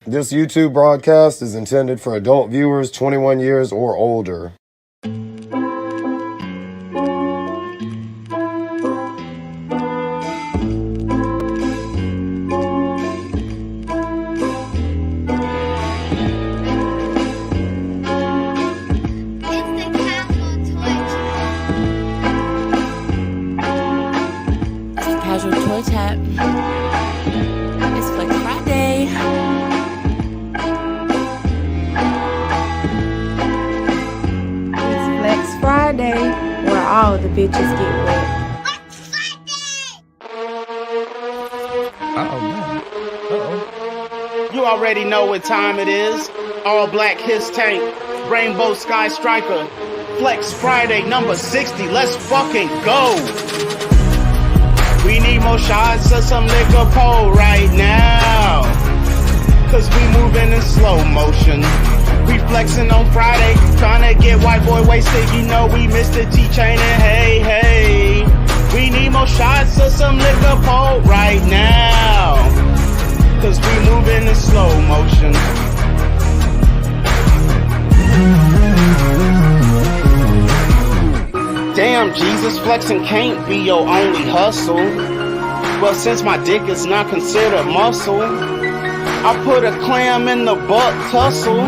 This YouTube broadcast is intended for adult viewers 21 years or older. Kasual toy tap. It's Flex Friday. It's Flex Friday, where all the bitches get wet. You already know what time it is. All black his tank, rainbow sky striker. Flex Friday number 60, let's fucking go. We need more shots of some liquor pole right now, cause we moving in slow motion. We flexing on Friday, trying to get white boy wasted. You know we missed the T-chain and hey, hey. We need more shots of some liquor pole right now, cause we moving in slow motion. Damn, Jesus, flexing can't be your only hustle. Well, since my dick is not considered muscle, I put a clam in the butt tussle.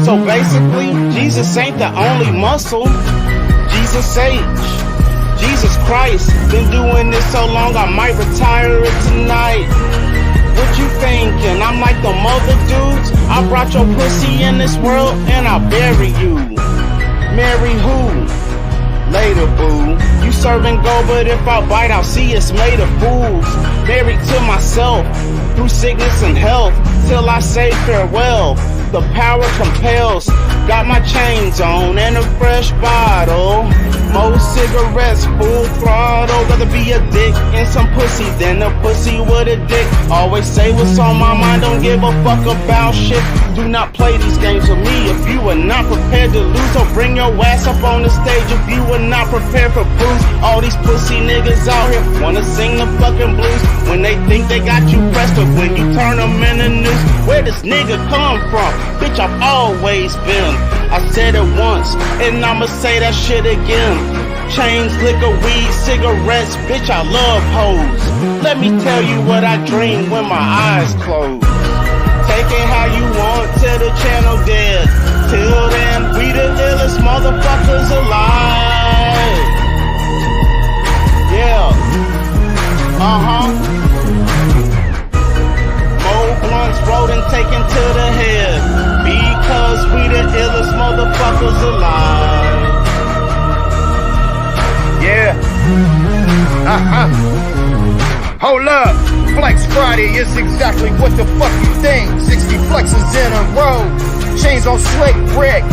So basically, Jesus ain't the only muscle. Jesus H, Jesus Christ, been doing this so long I might retire it tonight. What you thinking? I'm like the mother dudes. I brought your pussy in this world and I'll bury you. Marry who? Later, boo. You serving gold, but if I bite, I'll see it's made of fools. Married to myself, through sickness and health, till I say farewell. The power compels. Got my chains on and a fresh bottle. More cigarettes, full throttle. Rather be a dick and some pussy than a pussy with a dick. Always say what's on my mind, don't give a fuck about shit. Do not play these games with me if you are not prepared to lose. So bring your ass up on the stage if you are not prepared for booze. All these pussy niggas out here wanna sing the fucking blues when they think they got you pressed, but when you turn them in the news, where this nigga come from? Bitch, I've always been. I said it once, and I'ma say that shit again. Chains, liquor, weed, cigarettes, bitch, I love hoes. Let me tell you what I dream when my eyes close. Take it how you want till the channel dead. Till then, we the illest motherfuckers alive. Yeah. More blunts rolled and taken to the head, because we the illest motherfuckers alive. Yeah. Hold up. Flex Friday is exactly what the fuck you think. 60 flexes in a row. Chains on slick brick.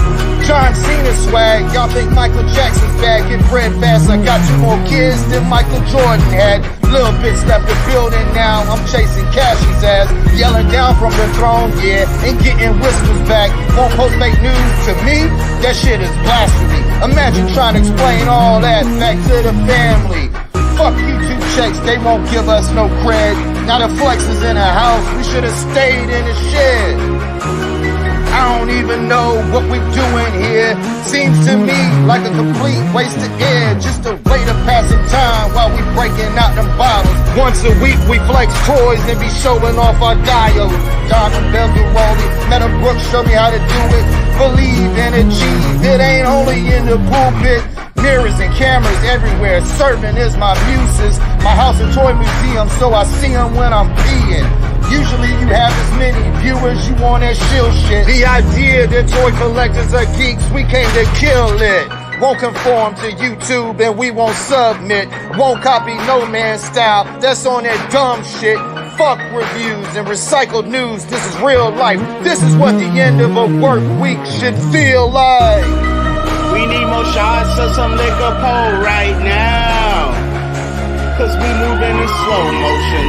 John Cena swag. Y'all think Michael Jackson's bad? Get bread fast. I got 2 more kids than Michael Jordan had. Little bits left the building now. I'm chasing Cashie's ass. Yelling down from the throne, yeah, and getting whispers back. Won't post fake news to me? That shit is blasphemy. Imagine trying to explain all that back to the family. Fuck YouTube checks, they won't give us no cred. Now the flex is in the house, we should've stayed in the shed. I don't even know what we're doing here. Seems to me like a complete waste of air, just a way to pass some time while we breaking out them bottles. Once a week we flex toys and be showing off our dials. Diamond bells with rolling, Meta Brooks show me how to do it. Believe and achieve, it ain't only in the pulpit. Mirrors and cameras everywhere, serving is my muses. My house a toy museum, so I see them when I'm peeing. Usually you have as many viewers, you want that shill shit. The idea that toy collectors are geeks, we came to kill it. Won't conform to YouTube and we won't submit. Won't copy no man's style, that's on that dumb shit. Fuck reviews and recycled news, this is real life. This is what the end of a work week should feel like. We need more shots of some liquor pole right now, cause we moving in slow motion.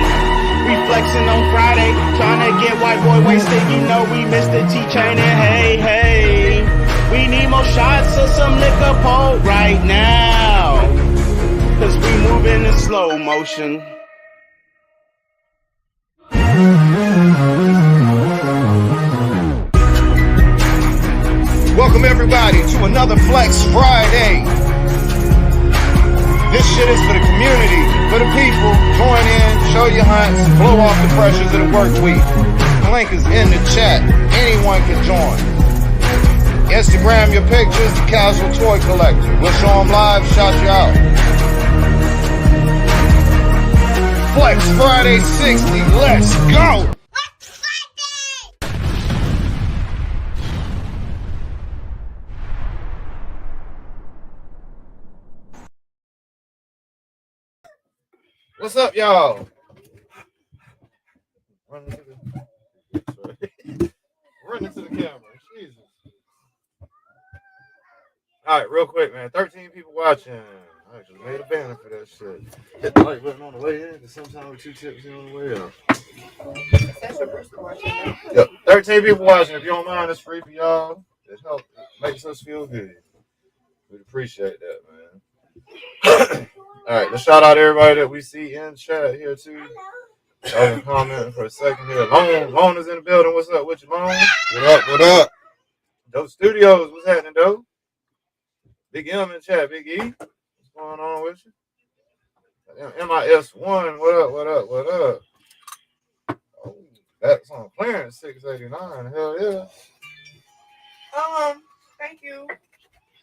We flexing on Friday, trying to get white boy wasted. You know we missed the T-chain and hey, hey. We need more shots of some liquor pole right now, cause we moving in slow motion. everybody to another Flex Friday. This shit is for the community, for the people. Join in, show your hunts, blow off the pressures of the work week. The link is in the chat. Anyone can join. Instagram your pictures, the Kasual Toy Collector. We'll show them live, shout you out. Flex Friday 60, let's go! What's up, y'all? Run into the camera. Jesus. All right, real quick, man. 13 people watching. I actually made a banner for that shit. Hit the like button on the way in, and sometimes 2 tips in on the way out. Yep, 13 people watching. If you don't mind, it's free for y'all. It helps. It makes us feel good. We'd appreciate that, man. All right, let's shout out everybody that we see in chat here, too. Y'all been commenting for a second here. Lone is in the building. What's up with you, Lone? What up? What up? Dope Studios. What's happening, Dope? Big M in the chat. Big E. What's going on with you? MIS1. What up? What up? What up? Oh, that's on clearance. 689. Hell yeah. Thank you.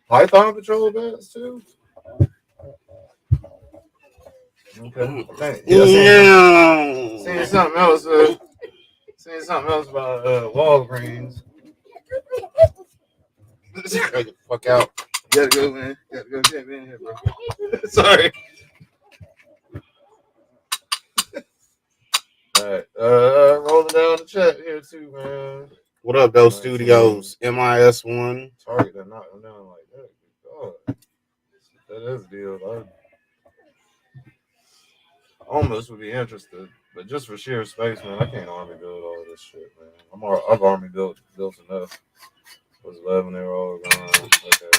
Python Patrol bats, too? Okay. Yeah. Seeing something else. Seeing something else about Walgreens. Get the fuck out. You gotta go, man. You gotta go get me in here, bro. Sorry. Alright. Rolling down the chat here too, man. What up, Dope Studios? MIS1. Target that knocked them down like that. God. That is a deal. I almost would be interested, but just for sheer space, man, I can't army build all this shit, man. I've army built enough. Was 11 they were all gone. Okay.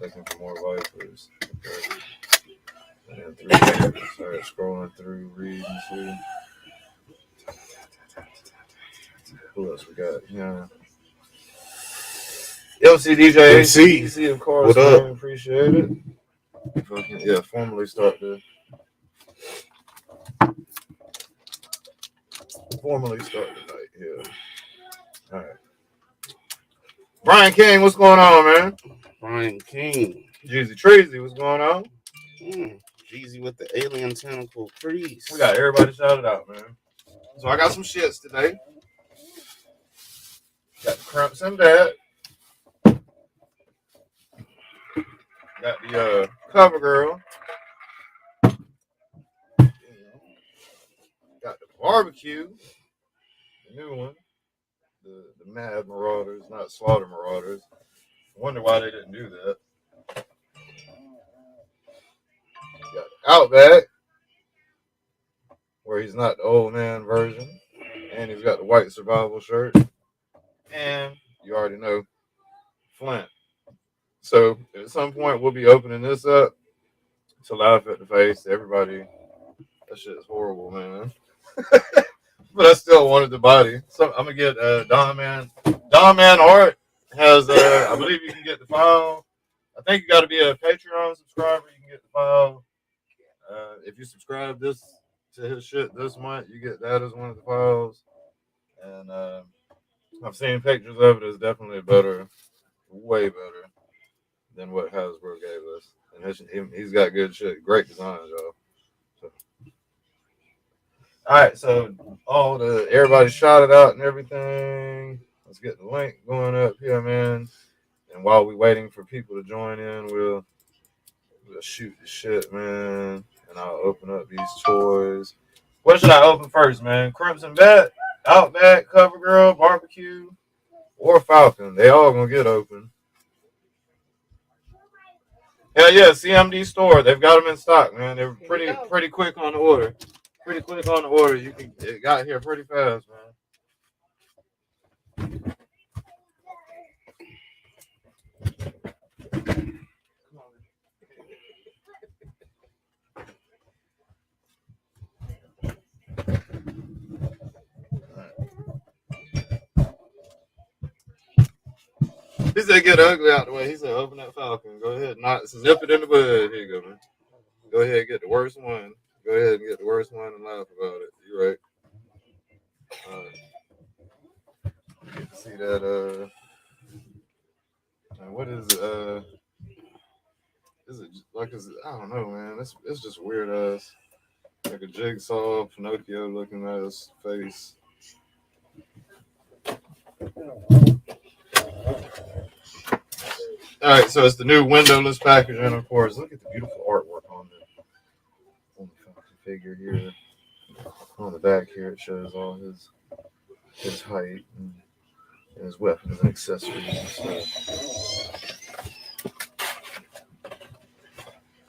Looking for more vipers. Okay. And 3 vipers. Started scrolling through, reading, see. Who else we got? Yeah. LCDJ, AC, of course. What up? Man, appreciate it. Yeah, formally start the night here. All right. Brian King, what's going on, man? Brian King. Jeezy Treasy, what's going on? Jeezy with the alien tentacle priest. We got everybody shouted out, man. So I got some shits today. Got the Crumps and Dad. Got the Cover Girl. Got the Barbecue. The new one. The Mad Marauders, not Slaughter Marauders. I wonder why they didn't do that. Got the Outback, where he's not the old man version. And he's got the white survival shirt. And you already know, Flint. So at some point we'll be opening this up to laugh at the face. Everybody, that shit is horrible, man. But I still wanted the body. So I'm gonna get Don Man. Don Man Art has I believe you can get the file. I think you got to be a Patreon subscriber. You can get the file. If you subscribe to his shit this month, you get that as one of the files. And I've seen pictures of it. It's definitely better, way better than what Hasbro gave us. And he's got good shit. Great designs, y'all. So. All right, so everybody shouted out and everything. Let's get the link going up here, man. And while we're waiting for people to join in, we'll shoot the shit, man. And I'll open up these toys. What should I open first, man? Crimson Bat, Outback, Cover Girl, Barbecue, or Falcon? They all gonna get open. Hell yeah, CMD store. They've got them in stock, man. They're pretty quick on the order. Pretty quick on the order. It got here pretty fast, man. He said, get ugly out the way. He said, open that Falcon. Go ahead. Nip it in the bud. Here you go, man. Go ahead and get the worst one. Go ahead and get the worst one and laugh about it. You're right. Get to see that, what is it like? I don't know, man. It's just weird ass, like a jigsaw Pinocchio looking ass face. All right, so it's the new windowless packaging, of course. Look at the beautiful artwork on the figure here. On the back here, it shows all his height and his weapons and accessories and stuff.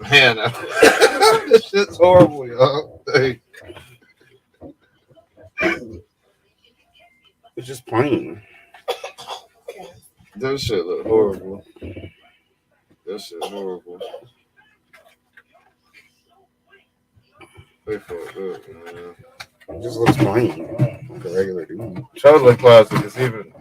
Man, this shit's horrible, y'all. Hey. It's just plain. That shit look horrible. That shit horrible. They fucked up, man. It just looks plain. Like a regular dude. Totally plastic. It's even,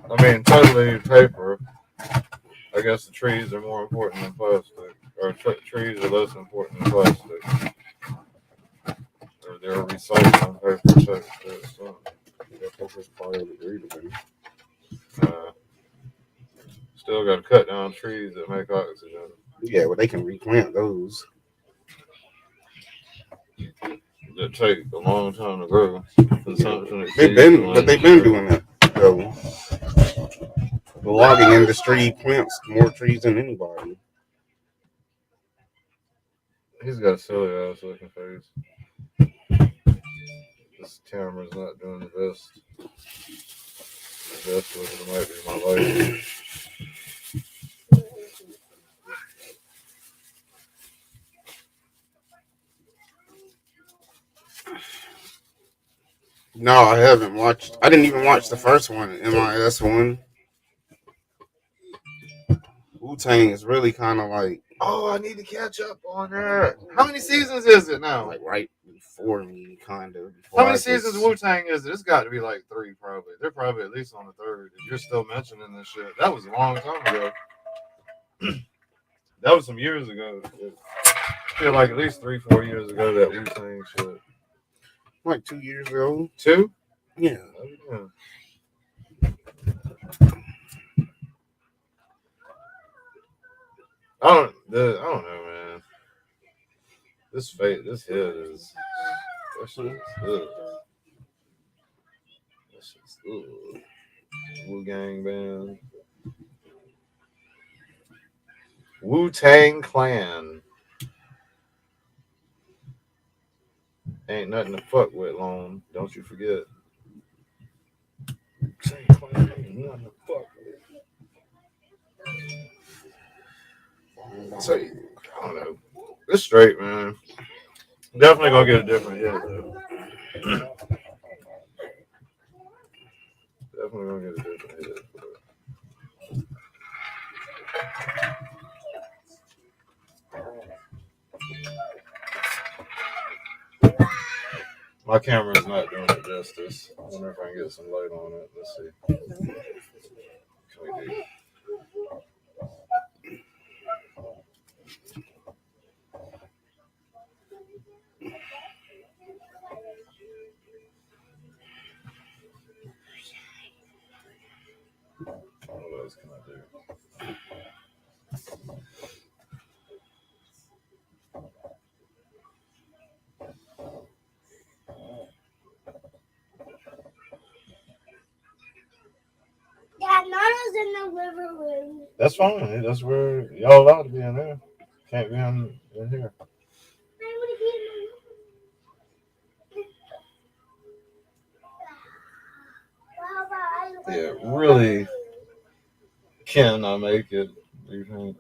totally paper. I guess the trees are more important than plastic. Or trees are less important than plastic. Or they're recycling paper type shit. So. That paper's biodegradable. Still got to cut down trees that make oxygen. Yeah, well, they can replant those. That take a long time to grow. Consumption They've been doing that though. The logging industry plants more trees than anybody. He's got a silly ass looking face. This camera's not doing the best. The best with it might be my life. No, I haven't watched. I didn't even watch the first one, MIS one. Wu-Tang is really kind of like. Oh, I need to catch up on that. How many seasons is it now? Like right before me, kind of. How many seasons of Wu-Tang is it? It's got to be like 3, probably. They're probably at least on the 3rd. If you're still mentioning this shit, that was a long time ago. That was some years ago. I feel like at least 3-4 years ago that Wu-Tang shit. Like 2 years ago. 2? Yeah. I don't know, man. This head is. That shit is good. That shit's good. Wu Gang Band. Wu-Tang Clan. Ain't nothing to fuck with, Lone. Don't you forget. Wu-Tang Clan ain't nothing to fuck with. So, I don't know. It's straight, man. Definitely gonna get a different hit, though. Definitely gonna get a different hit. My camera is not doing it justice. I wonder if I can get some light on it. Let's see. Can we do? What else can I do? Yeah, Nana's in the living room. That's fine. That's where y'all allowed to be in there. Can't be in here. Yeah, really can I make it? Do you think?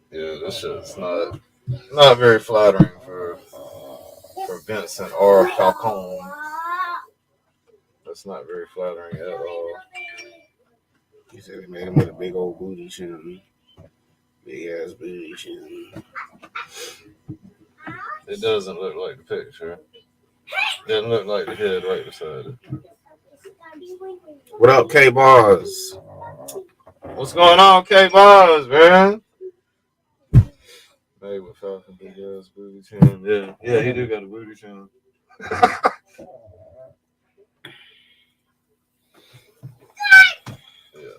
Yeah, this shit's not very flattering for Vincent or Falcone. That's not very flattering at all. He said they made him with a big old booty chin. Big ass booty chin. It doesn't look like the picture. Doesn't look like the head right beside it. What up, K Bars? What's going on, K Bars, man? Hey, with Falcon big ass booty chin. Yeah, he do got a booty chin. Yeah.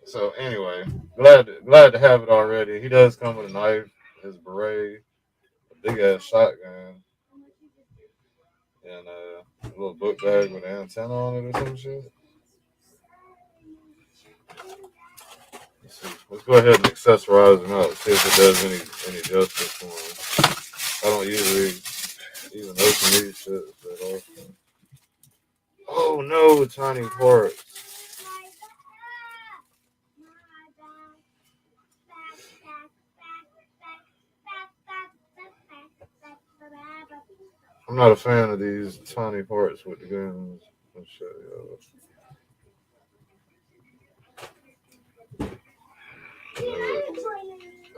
So anyway, glad to have it already. He does come with a knife, his beret, a big ass shotgun, and a little book bag with an antenna on it or some shit. Let's go ahead and accessorize him out. See if it does any justice for him. I don't usually even open these shit that often. Oh no, tiny parts. I'm not a fan of these tiny parts with the guns. I'll show you.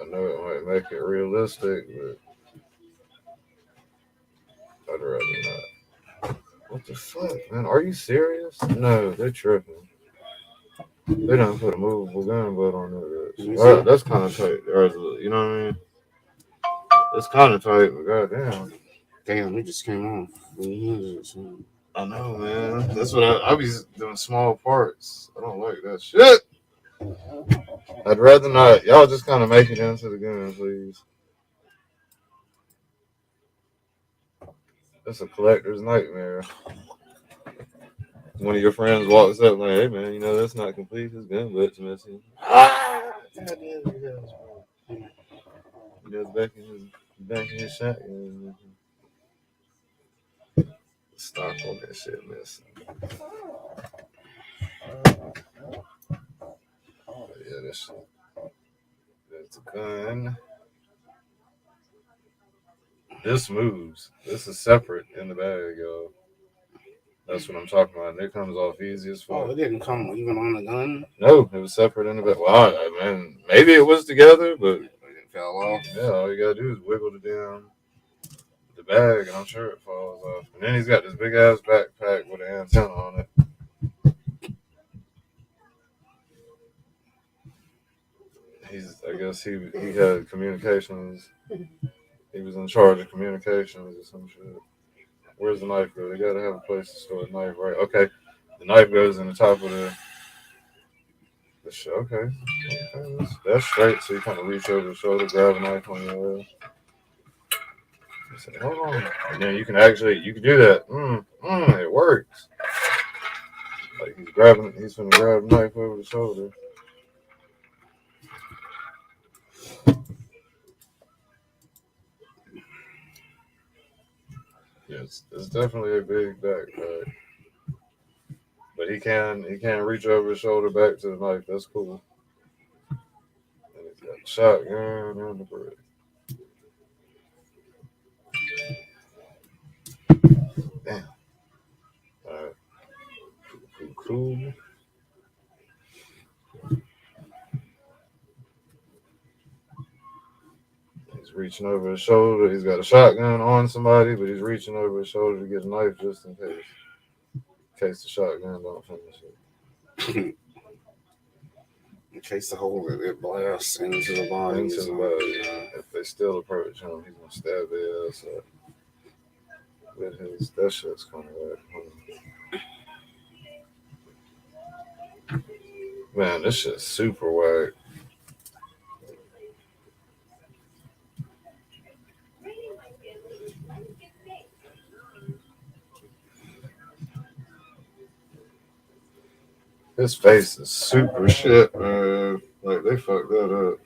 I know it might make it realistic, but I'd rather not. What the fuck, man? Are you serious? No, they're tripping. They don't put a movable gun butt on that. That's kind of tight. You know what I mean? It's kind of tight, but goddamn. Damn, it just came off. I know, man. That's what I be doing small parts. I don't like that shit. I'd rather not. Y'all just kind of make it into the gun, please. That's a collector's nightmare. One of your friends walks up like, "Hey, man, you know that's not complete. His gun butt's missing." You know, back in his shotgun. Stock on that shit missing. Yeah, that's a gun. This moves. This is separate in the bag, y'all. That's what I'm talking about. It comes off easy as fuck. Oh, it didn't come even on the gun? No, it was separate in the bag. Well, I mean, maybe it was together, but it fell off. Yeah, all you gotta do is wiggle the bag, and I'm sure it falls off. And then he's got this big ass backpack with an antenna on it. I guess he had communications. He was in charge of communications or some shit. Where's the knife go? They gotta have a place to store the knife, right? Okay, the knife goes in the top of the shit. Okay, that's straight. So you kind of reach over the shoulder, grab a knife on your way. Say, hold on, and then you can do that. It works. Like he's gonna grab a knife over the shoulder. Yes, it's definitely a big backpack. But he can reach over his shoulder back to the knife. That's cool. And he's got the shotgun and the brick. Damn. Alright. Cool. He's reaching over his shoulder. He's got a shotgun on somebody, but he's reaching over his shoulder to get a knife just in case. In case the shotgun don't finish it. In case the hole it blasts into the body. If they still approach him, he's gonna stab their ass up. That shit's kind of whack. Man, this shit's super whack. His face is super shit, man. Like, they fucked that up.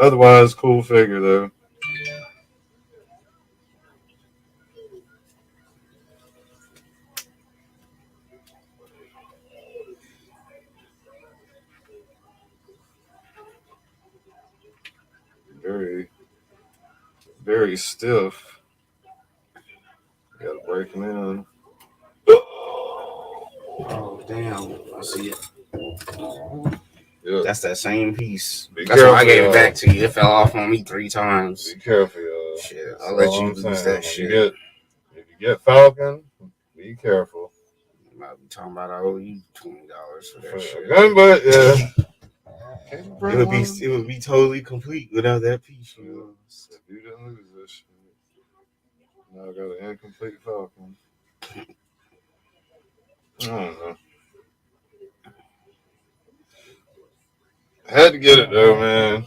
Otherwise, cool figure, though. Very, very stiff. Gotta break him in. Oh, damn. I see it. Yeah. That's that same piece. Be That's why I careful, gave it y'all. back to you. It fell off on me 3 times. Be careful, y'all. Shit, That's I'll let all you I'm lose saying. that shit. If you get Falcon, be careful. You might be talking about I owe you $20 for that shit. Gun butt, yeah. It would be totally complete without that piece. If you didn't lose this shit, now I got an incomplete Falcon. I don't know. I had to get it though, man.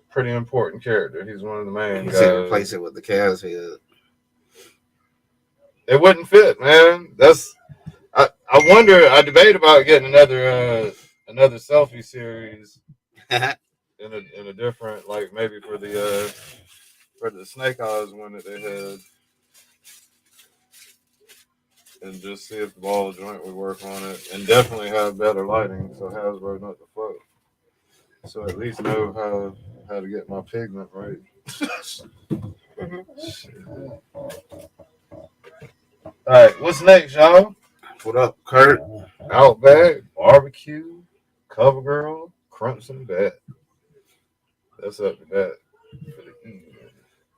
Pretty important character. He's one of the main You guys. said replace it with the Cavs head. It wouldn't fit, man. I wonder. I debate about getting another selfie series in a different, like maybe for the Snake Eyes one that they had, and just see if the ball joint would work on it, and definitely have better lighting so Hasbro not to fuck. So at least know how to get my pigment right. All right, what's next, y'all? What up, Kurt? Outback, barbecue, CoverGirl, Crimson Bat. That's up to bat for the E.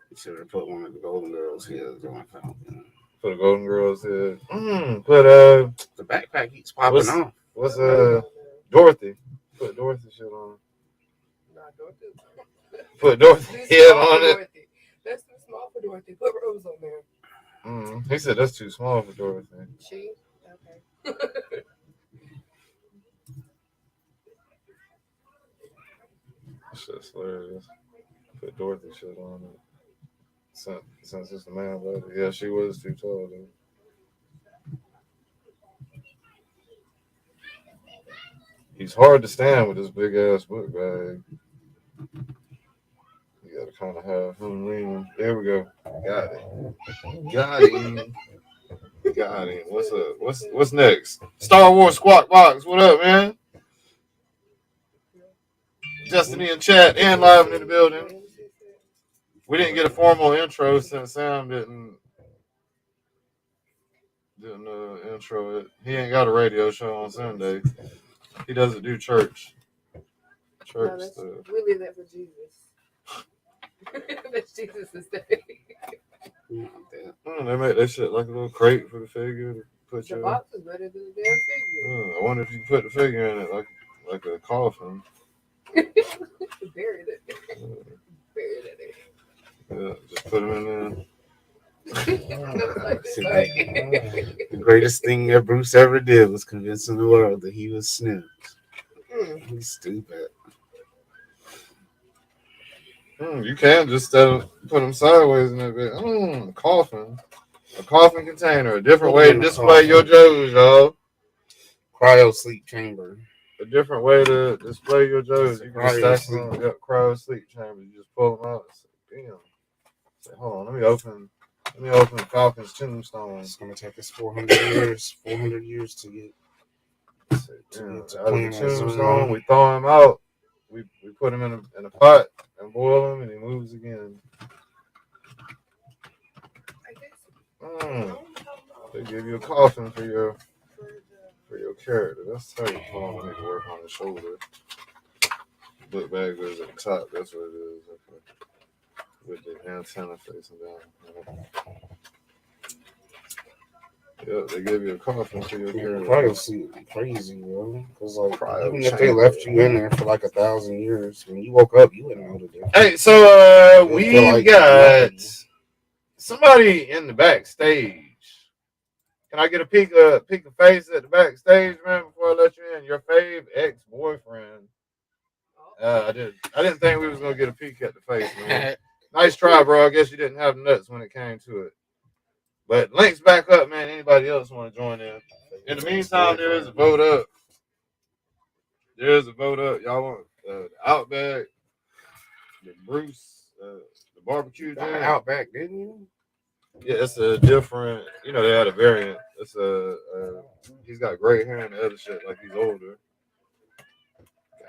You should have put one of the Golden Girls heads on Falcon. For the Golden Girls head. Put The backpack keeps popping off. What's Dorothy? Put Dorothy shit on. Put Dorothy head on it. That's too small for Dorothy. Put Rose on there. He said that's too small for Dorothy. She? Okay. Shit's hilarious. Put Dorothy shit on it. Since it's the man lady. Yeah, she was too tall, though. He's hard to stand with this big ass book bag. You gotta kind of have him leaning. There we go. Got it. Got him. What's up? What's next? Star Wars Squawk Box. What up, man? Destiny in chat and live in the building. We didn't get a formal intro since Sam didn't intro it. He ain't got a radio show on Sunday. He doesn't do church. No, we leave that for Jesus. That's Jesus' day. They make that shit like a little crate for the figure to put The box is better than the damn figure. I wonder if you put the figure in it like a coffin. Buried it. Buried it. Yeah, just put him in there. The greatest thing that Bruce ever did was convincing the world that he was Snoop. He's stupid. You can just put them sideways in that bit. Coffin. A coffin container. A different way to display your Joes, y'all. Cryo sleep chamber. A different way to display your Joes. You can stack them. Yep, cryo sleep chamber. You just pull them out and say, damn. Say, hold on, let me open Falcon's tombstone. It's gonna take us 400 years to get out of the tombstone. We throw him out. We put him in a pot and boil him, and he moves again. They give you a coffin for your character. That's tight. Hold on, I need to work on the shoulder. Book bag goes at the top. That's what it is. Okay. With the antenna facing down. Yeah, they give you a coffin for your character. Cryo sleep crazy, bro. Because even if they left you in there for 1,000 years, when you woke up, you wouldn't know the difference. Hey, so we got somebody in the backstage. Can I get a peek of face at the backstage, man, before I let you in? Your fave ex-boyfriend. I didn't think we was gonna get a peek at the face, man. Nice try, bro. I guess you didn't have nuts when it came to it. But links back up, man. Anybody else want to join in? In the meantime, there is a vote up. Y'all want the Outback, the Bruce, the barbecue joint? Outback, didn't you? Yeah, it's a different. They had a variant. It's he's got gray hair and the other shit like he's older.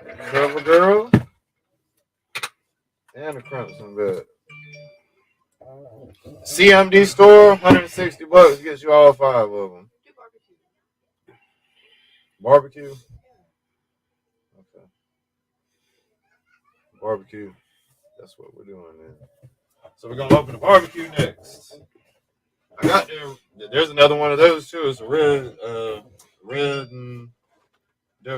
CoverGirl and a Crimson Bat. CMD store, $160 gets you all 5 of them. Barbecue. Okay. Barbecue. That's what we're doing then. So we're gonna open the barbecue next. I got there. There's another one of those too. It's a red, and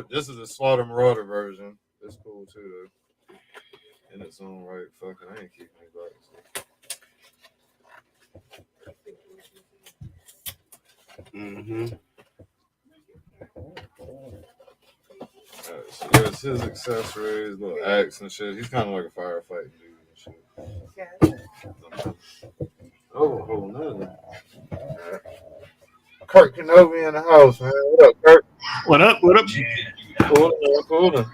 this is a Slaughter Marauder version. It's cool too, though. In its own right. Fucking, I ain't keeping it back. Mm-hmm. So there's his accessories, little axe and shit. He's kind of like a firefighting dude and shit. Oh, a whole nother. Kurt Kenobi in the house, man. What up, Kurt? What up? What up? Cool.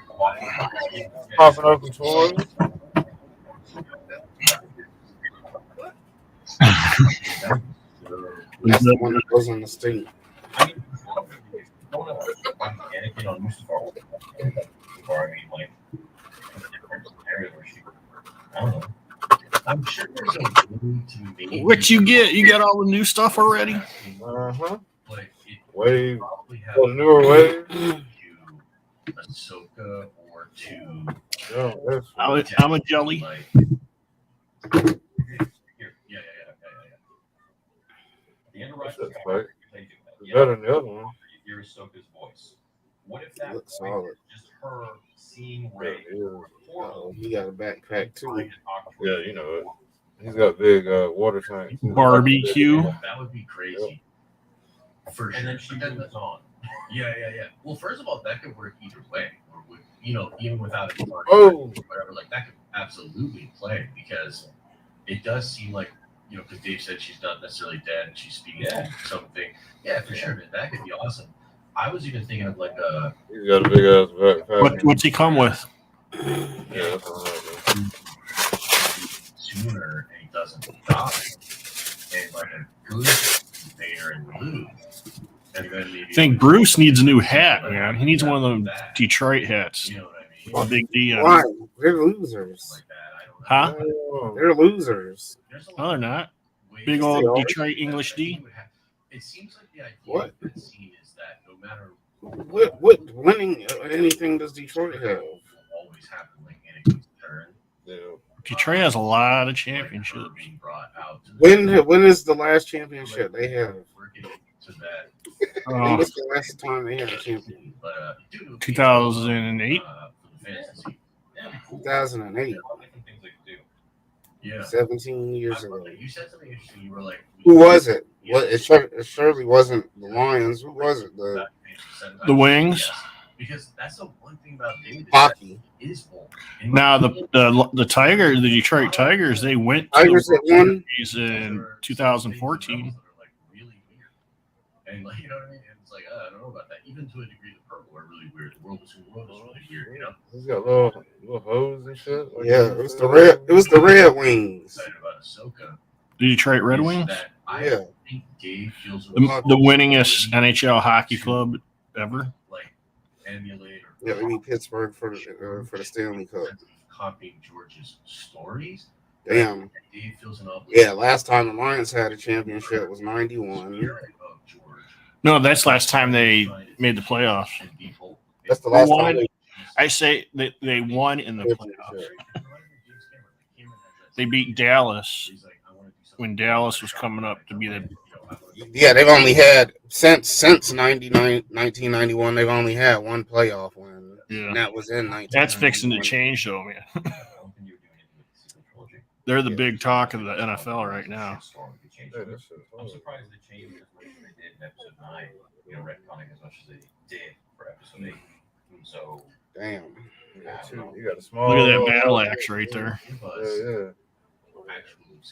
Popping open toys. That's the one that goes on the state. I'm sure there's a what you get? You got all the new stuff already? Uh-huh. Wave. For the newer wave. Ahsoka or to I'm a jelly. That's right. It's better than the other one. Hear Ahsoka's voice. What if that looks solid. Just her seeing Rey? He got a backpack too. Yeah, you know it. He's got big water tanks. Barbecue. That would be crazy. For sure. And then she was on. Yeah. Well, first of all, that could work either way. Or would, even without it. Oh, whatever. Like that could absolutely play because it does seem like because Dave said she's not necessarily dead and she's speaking something. Yeah, for sure, man. That could be awesome. I was even thinking of like a. He's got a big ass backpack. What's he come with? Yeah, that's what sooner and he doesn't die. And like a good Vader in blue. And then maybe I think Bruce needs a new hat, man. He needs one of them Detroit hats. You know what I mean? Big D. Why? They're losers. Huh? They're losers. No, they're not. Big old Detroit English D. It seems like the idea what? Of the scene is that no matter what winning anything does Detroit have? Always happen like anything's turn. Yeah. Detroit has a lot of championships. When is the last championship they have? When was the last time they had a champion? 2008. 2008. Yeah. 17 years ago. You said something interesting. You were like, who was it? Well, it surely wasn't the Lions. Who was it? The Wings. Because that's the one thing about David. Hockey. Now the Tigers, the Detroit Tigers, they went to Tigers the World Series in 2014. And like, you know what I mean? And it's like, I don't know about that. Even to a degree, the purple are really weird. The world was really weird, you know? He's got little hose and shit. Like yeah, it was the Red. It was the Red Wings. About Ahsoka. The Detroit Red Wings. Yeah. The winningest NHL hockey club ever. Like emulate. Yeah, we need Pittsburgh for the Stanley Cup. Copying George's stories. Damn. Yeah, last time the Lions had a championship was 91. No, that's last time they made the playoffs. That's the last time. I say they won in the playoffs. They beat Dallas when Dallas was coming up to be the. Yeah, they've only had since 1991. They've only had one playoff win. Yeah, and that was in 19. That's fixing to change, though, man. They're the big talk of the NFL right now. I'm surprised they changed as much as they did in episode 9. Retconning as much as they did for episode 8. So, damn. You got a small. Look at that battle axe right there. Yeah.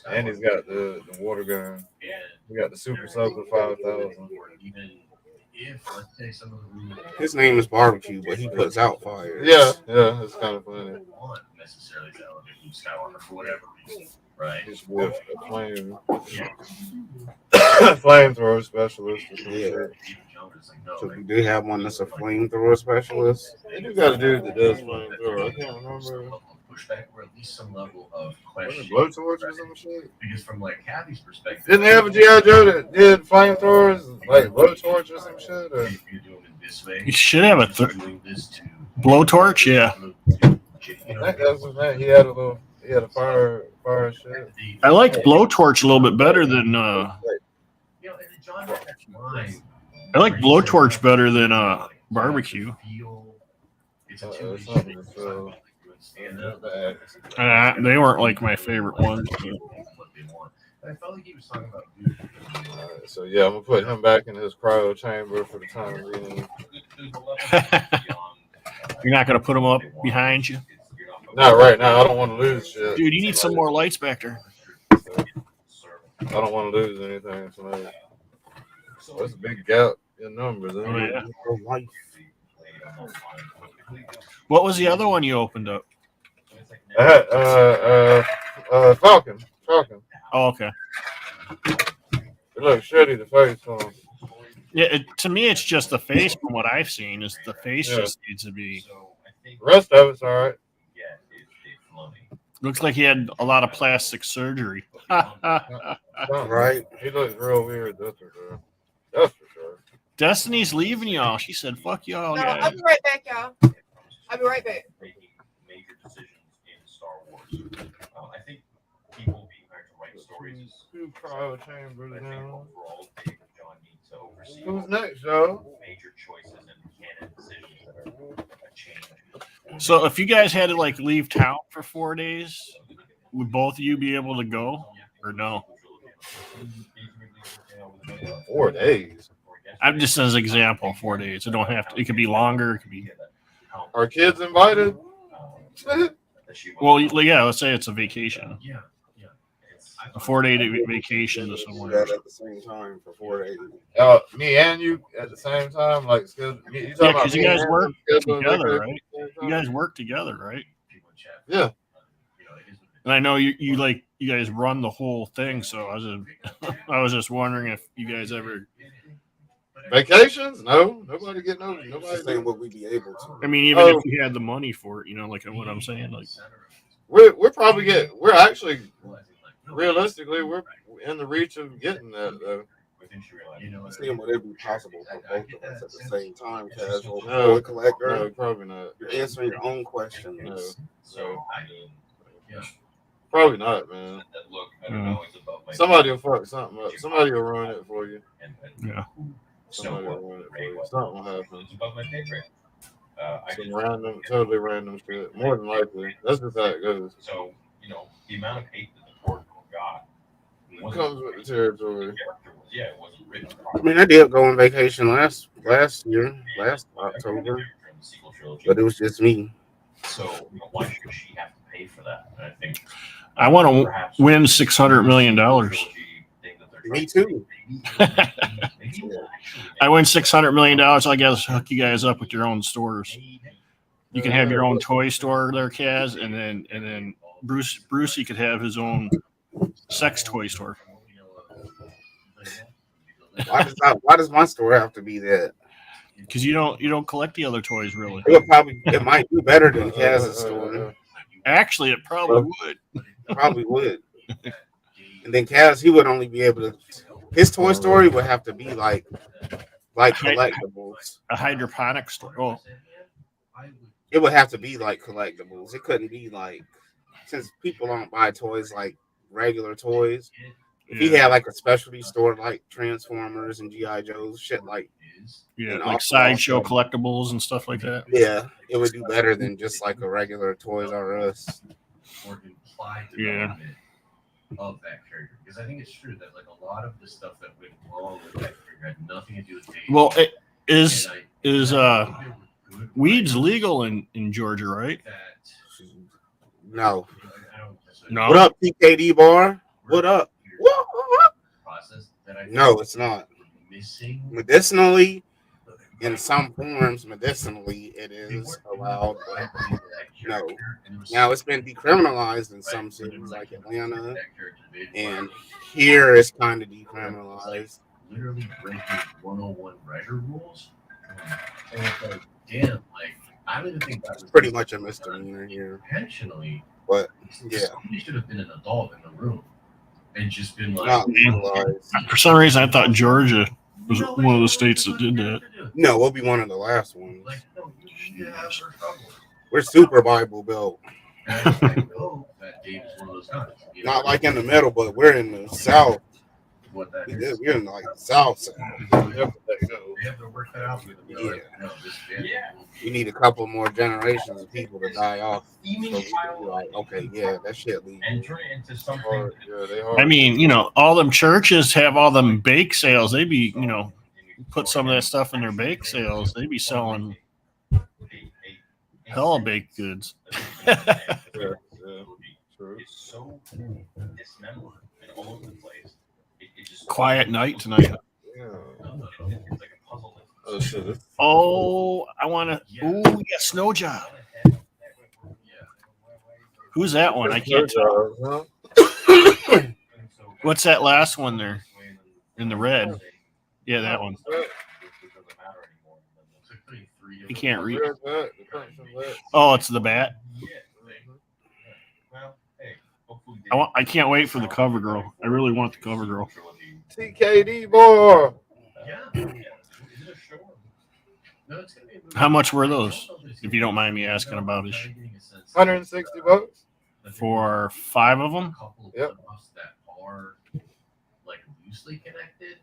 And he's got the water gun. He got the Super Soaker 5000. His name is Barbecue, but he puts out fires. Yeah, it's kind of funny. Necessarily to elevate Luke Skywalker for whatever reason, right? He's with a flamethrower specialist. Yeah. So we do have one that's a flamethrower specialist. They do got a dude that does flamethrower. I can't remember. Pushback or at least some level of question. Blowtorch or some shit. Because from like Kathy's perspective, didn't they have a GI Joe that did flamethrowers like blowtorch or some shit? Or? You should have a Blowtorch, yeah. I think that's his name. He had a fire shit. I like Blowtorch a little bit better than I like Blowtorch better than barbecue. They weren't like my favorite ones. So yeah, I'm gonna put him back in his cryo chamber for the time being. You're not gonna put them up behind you? Not right now. I don't want to lose shit. Dude, you need some more lights back there. So, I don't want to lose anything tonight. So that's a big gap in numbers. Oh, yeah. What was the other one you opened up? Falcon. Oh, okay. It looks shitty, the face on him. Yeah, to me, it's just the face. From what I've seen, is the face just needs to be. The rest of it's all right. Looks like he had a lot of plastic surgery. Right? He looks real weird. That's for sure. That's for sure. Destiny's leaving y'all. She said, "Fuck y'all, No, guys." I'll be right back, y'all. I'll be right back. Major decisions in Star Wars. I think people being hired to write stories. Two cryo chambers now. Overall, Dave and John need to oversee. Who's next, Joe? Major choices and canon decisions that are a change. So, if you guys had to like leave town for 4 days, would both of you be able to go, or no? 4 days. I'm just as an example. 4 days. It don't have to. It could be longer. It could be. Are kids invited? Well, yeah. Let's say it's a vacation. A 4-day vacation to somewhere. At the same time for 4 days. Me and you at the same time, like schedule. Yeah, because you guys work together, right? You guys work together, right? Yeah. And I know you guys run the whole thing, so I was just wondering if you guys ever Vacations? No, nobody get no. Nobody saying what we'd be able to. I mean, even if you had the money for it, like what I'm saying, like we're actually realistically we're in the reach of getting that though. Seeing whatever possible for both of us at the same time, casual No, collector. No, probably not. You're answering your own questions. No. So probably not, man. Somebody will fuck something up. Somebody will ruin it for you. Yeah. Somebody will ruin it for you. Something will happen. Some totally random shit. More than likely. That's just how it goes. So, the amount of hate that the court got comes with the territory. Yeah, it wasn't written. I mean, I did go on vacation last October, but it was just me. So, why should she have to pay for that? And I think I want to win $600 million. Me too. I win $600 million. I guess hook you guys up with your own stores. You can have your own toy store there, Kaz, and then Brucey could have his own sex toy store. Why does my store have to be that? Because you don't collect the other toys, really. It might do better than Kaz's store. Actually, it probably would. Probably would. And then Kaz, he would only be able to. His toy story would have to be like collectibles. A hydroponic store. Oh. It would have to be like collectibles. It couldn't be like, since people don't buy toys like regular toys. If he had like a specialty store like Transformers and G.I. Joe's, shit like. Yeah, like sideshow collectibles and stuff like that. Yeah, it would do better than just like a regular Toys R Us. Yeah. Of that character, because I think it's true that like a lot of the stuff that went wrong with that character had nothing to do with Dave. Well, it is weed's legal in Georgia, right? No. No. What up, TKD bar? What up? No, it's not. Medicinally, in some forms, it is allowed, but no. Now it's been decriminalized in some cities like Atlanta, and here it's kind of decriminalized. Literally breaking 101 writer rules. And it's like, damn, like I don't even think that was pretty much a misdemeanor here. Intentionally, but yeah, somebody should have been an adult in the room and just been like, for some reason, I thought Georgia was one of the states that did that. No, we'll be one of the last ones. We're super Bible Belt. That Dave is one of those guys. Not like in the middle, but we're in the south. We're in like the south side. They have their work cut out for them. Yeah. We need a couple more generations of people to die off. So we can be like, okay, yeah, that shit leaves. And turn it into something. I mean, you know, all them churches have all them bake sales. They be, you know, put some of that stuff in their bake sales. They be selling hella baked goods. True. It's so dismembered and all over the place. Quiet night tonight. Yeah. It's like a puzzle. Oh shit. Oh, I want to. Oh, we got Snow Job. Who's that one? I can't tell. What's that last one there in the red? Yeah, that one. You can't read. Oh, it's the bat. I can't wait for the cover girl. I really want the cover girl. TKD boy. How much were those? If you don't mind me asking about it. $160. For 5 of them? Yep. That are like loosely connected.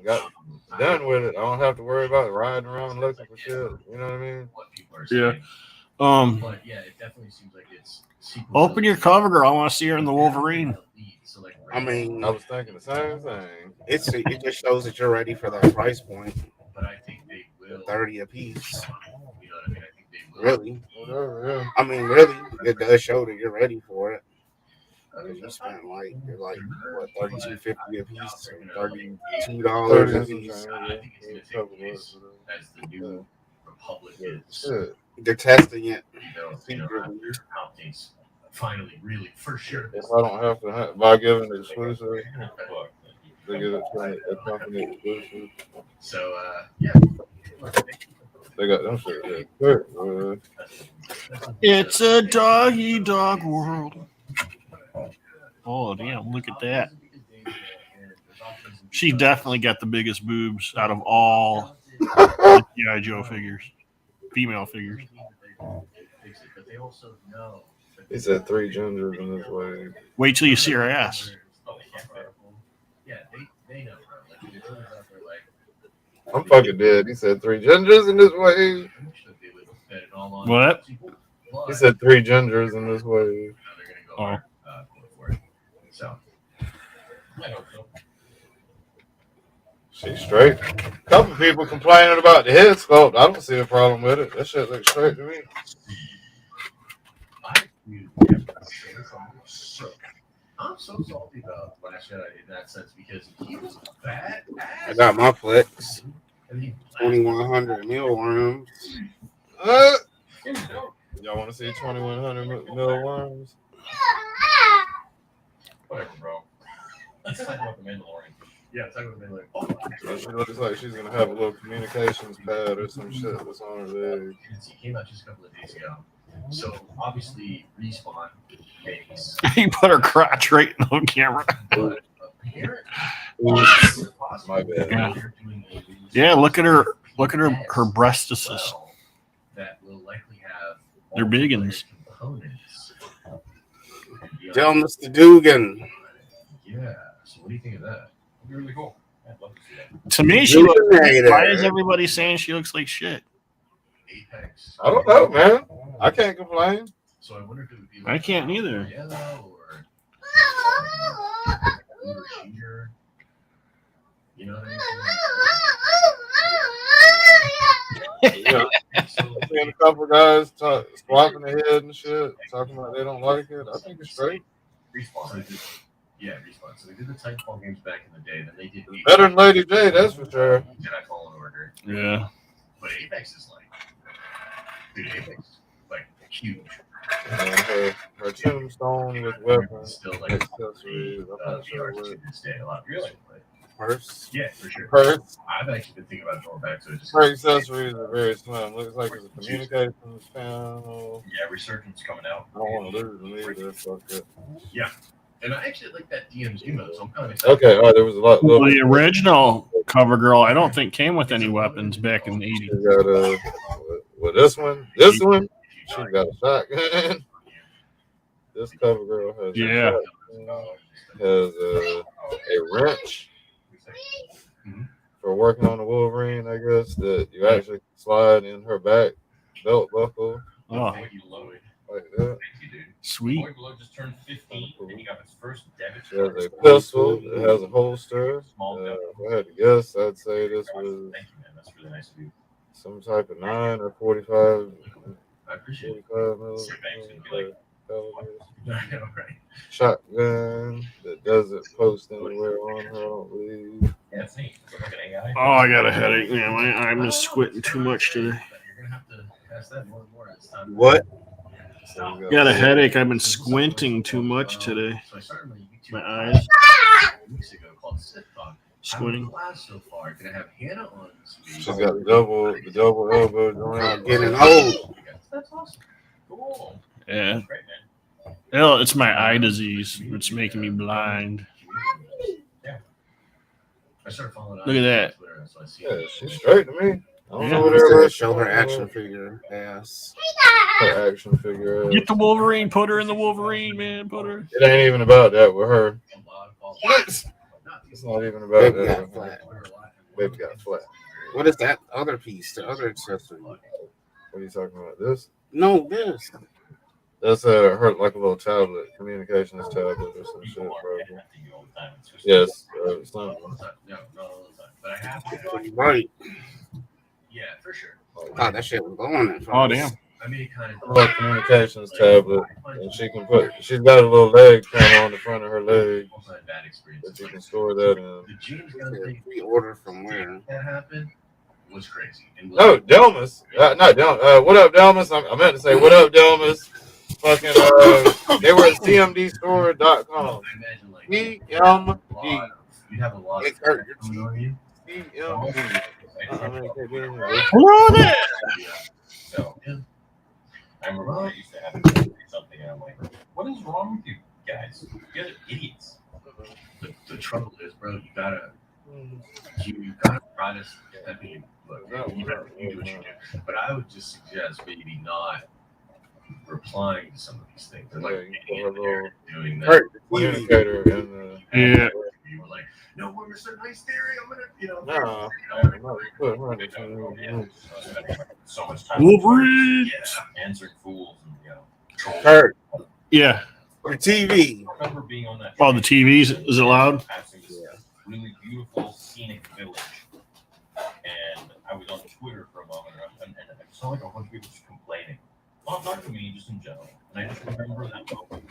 Got done with it. I don't have to worry about riding around looking for shit. You know what I mean? Yeah. But yeah, it definitely seems like it's. Open your cover girl. I want to see her in the Wolverine. I mean, I was thinking the same thing. It just shows that you're ready for that price point. But I think they will. 30 a piece. You know what I mean? I think they will. Really? Whatever, yeah. I mean, really, it does show that you're ready for it. Because you spent like what, $32.50 a piece, or $32 a piece. I think it's going to take place as the new Republic is. They're testing it. Companies finally, really, for sure. If I don't have to buy given exclusive, they give it to a company exclusive. So, yeah. They got them shit there. It's a doggy dog world. Oh, damn. Look at that. She definitely got the biggest boobs out of all the G.I. Joe figures. Female figures. He said 3 gingers in this way. Wait till you see her ass. Yeah, they know. I'm fucking dead. He said 3 gingers in this way. What? He said 3 gingers in this way. Oh. So, I don't know. She's straight. Couple people complaining about the head sculpt. I don't see a problem with it. That shit looks straight to me. I'm so salty about Last Jedi in that sense because he was bad. I got my flex. 2100 mealworms. Y'all want to see 2100 mealworms? Whatever, bro. Let's talk about the Mandalorian. Yeah, talk about the Mandalorian. She looks like she's gonna have a little communications pad or some shit that's on her leg. He came out just a couple of days ago. So obviously, Respawn makes. He put her crotch right on camera. My bad. Yeah, look at her. Look at her breastises. That will likely have. They're biggins. Tell Mr. Dugan. Yeah. So what do you think of that? It'd be really cool. I'd love to see that. To me, she looks. Why is everybody saying she looks like shit? Apex. I don't know, man. I can't complain. So I wonder if it would be. I can't neither. Yellow or. Cheater. You know what I mean? Yeah. Seeing a couple guys squawking their head and shit, talking about they don't like it. I think it's straight. Respawn. Yeah, Respawn. So they did the Titanfall games back in the day. Then they did better than Lady J, that's for sure. Jedi Fallen Order. Yeah. But Apex is like, dude, Apex is like huge. Her tombstone with weapons, Still like accessories. I'm not sure what. to this day a lot. Really? Purse? Yeah, for sure. Purse. I've actually been thinking about going back to it. Just Her accessories are very slim. Looks like it's a communications panel. Yeah, Resurgence coming out. I don't want to lose them either. Fuck it. Yeah. And I actually like that DMZ mode, so I'm kind of excited. Okay, all right, there was a lot. Well, the original cover girl, I don't think came with any weapons back in the 80s. She got what this one, she's got a shotgun. This cover girl has a shotgun, has a wrench for working on the Wolverine, I guess, that you actually slide in her back belt buckle. Oh, like that. Sweet. Just turned 15 and he got his first debit She has a pistol. It has a holster. If I had to guess, I'd say this was some type of 9 or 45. I appreciate it. 45 shotgun that doesn't post anywhere on her, I don't believe. Oh, I got a headache, man. I'm just squinting too much today. What? Got a headache. I've been squinting too much today. My eyes. Squinting. She's got the double elbow joint. Getting old. That's awesome. Cool. Yeah. Hell, it's my eye disease. It's making me blind. Look at that. Yeah, she's straight to me. I don't know what Instead everybody of show her action figure ass. Her action figure. Get the Wolverine. Put her in the Wolverine, man. Put her. It ain't even about that with her. It's not even about Baby that. got flat. Baby got flat. What is that other piece? The other accessory? What are you talking about? This? No, this. That's her like a little tablet, communications tablet or some shit, probably. Yes, something. But I have to. Right. Yeah, for sure. Oh, that shit was going in. Oh, damn. I mean, kind of A little communications tablet, and she's got a little leg camera on the front of her leg that you can store that in. Pre-order from where? That happened was crazy. No, Delmas. Not Delmas. What up, Delmas? I meant to say, what up, Delmas? Fucking, they were at cmdstore.com. CMD. You have a lot of CMD. Hello there. So, yeah. I remember I used to have something, and I'm like, what is wrong with you guys? You guys are idiots. The trouble is, bro, you gotta try to step in. Look, you do what you do. But I would just suggest maybe not replying to some of these things. They're like doing that. Communicator in Yeah. You were like, no, we're Mr. Nice Theory. I'm gonna, No. So much time. Wolverine. Yeah, answering fools and Kurt, Yeah. your TV. I remember being on that. Oh, the TVs. Is it loud? Passing this really beautiful scenic village, and I was on Twitter for a moment, and I saw like a bunch of people just complaining. Not to me, just in general. And I just remember that moment.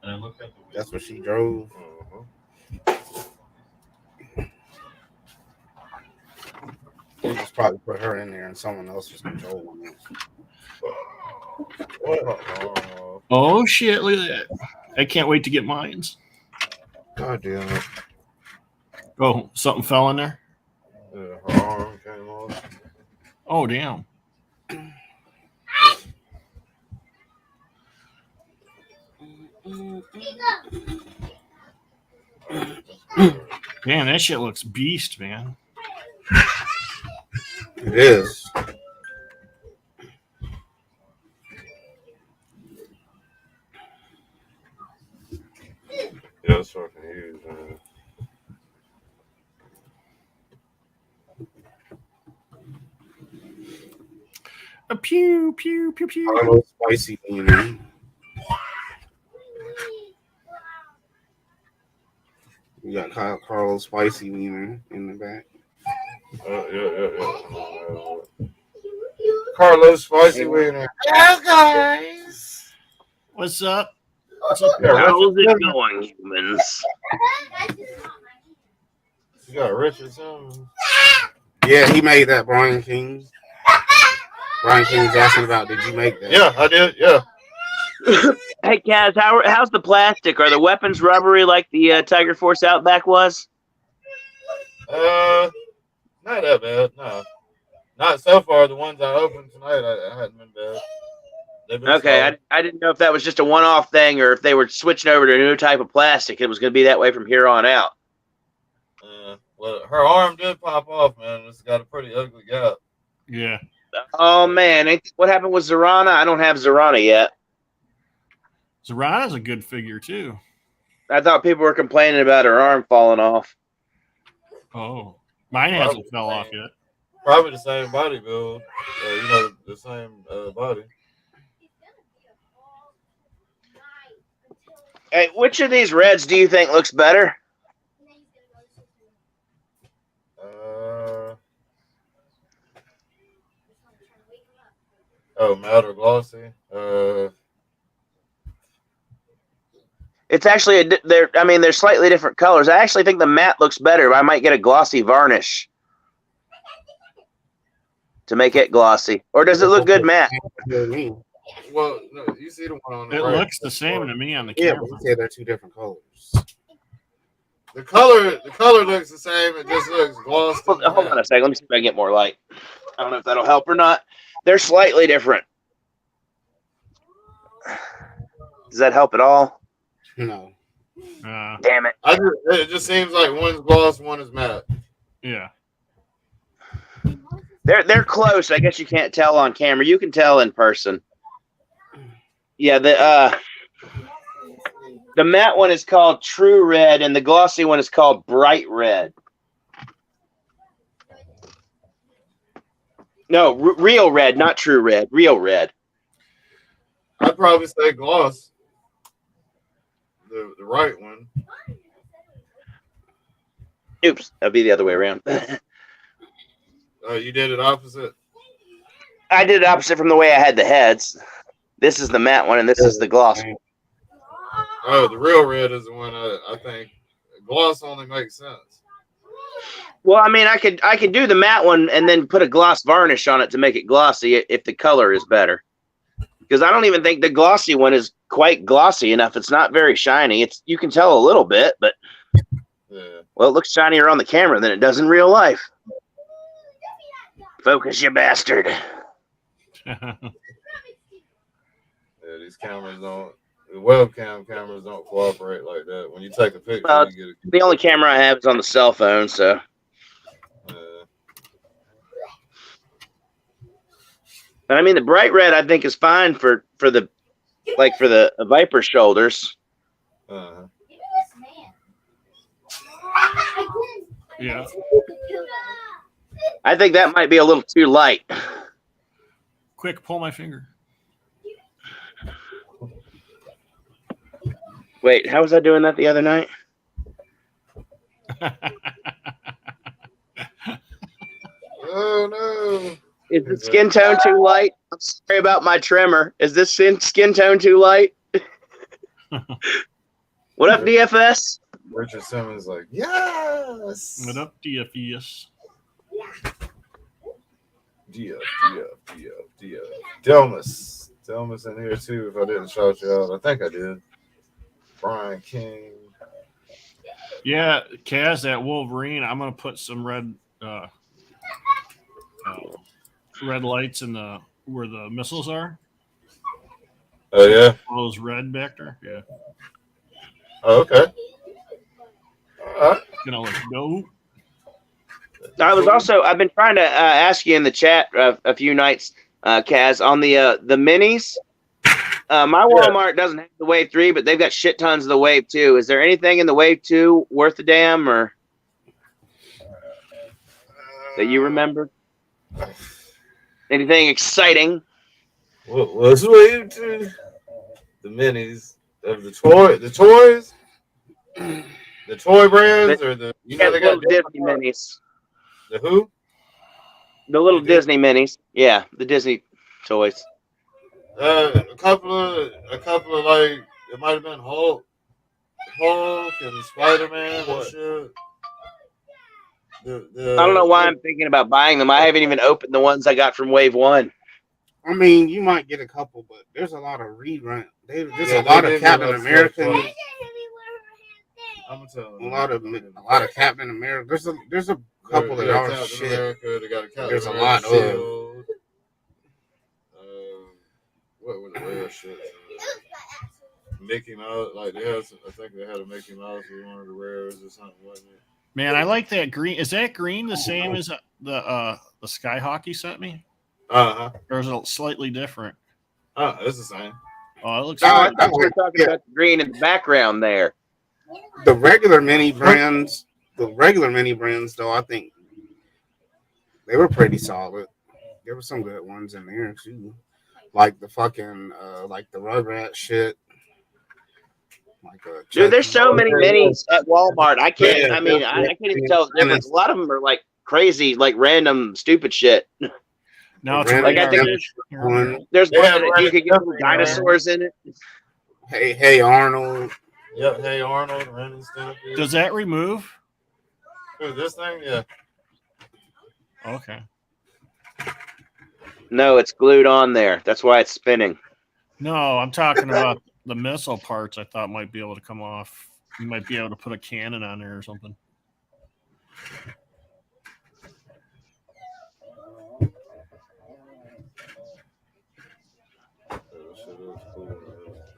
And I looked at the window. That's what she drove. They just probably put her in there and someone else was controlling it. Oh, shit. Look at that. I can't wait to get mines. God damn it. Oh, something fell in there? Her arm came off. Oh, damn. Man, that shit looks beast, man. It is. Yeah, it's fucking huge, man. A pew, pew, pew, pew. A little spicy, you know. We got Carlos Spicy Wiener in the back. Yeah. Carlos Spicy Wiener. Hello, guys. What's up? What's up? How's it going, humans? You got Richard Simmons. Yeah, he made that, Brian King. Brian King's asking about, did you make that? Yeah, I did. Yeah. Hey, Kaz, how's the plastic? Are the weapons rubbery like the Tiger Force Outback was? Not that bad. No, not so far. The ones I opened tonight, I hadn't been bad. Okay, I didn't know if that was just a one-off thing or if they were switching over to a new type of plastic. It was going to be that way from here on out. Well, her arm did pop off, man. It's got a pretty ugly gap. Yeah. Oh man, what happened with Zorana? I don't have Zorana yet. Zorana's a good figure too. I thought people were complaining about her arm falling off. Oh, mine hasn't fell off yet. Probably the same body build. The same body. Hey, which of these reds do you think looks better? Matte or glossy? It's actually they're slightly different colors. I actually think the matte looks better. I might get a glossy varnish to make it glossy. Or does it look good matte? Well, no, you see the one on the It right. looks the same to me on the Yeah, camera. but you say they're two different colors. The color looks the same. It just looks glossy. Hold on a second. Let me see if I can get more light. I don't know if that'll help or not. They're slightly different. Does that help at all? No. Damn it. It just seems like one's gloss, one is matte. Yeah. They're close. I guess you can't tell on camera. You can tell in person. Yeah, the matte one is called True Red, and the glossy one is called Bright Red. No, Real Red, not True Red. Real Red. I'd probably say gloss. The right one. Oops, that'd be the other way around. You did it opposite? I did it opposite from the way I had the heads. This is the matte one, and this is the gloss. Oh, the real red is the one I think. Gloss only makes sense. Well, I mean, I could do the matte one and then put a gloss varnish on it to make it glossy if the color is better. Because I don't even think the glossy one is quite glossy enough. It's not very shiny. You can tell a little bit, but well, it looks shinier on the camera than it does in real life. Focus, you bastard. These cameras don't. The webcam cameras don't cooperate like that. When you take a picture, Well, you get the only camera I have is on the cell phone, so. But I mean, the bright red I think is fine for the Viper shoulders. Yeah. I think that might be a little too light. Quick, pull my finger. Wait, how was I doing that the other night? Oh no. Is the skin tone too light? I'm sorry about my trimmer. Is this skin tone too light? What up, DFS? Richard Simmons like, yes. What up, DFS? DF. Delmas in here too, if I didn't shout you out. I think I did. Brian King. Yeah, Kaz, that Wolverine, I'm going to put some red lights in where the missiles are. Oh, yeah? All those red back there. Yeah. Oh, okay. All right. Gonna let go. I've been trying to ask you in the chat a few nights, Kaz, on the minis. My Walmart doesn't have the Wave 3, but they've got shit tons of the Wave 2. Is there anything in the Wave 2 worth a damn or that you remember? Anything exciting? What was Wave 2? The minis of the toys? The toy brands or the they got Disney minis. The who? The little Disney minis. Yeah, the Disney toys. A couple of like it might have been Hulk and Spider-Man and shit. I don't know why I'm thinking about buying them. I haven't even opened the ones I got from Wave 1. I mean, you might get a couple, but there's a lot of rerun. There's a lot of Captain America. I'm telling a lot of Captain America. There's a couple of y'all shit. America, they got a Captain There's a America lot of. shield. What were the rare shit? Mickey Mouse, like they had. I think they had a Mickey Mouse was one of the rares or something, wasn't it? Man, I like that green. Is that green the same as the Sky Hawk you sent me? Or is it slightly different? It's the same. Oh, it looks. No, I thought you were talking about the green in the background there. The regular mini brands, though, I think they were pretty solid. There were some good ones in there too, like the fucking like the Rugrat shit. Like Dude, there's so many minis at Walmart. I can't. I mean, I can't even tell the difference. A lot of them are like crazy, like random, stupid shit. No, it's like I think there's one that you could get some dinosaurs in it. Hey Arnold. Yep, Hey Arnold, Ren and Stimpy. Does that remove? This thing, yeah. Okay. No, it's glued on there. That's why it's spinning. No, I'm talking about the missile parts. I thought might be able to come off. You might be able to put a cannon on there or something.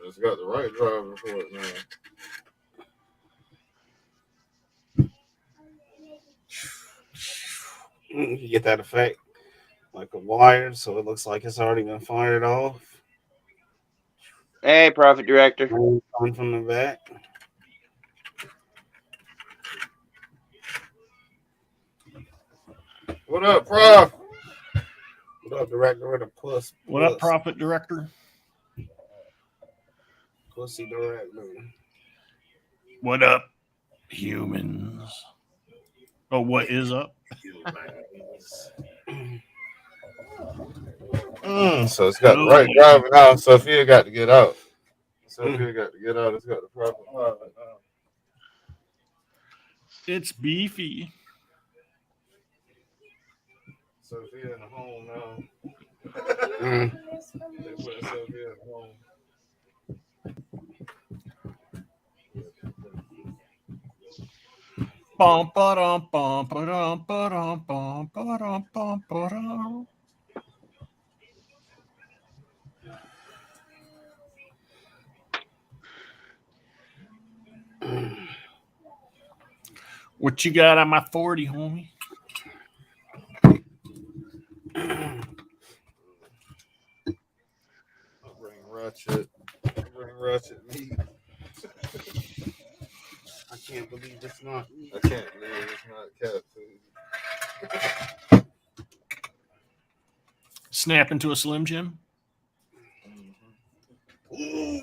It's got the right driver for it now. You get that effect like a wire, so it looks like it's already been fired off. Hey, Prophet Director. Coming from the back. What up, Prof? What up, Director? With a puss. What up, Prophet Director? Pussy Director. What up, humans? Oh, what is up? So it's got the right driver now. Sophia got to get out. Sophia got to get out. It's got the proper pilot now. It's beefy. Sophia in the home now. Mm. They put Sophia in the home. Bum ba-dum, bum ba-dum, ba-dum, bum ba-dum, bum ba-dum. What you got on my 40, homie? I'll bring Ratchet. Meat. I can't believe it's not meat. I can't believe it's not cat food. Snap into a Slim Jim? Ooh, yeah.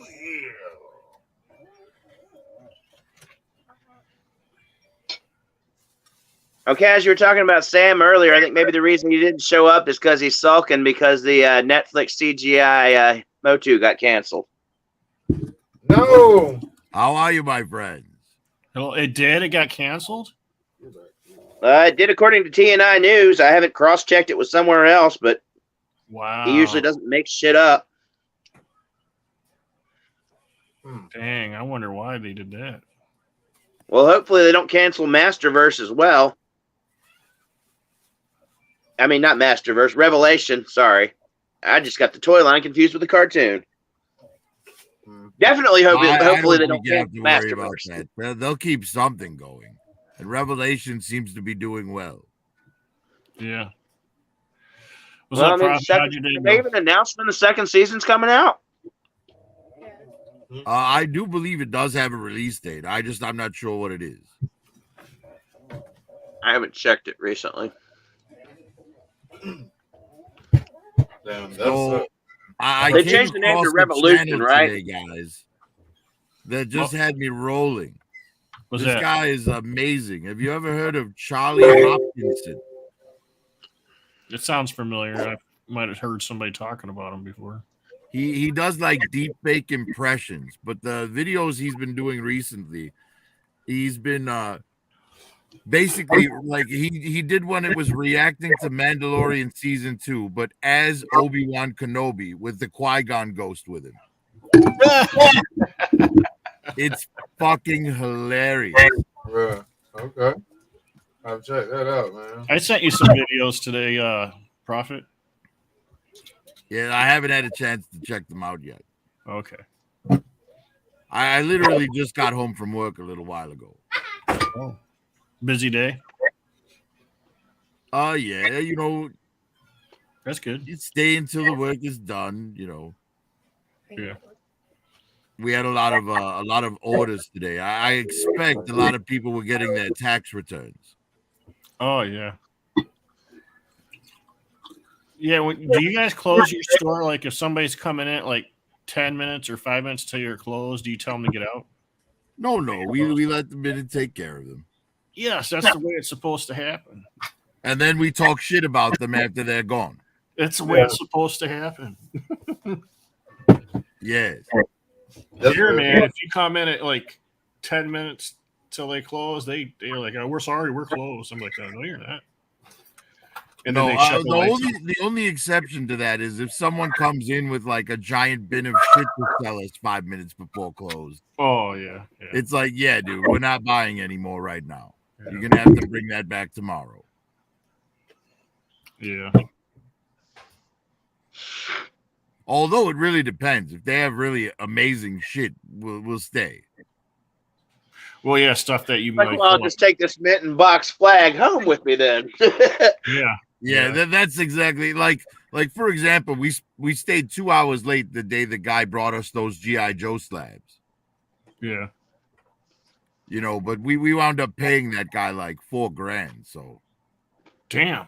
Okay, as you were talking about Sam earlier, I think maybe the reason he didn't show up is because he's sulking because the Netflix CGI Motu got canceled. No. How are you, my friends? Oh, it did? It got canceled? It did according to TNI News. I haven't cross-checked it with somewhere else, but wow, he usually doesn't make shit up. Dang, I wonder why they did that. Well, hopefully they don't cancel Masterverse as well. I mean, not Masterverse, Revelation. Sorry. I just got the toy line confused with the cartoon. Definitely hopefully they don't cancel Masterverse. They'll keep something going. And Revelation seems to be doing well. Yeah. Well, they even announced when the second season's coming out. I do believe it does have a release date. I'm not sure what it is. I haven't checked it recently. Damn, they changed the name to Revolution, right? Today, guys. That just had me rolling. This guy is amazing. Have you ever heard of Charlie Hopkinson? It sounds familiar. I might have heard somebody talking about him before. He does like deep fake impressions, but the videos he's been doing recently, he's been basically like he did one. It was reacting to Mandalorian season 2, but as Obi-Wan Kenobi with the Qui-Gon ghost with him. It's fucking hilarious. Bruh. Okay. I'll check that out, man. I sent you some videos today, Prophet. Yeah, I haven't had a chance to check them out yet. Okay. I literally just got home from work a little while ago. Oh. Busy day? Yeah, That's good. You stay until the work is done. You know. Yeah. We had a lot of orders today. I expect a lot of people were getting their tax returns. Oh yeah. Yeah. Do you guys close your store? Like if somebody's coming in like 10 minutes or 5 minutes till you're closed, do you tell them to get out? No. We let them in and take care of them. Yes, that's the way it's supposed to happen. And then we talk shit about them after they're gone. It's the way it's supposed to happen. Yes. Here, man, if you come in at like 10 minutes till they close, they're like, "Oh, we're sorry, we're closed." I'm like, "Oh, no, you're not." And then they shut the only exception to that is if someone comes in with like a giant bin of shit to sell us 5 minutes before close. Oh yeah. It's like, yeah, dude, we're not buying anymore right now. Yeah. You're gonna have to bring that back tomorrow. Yeah. Although it really depends. If they have really amazing shit, we'll stay. Well, yeah, stuff that you like, might. Well, I'll just take this mitten box flag home with me then. Yeah. That's exactly like for example, we stayed 2 hours late the day the guy brought us those G.I. Joe slabs. Yeah. You know, but we wound up paying that guy like $4,000. So, damn.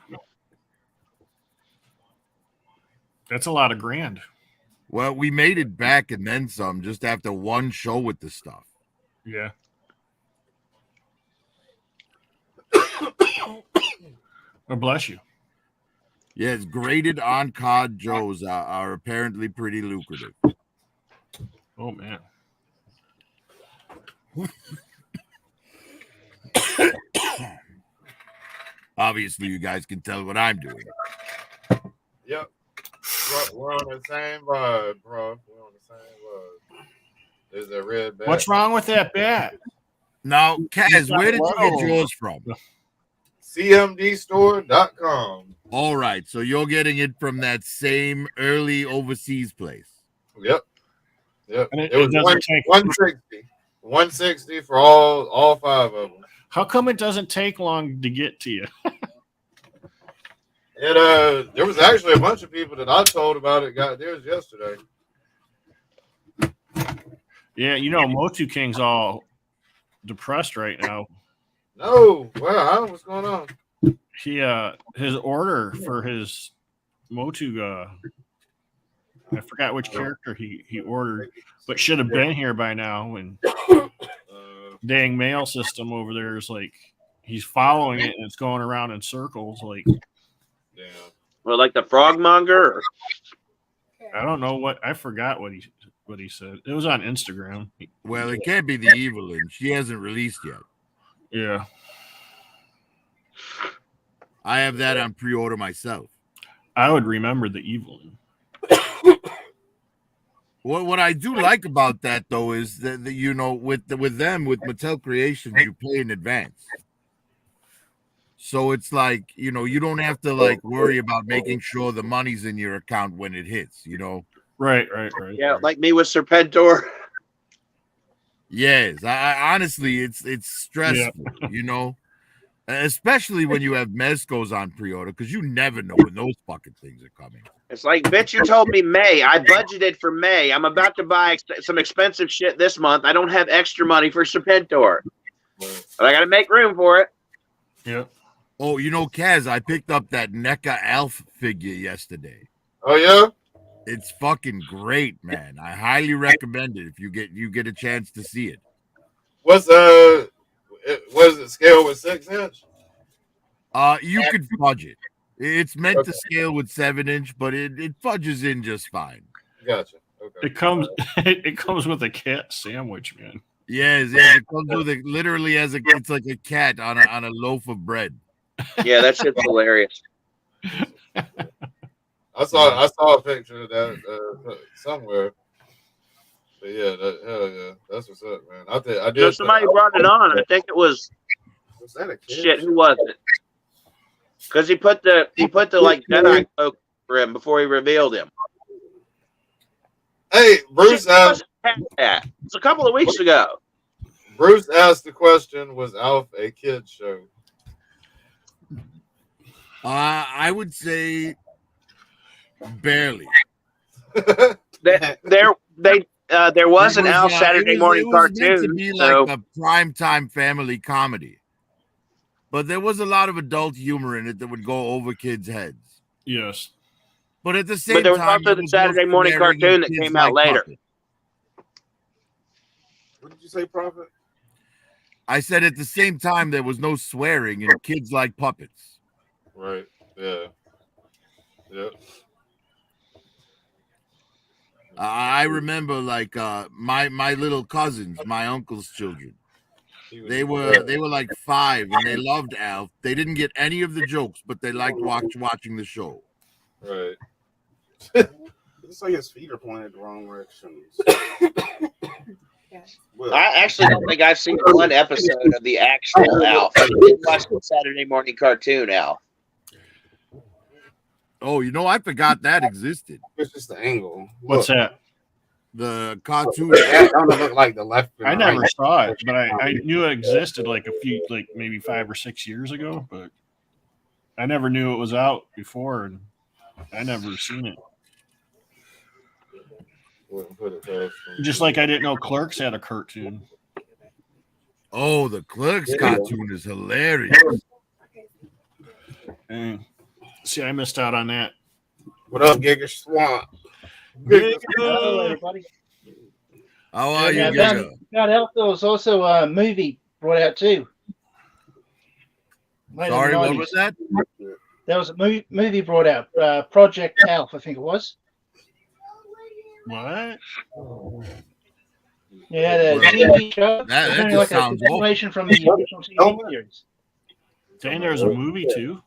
That's a lot of grand. Well, we made it back and then some just after one show with the stuff. Yeah. Oh, bless you. Yes, graded on cod Joes are apparently pretty lucrative. Oh man. Obviously, you guys can tell what I'm doing. Yep. We're on the same vibe, bro. We're on the same vibe. There's a red bat. What's wrong with that bat? Now, Kaz, where did you get yours from? CMDstore.com. All right, so you're getting it from that same early overseas place. Yep. And it was 160 for all 5 of them. How come it doesn't take long to get to you? There was actually a bunch of people that I told about it got theirs yesterday. Yeah, you know, Motu King's all depressed right now. No, wow, what's going on? He his order for his Motu I forgot which character he ordered, but should have been here by now. And dang mail system over there is like he's following it and it's going around in circles. Like, yeah. Well, like the frogmonger. I don't know I forgot what he said. It was on Instagram. Well, it can't be the Evelyn. She hasn't released yet. Yeah. I have that on pre-order myself. I would remember the Evelyn. What I do like about that though is that you know with Mattel Creations you pay in advance, so it's like you know you don't have to like worry about making sure the money's in your account when it hits. You know. Right. Yeah, like me with Serpentor. Yes, I honestly it's stressful. Yeah. You know. Especially when you have Mezcos on pre-order, because you never know when those fucking things are coming. It's like, bitch, you told me May. I budgeted for May. I'm about to buy some expensive shit this month. I don't have extra money for Serpentor. But I got to make room for it. Yeah. Oh, you know, Kaz, I picked up that NECA Alf figure yesterday. Oh, yeah? It's fucking great, man. I highly recommend it if you get a chance to see it. What is it scale with 6-inch? You could fudge it. It's meant to scale with 7-inch, but it fudges in just fine. Gotcha. Okay. It comes with a cat sandwich, man. Yes, it comes with literally it's like a cat on a loaf of bread. Yeah, that shit's hilarious. I saw a picture of that somewhere. But yeah, hell yeah, that's what's up, man. I did. So somebody brought it on. I think it was. Was that a kid? Shit, who was it? Because he put the like Jedi cloak for him before he revealed him. Hey, Bruce asked. It's a couple of weeks ago. Bruce asked the question: was Alf a kid's show? I would say Barely. There was an Al Saturday morning it was meant to cartoon. be So like a primetime family comedy, but there was a lot of adult humor in it that would go over kids' heads. Yes, but at the same but there was time, also the Saturday morning cartoon that came out later. Puppet. What did you say, Prophet? I said at the same time there was no swearing and kids like puppets. Right. Yeah. Yep. I remember like my little cousins, my uncle's children. They were like 5 and they loved Alf. They didn't get any of the jokes, but they liked watching the show. Right. It's like his feet are pointed the wrong directions. I actually don't think I've seen one episode of the actual Alf. I did watch the Saturday morning cartoon Alf. Oh, I forgot that existed. It's just the angle. What's that? The cartoon. That don't look like the left. I never saw it, but I knew it existed like maybe 5 or 6 years ago, but I never knew it was out before, and I never seen it. Just like I didn't know Clerks had a cartoon. Oh, the Clerks cartoon is hilarious. Dang. See, I missed out on that. What up, Giga Swamp? Hello, everybody. How are you, Giga? God help, there was also a movie brought out too. Sorry, what was that? There was a movie brought out, Project Alf, I think it was. What? Yeah, the TV show. That It's just like a sounds continuation from the original TV series. Dang, there's a movie too.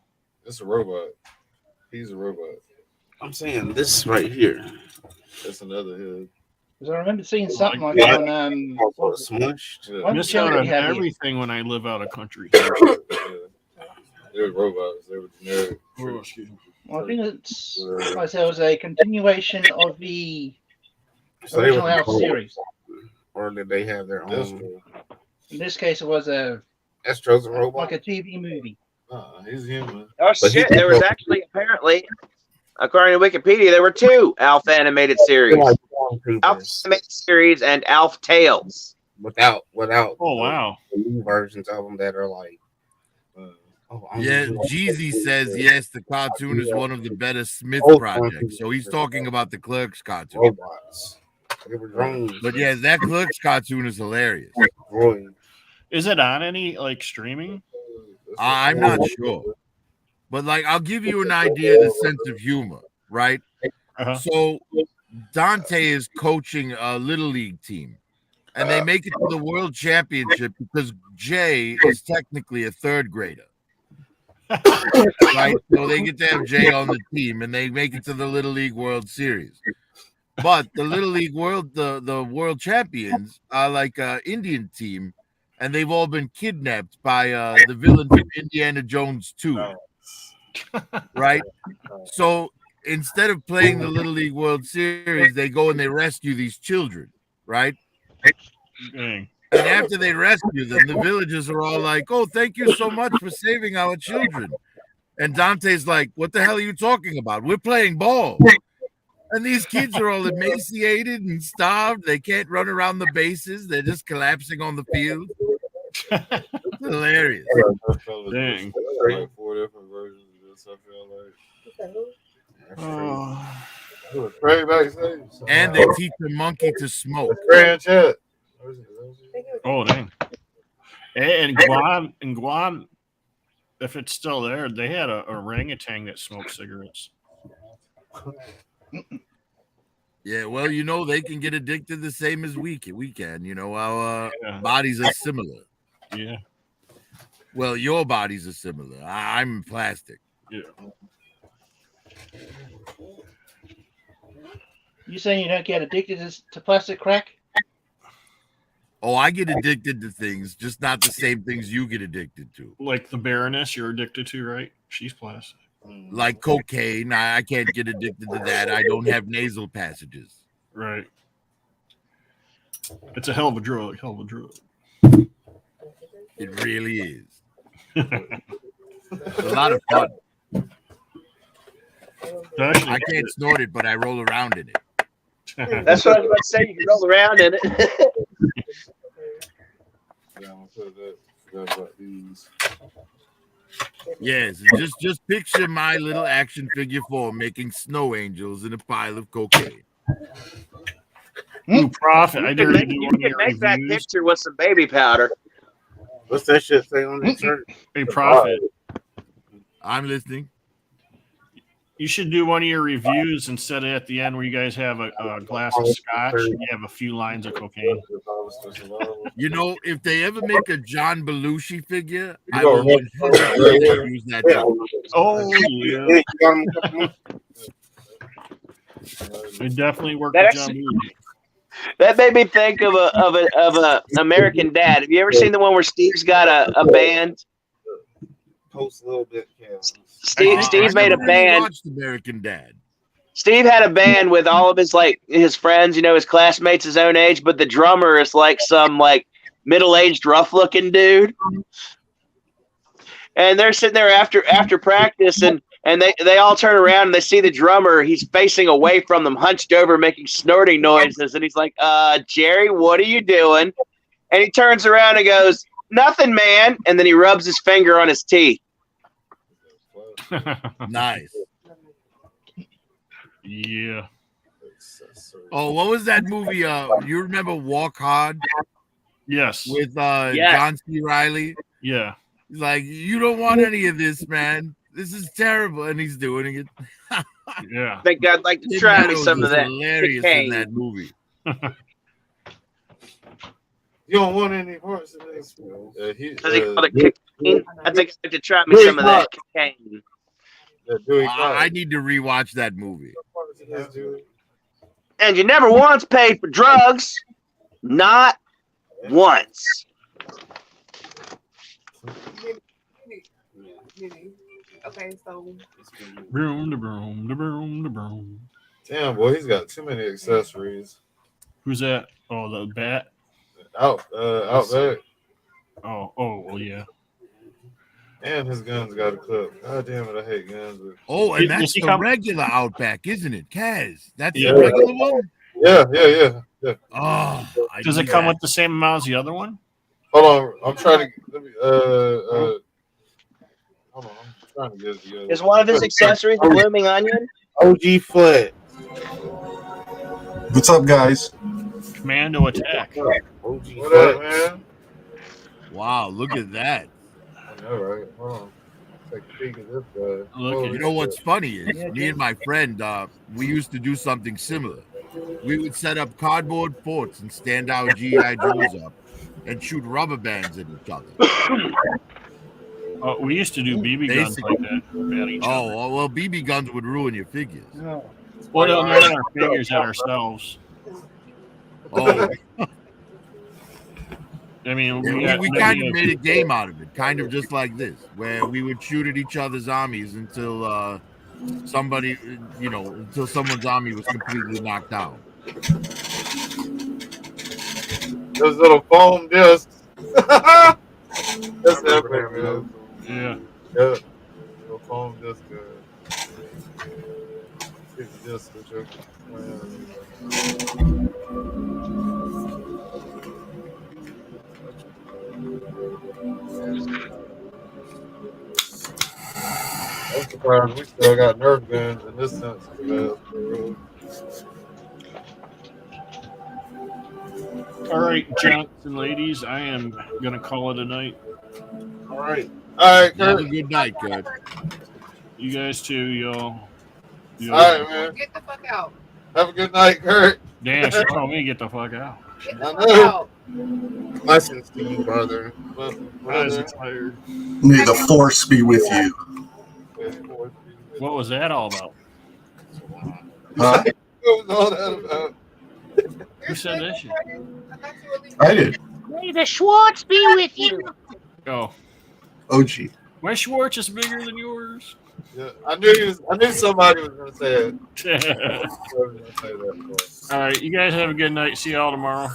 It's a robot. He's a robot. I'm saying this right here. That's another head. Because I remember seeing something like that on Smushed. Miss out on everything when I live out of country. They were robots. They were generic. Oh, excuse me. Well, I think it's like I said, it was a continuation of the So original Alf series. Or did they have their own? In this case, it was Astro's a robot. like a TV movie. He's human. Oh shit! There was actually apparently, according to Wikipedia, there were 2 Alf animated series: Alf animated series and Alf Tales. Without. Oh wow! The new versions of them that are like. Yeah, Jeezy says yes. The cartoon is one of the better Smith projects. So he's talking about the Clerks cartoon. Robots. They were drones. But yeah, that Clerks cartoon is hilarious. Is it on any like streaming? I'm not sure, but like I'll give you an idea of the sense of humor, right? So Dante is coaching a little league team, and they make it to the world championship because Jay is technically a 3rd grader. Right, so they get to have Jay on the team, and they make it to the Little League World Series. But the Little League World, the world champions are like an Indian team, and they've all been kidnapped by the villain from Indiana Jones 2. Right, so instead of playing the Little League World Series, they go and they rescue these children. Right. Dang. And after they rescue them, the villagers are all like, "Oh, thank you so much for saving our children." And Dante's like, "What the hell are you talking about? We're playing ball." And these kids are all emaciated and starved. They can't run around the bases. They're just collapsing on the field. It's hilarious. Dang. Like 4 different versions of this, I feel like. And they teach the monkey to smoke. Oh dang! And Guam, if it's still there, they had a orangutan that smoked cigarettes. Yeah, well, they can get addicted the same as we can. Our bodies are similar. Yeah. Well, your bodies are similar. I'm plastic. Yeah. You saying you don't get addicted to plastic crack? Oh, I get addicted to things, just not the same things you get addicted to. Like the Baroness you're addicted to, right? She's plastic. Like cocaine, I can't get addicted to that. I don't have nasal passages. Right. It's a hell of a drug. It really is. It's a lot of fun. I can't snort it, but I roll around in it. That's what I was about to say. You can roll around in it. Yes, just picture my little action figure 4 making snow angels in a pile of cocaine. Ooh, profit. I dare you to do You one of can your make that reviews. picture with some baby powder. What's that shit say on the shirt? Hey, profit. I'm listening. You should do one of your reviews instead of at the end where you guys have a glass of scotch and you have a few lines of cocaine. You know, if they ever make a John Belushi figure, I will 100% use that job. Oh, yeah. It definitely worked That with actually- John Belushi. That made me think of a American Dad. Have you ever seen the one where Steve's got a band? Post a little bit, Steve made a band. Watched American Dad. Steve had a band with all of his friends, his classmates his own age, but the drummer is like some middle-aged rough-looking dude. And they're sitting there after practice and they all turn around and they see the drummer. He's facing away from them, hunched over, making snorting noises. And he's like, Jerry, what are you doing? And he turns around and goes, nothing, man. And then he rubs his finger on his teeth. Nice. Yeah. Oh, what was that movie? You remember Walk Hard? Yes. With John C. Reilly? Yeah. He's like, you don't want any of this, man. This is terrible. And he's doing it. Yeah. I think I'd like to try me some of that. Hilarious cocaine. in that movie. You don't want any parts of this. Does he call it cocaine? I think I'd like to try me some of that cocaine. I need to rewatch that movie. And you never once paid for drugs. Not once. Okay, so Broom, the broom, the broom, the broom. Damn, boy, he's got too many accessories. Who's that? Oh, the bat. Out back. Oh, well, yeah. And his gun's got a clip. God damn it, I hate guns. Oh, and that's the regular Outback, isn't it, Kaz? That's Yeah. the regular one? Yeah. Oh, Does it come with the same amount as the other one? Hold on, I'm trying to. Let me, hold on, I'm trying to get it together. Is one of his accessories a blooming onion? OG foot. What's up, guys? Commando attack. What up, man? Wow, look at that. All right, hold on. Take a peek at this guy. You know what's funny is me and my friend, we used to do something similar. We would set up cardboard forts and stand our GI Joes up and shoot rubber bands at each other. We used to do BB guns like that at each other. Oh, well, BB guns would ruin your figures. Well, no, not our figures, at ourselves. Oh. I mean, we kind of made a game out of it, kind of just like this, where we would shoot at each other's armies until until someone's army was completely knocked out. Those little foam discs. That's epic, man. Yeah. Little foam disc. Disc that you're I'm surprised we still got Nerf guns in this sense. All right, gents and ladies, I am going to call it a night. All right. Kurt. Have a good night, Kurt. You guys too, y'all. All right, man. Get the fuck out. Have a good night, Kurt. Damn, she told me to get the fuck out. Get the fuck out. Blessings to you, brother. I was tired. May the force be with you. What was that all about? Huh? What was all that about? Who said that shit? I did. May the Schwartz be with you. Oh. OG. My Schwartz is bigger than yours. Yeah, I knew somebody was gonna say it. All right, you guys have a good night. See y'all tomorrow.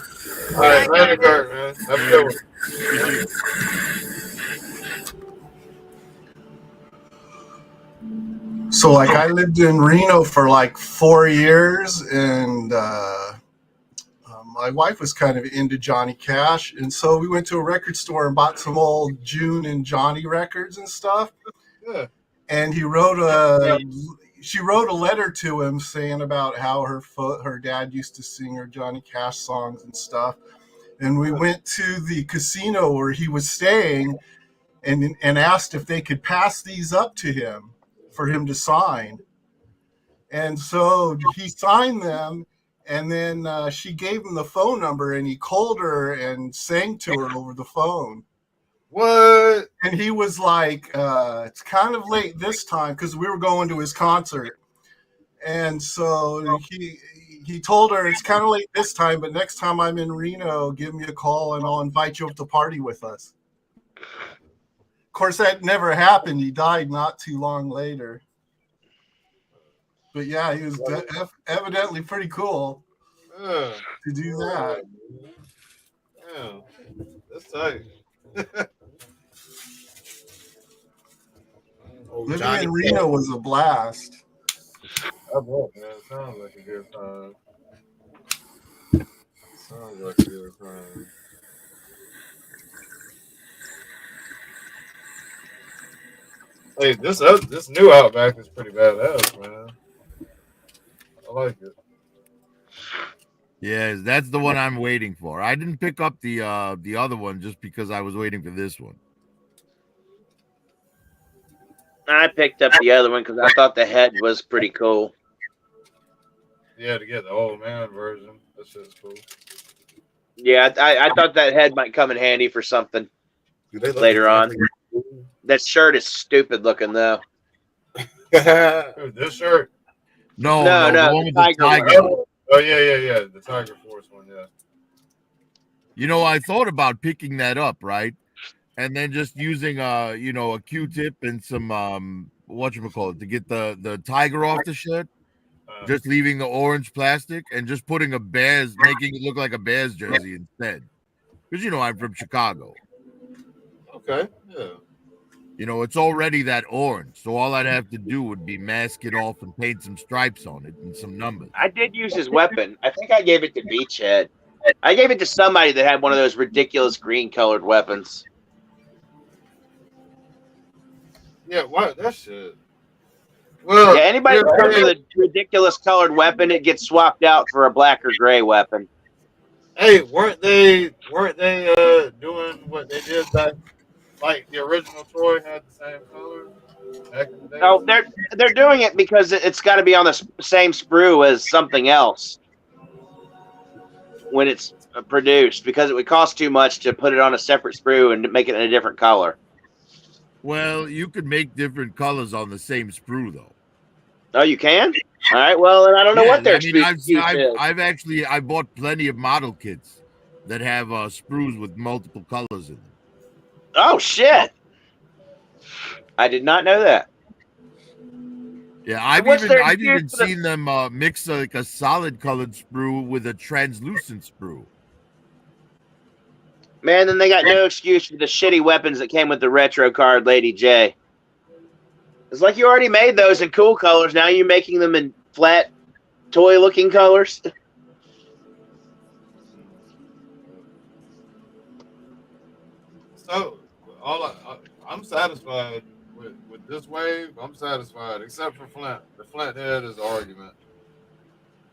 All right, later, Kurt, man. Have a good one. You too. So like I lived in Reno for like 4 years, and my wife was kind of into Johnny Cash, and so we went to a record store and bought some old June and Johnny records and stuff. Yeah. And she wrote a letter to him saying about how her dad used to sing her Johnny Cash songs and stuff. And we went to the casino where he was staying and asked if they could pass these up to him for him to sign. And so he signed them, and then she gave him the phone number, and he called her and sang to her over the phone. What? And he was like, it's kind of late this time, because we were going to his concert. And so he told her, it's kind of late this time, but next time I'm in Reno, give me a call and I'll invite you up to party with us. Of course, that never happened. He died not too long later. But yeah, he was evidently pretty cool to do that. Yeah, that's tight. Living Johnny in Reno was a blast. I bet, man. Sounds like a good time. Sounds like a good time. Hey, this new Outback is pretty badass, man. I like it. Yes, that's the one I'm waiting for. I didn't pick up the other one just because I was waiting for this one. I picked up the other one because I thought the head was pretty cool. Yeah, to get the old man version. That shit's cool. Yeah, I thought that head might come in handy for something later on. That shirt is stupid looking though. This shirt? No, the one with the tiger. Oh yeah. The Tiger Force one, yeah. You know, I thought about picking that up, right? And then just using a Q-tip and some whatchamacallit to get the tiger off the shirt. Just leaving the orange plastic and just putting making it look like a Bears jersey instead. Because I'm from Chicago. Okay, yeah. It's already that orange, so all I'd have to do would be mask it off and paint some stripes on it and some numbers. I did use his weapon. I think I gave it to Beachhead. I gave it to somebody that had one of those ridiculous green colored weapons. Yeah, what? That shit. Well, yeah, anybody that comes with a ridiculous colored weapon, it gets swapped out for a black or gray weapon. Hey, weren't they doing what they did back? Like the original toy had the same color back in the day? No, they're doing it because it's got to be on the same sprue as something else when it's produced, because it would cost too much to put it on a separate sprue and make it in a different color. Well, you could make different colors on the same sprue, though. Oh, you can? All right. Well, and I don't know what their I bought plenty of model kits that have sprues with multiple colors in them. Oh shit! I did not know that. Yeah, I've even seen them mix like a solid colored sprue with a translucent sprue. Man, then they got no excuse for the shitty weapons that came with the retro card, Lady J. It's like you already made those in cool colors. Now you're making them in flat, toy-looking colors. So, I'm satisfied with this wave. I'm satisfied, except for Flint. The Flint head is the argument,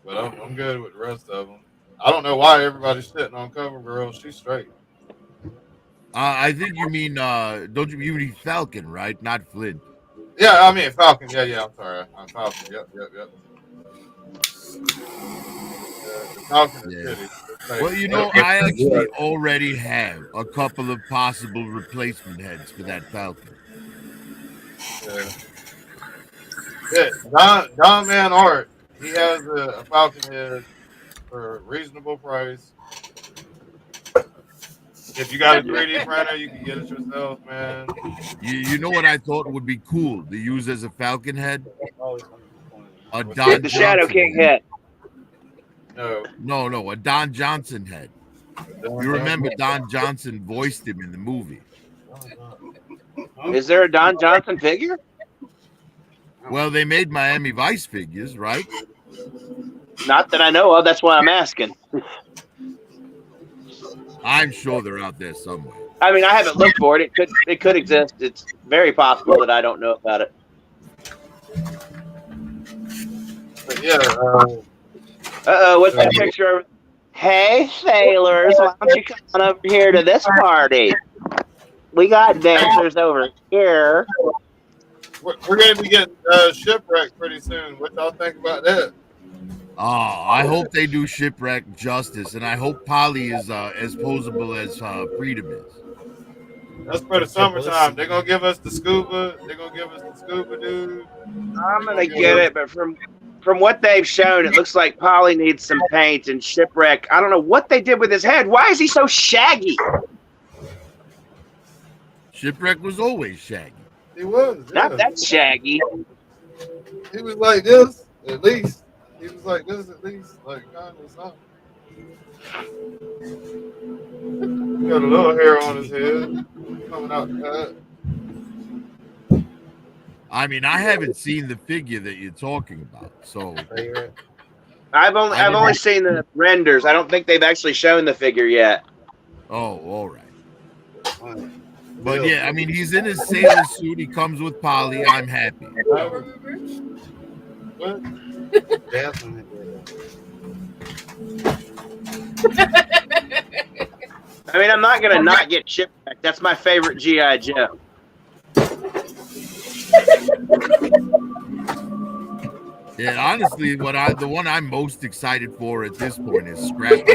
but I'm good with the rest of them. I don't know why everybody's shitting on CoverGirl. She's straight. I think you mean don't you mean Falcon, right? Not Flint. Yeah, I mean Falcon. Yeah. I'm sorry. I'm Falcon. Yep. The Falcon is shitty. Well, I actually already have a couple of possible replacement heads for that Falcon. Yeah. Don Man Art, he has a Falcon head for a reasonable price. If you got a 3D printer, you can get it yourself, man. You know what I thought would be cool to use as a Falcon head? A Don the Shadow King head. No, a Don Johnson head. You remember Don Johnson voiced him in the movie. Is there a Don Johnson figure? Well, they made Miami Vice figures, right? Not that I know of. That's why I'm asking. I'm sure they're out there somewhere. I mean, I haven't looked for it. It could exist. It's very possible that I don't know about it. But yeah. What's that picture? Hey, sailors, why don't you come on over here to this party? We got dancers over here. We're going to be getting shipwrecked pretty soon. What y'all think about that? Oh, I hope they do Shipwreck justice, and I hope Polly is as posable as Freedom is. That's for the summertime. They're going to give us the scuba. They're going to give us the scuba dude. I'm going to get it, but from what they've shown, it looks like Polly needs some paint, and Shipwreck, I don't know what they did with his head. Why is he so shaggy? Shipwreck was always shaggy. He was. Not that shaggy. He was like this, at least. He was like this, at least. Like, kind of something. He got a little hair on his head. Coming out the head. I mean, I haven't seen the figure that you're talking about, so I've only seen the renders. I don't think they've actually shown the figure yet. Oh, all right. But yeah, I mean, he's in his sailor suit. He comes with Polly. I'm happy. What? I mean, I'm not gonna not get Shipwreck. That's my favorite GI Joe. Yeah, honestly, the one I'm most excited for at this point is Scrap.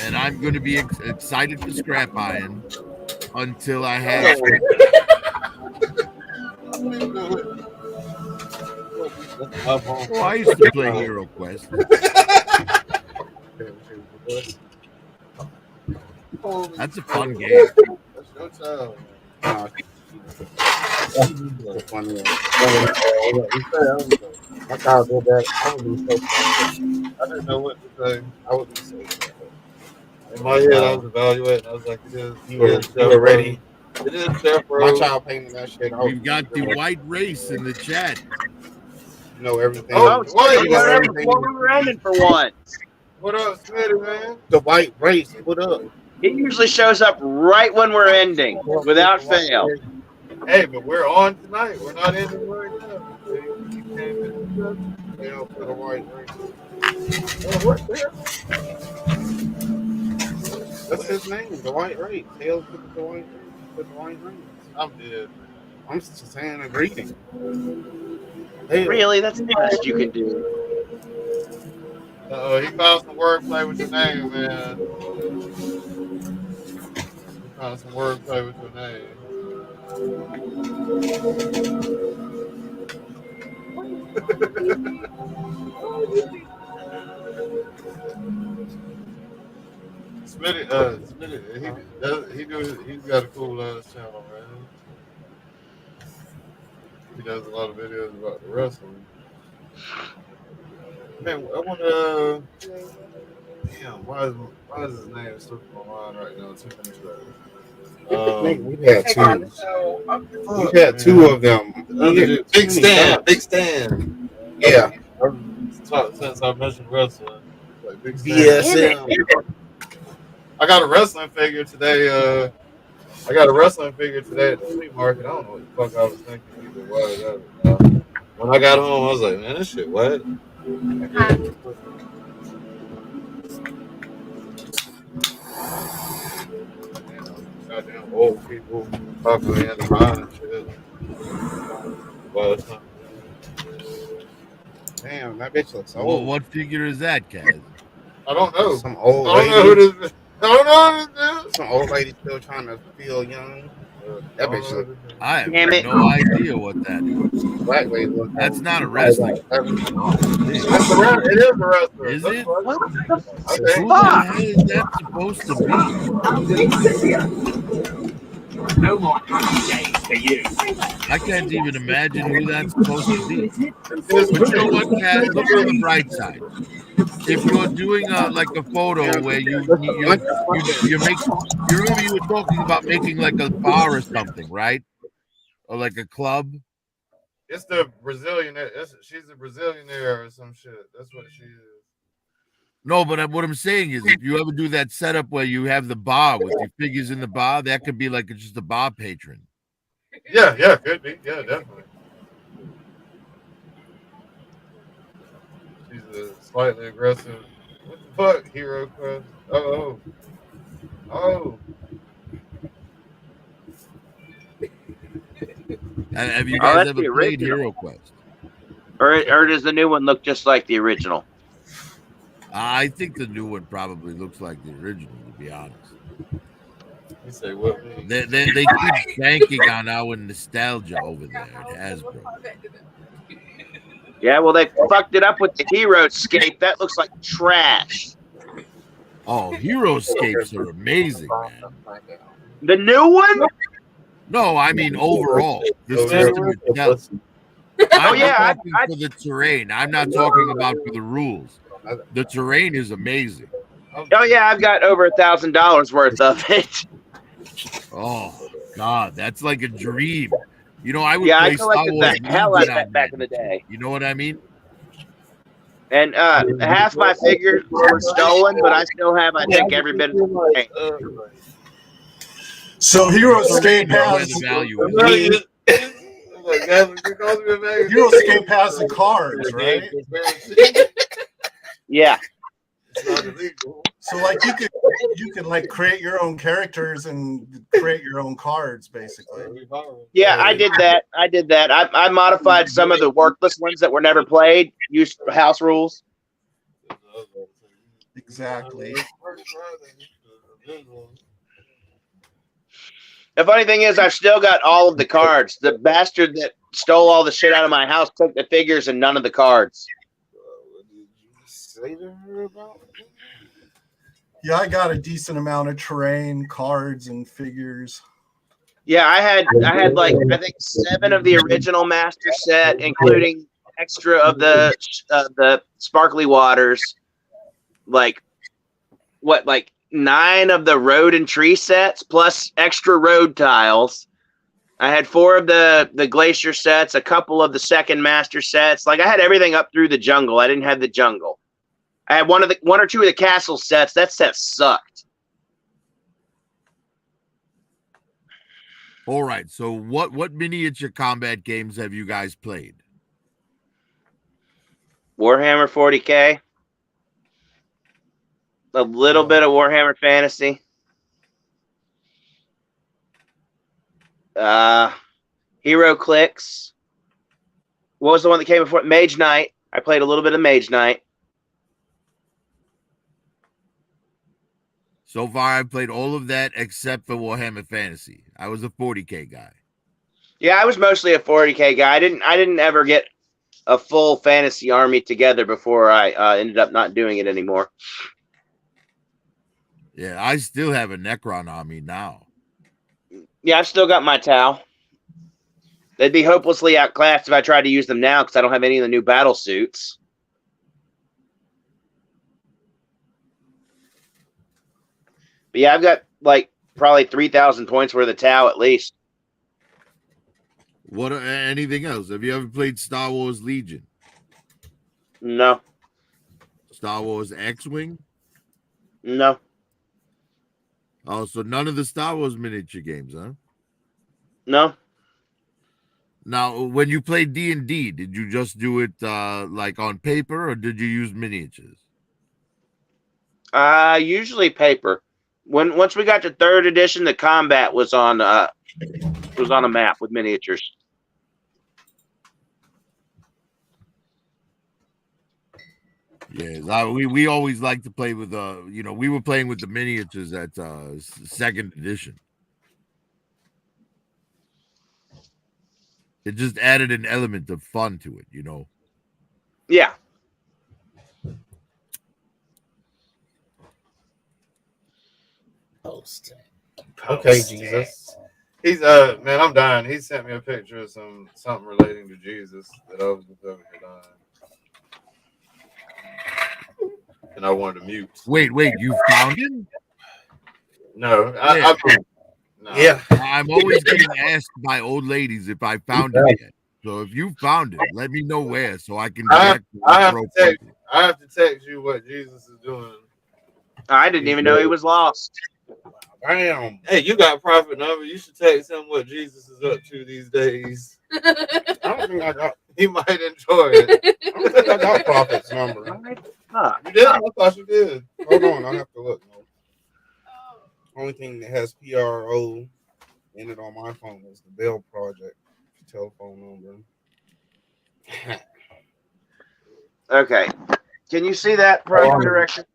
And I'm going to be excited for Scrap Iron until I have. Oh, I used to play Hero Quest. That's a fun game. That's your Funny. My child go back. I would be so I didn't know what to say. I would be so sad. In my head, I was evaluating. I was like, it is. You were ready. It is Chef My child painting that shit. We've got the white race in the chat. You know everything. Oh, you got everything before we were ending for once. What up, Smitty, man? The white race. What up? He usually shows up right when we're ending, without fail. Hey, but we're on tonight. We're not ending right now. They don't put a white race. Oh, what's that? That's his name, the white race. Tails put the white race. Put the white race. I'm dead. I'm just saying a greeting. Really? That's the best you can do. He found some wordplay with your name, man. He found some wordplay with your name. Smitty, he's got a cool ass channel, man. He does a lot of videos about the wrestling. Man, I want to. Damn, why is his name slipping my mind right now? Too many We've had two. We've had two of them. Big Stan. Yeah. Since I mentioned wrestling, like Big Stan. BSM. I got a wrestling figure today. I got a wrestling figure today at the flea market. I don't know what the fuck I was thinking either. When I got home, I was like, man, this shit what? Goddamn old people talking in the mind and shit. Well, it's not. Damn, that bitch looks old. Well, what figure is that, Kaz? I don't know. Some old I lady. don't know who this is. I don't know who this is. Some old lady still trying to feel young. That bitch look. I have no idea what that is. Black lady look. That's not a wrestling. It is a wrestler. Is it? What the Who the hell is that supposed to be? No more happy days for you. I can't even imagine who that's supposed to be. But you know what, Kaz? Look on the bright side. If you're doing like a photo where you make, you remember you were talking about making like a bar or something, right? or like a club? It's the Brazilian. She's a Brazilianaire or some shit. That's what she is. No, but what I'm saying is, if you ever do that setup where you have the bar with your figures in the bar, that could be like just a bar patron. Yeah, could be. Yeah, definitely. She's a slightly aggressive. What the fuck, Hero Quest? Oh. Have you Oh, guys that's ever the played original. Hero Quest? Or does the new one look just like the original? I think the new one probably looks like the original, to be honest. You say what? They keep banking on our nostalgia over there at Hasbro. Yeah, well, they fucked it up with the Hero-scape. That looks like trash. Oh, Hero-scapes are amazing, man. The new one? No, I mean overall. The system itself. I'm talking for the terrain. I'm not talking about for the rules. The terrain is amazing. Oh yeah, I've got over $1,000 worth of it. Oh God, that's like a dream. You know, I would I play Star collected Wars the hell out of Legion that on back in the day. You know what I mean? And half my figures were stolen, but I still have, I think, every bit of the So Hero-scape has the value is. Hero-scape has the cards, right? Yeah. So like you could like create your own characters and create your own cards, basically. Yeah, I did that. I modified some of the worthless ones that were never played, used house rules. Exactly. The funny thing is, I've still got all of the cards. The bastard that stole all the shit out of my house took the figures and none of the cards. Say to her about? Yeah, I got a decent amount of terrain, cards, and figures. Yeah, I had like I think 7 of the original master set, including extra of the sparkly waters. Like 9 of the road and tree sets plus extra road tiles. I had 4 of the glacier sets, a couple of the second master sets. Like I had everything up through the jungle. I didn't have the jungle. I had one or two of the castle sets. That set sucked. All right. So what miniature combat games have you guys played? Warhammer 40K. A little bit of Warhammer Fantasy. Hero Clicks. What was the one that came before? Mage Knight. I played a little bit of Mage Knight. So far, I've played all of that except for Warhammer Fantasy. I was a 40K guy. Yeah, I was mostly a 40K guy. I didn't ever get a full fantasy army together before I ended up not doing it anymore. Yeah, I still have a Necron army now. Yeah, I've still got my Tau. They'd be hopelessly outclassed if I tried to use them now because I don't have any of the new battle suits. But yeah, I've got like probably 3,000 points worth of Tau at least. What? Anything else? Have you ever played Star Wars Legion? No. Star Wars X-Wing? No. Oh, so none of the Star Wars miniature games, huh? No. Now, when you played D&D, did you just do it like on paper, or did you use miniatures? Usually paper. Once we got to 3rd edition, the combat was on a map with miniatures. Yeah, we always like to play with we were playing with the miniatures at 2nd edition. It just added an element of fun to it, you know. Yeah. Okay, Jesus. He's man, I'm dying. He sent me a picture of something relating to Jesus that I was just over here dying. And I wanted to mute. Wait, you found him? No, No. Yeah. I'm always getting asked by old ladies if I found it yet. So if you found it, let me know where so I can direct you. I have to text you what Jesus is doing. I didn't even know he was lost. Damn. Hey, you got prophet number. You should text him what Jesus is up to these days. I don't think I got. He might enjoy it. I don't think I got prophet's number. You did? I thought you did. Hold on, I have to look. Only thing that has PRO in it on my phone is the Bell Project telephone number. Okay. Can you see that, Project Director?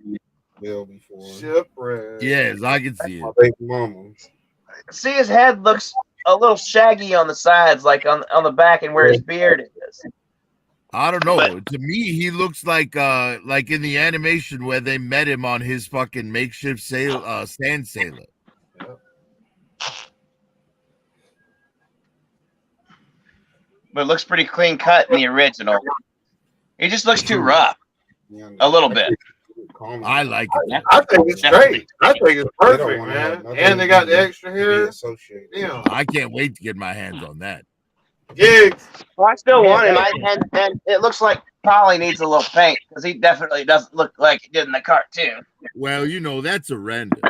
Bell before. Shipwreck. Yes, I can see My it. baby mama. See, his head looks a little shaggy on the sides, like on the back, and where his beard is. I don't know. To me, he looks like in the animation where they met him on his fucking makeshift sand sailor. Yep. But it looks pretty clean cut in the original. He just looks too rough. A little bit. I like it. I think it's great. I think it's perfect, man. And they got the extra hair. Damn. I can't wait to get my hands on that. Gigs. Well, I still want him, and it looks like Polly needs a little paint because he definitely doesn't look like he did in the cartoon. Well, you know, that's a render.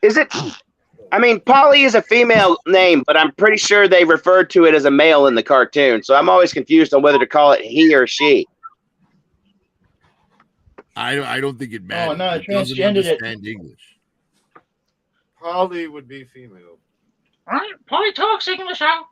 Is it? I mean, Polly is a female name, but I'm pretty sure they referred to it as a male in the cartoon. So I'm always confused on whether to call it he or she. I don't think it matters. Oh, no, it doesn't transgendered it. understand English. Polly would be female. Polly talks English out.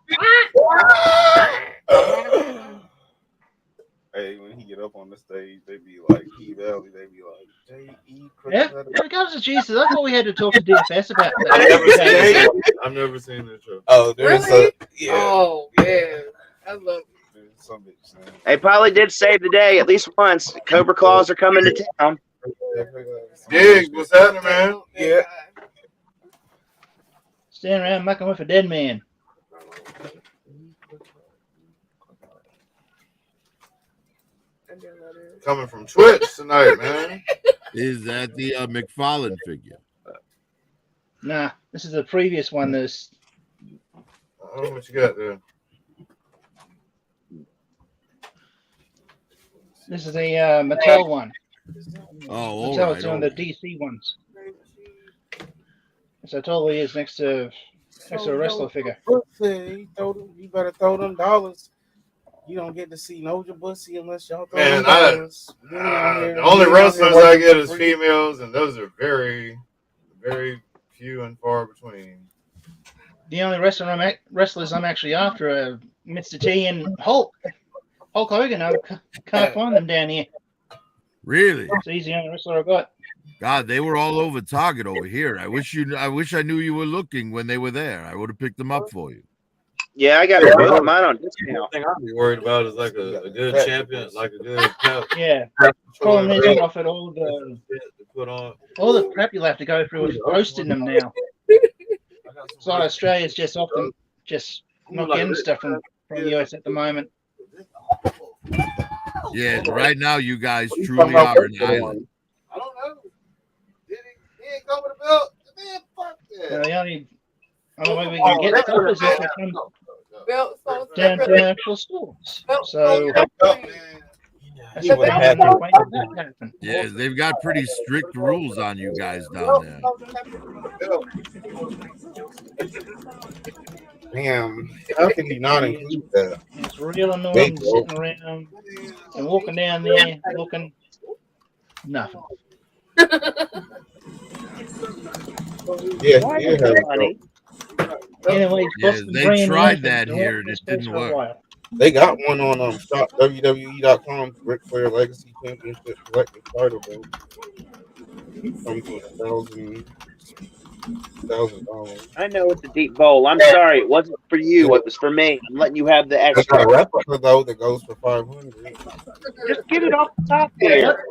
Hey, when he get up on the stage, they be like E Valley, they be like J.E. Yeah, there it goes to Jesus. I thought we had to talk to DFS about that. I've never seen the show. Oh, there's Really? yeah. Oh, yeah. I love it. Hey, Polly did save the day at least once. Cobra Claws are coming to town. Gigs, what's happening, man? Yeah. Stand around mucking with a dead man. Coming from Twitch tonight, man. Is that the McFarlane figure? Nah, this is the previous one. This I don't know what you got there. is the Mattel one. Oh, all Mattel's right. doing the DC ones. So totally is next to a wrestler figure. You better throw them dollars. You don't get to see no Jabussy unless y'all throw Man, them dollars. the only wrestlers I get is females, and those are very, very few and far between. The only wrestlers I'm actually after are Mr. T and Hulk Hogan. I can't find them down here. Really? So he's the only wrestler I got. God, they were all over Target over here. I wish I knew you were looking when they were there. I would have picked them up for you. Yeah, I got both of mine on discount. The thing I'd be worried about is like a good champion, like a good pep. Yeah. Problem is, I'm off at all the Put on. all the crap you'll have to go through with posting them now. So Australia's just off them, just not getting stuff from the US at the moment. Yeah, right now you guys truly are an island. I don't know. Did he ain't come with a belt? Man, fuck that. The only way we can get stuff is if we come down to actual stores. So that's the problem. I'm waiting for that to happen. Yeah, they've got pretty strict rules on you guys down there. Damn, how can you not include that? It's real annoying sitting around and walking down there looking nothing. Yeah, Anyway, Yeah, they tried that here and it didn't work. They got one on shop WWE.com. Ric Flair Legacy Championship collective title belt. Comes with $1,000. I know it's a deep bowl. I'm sorry, it wasn't for you. It was for me. I'm letting you have the That's extra. a replica though that goes for $500. Just get it off the top there.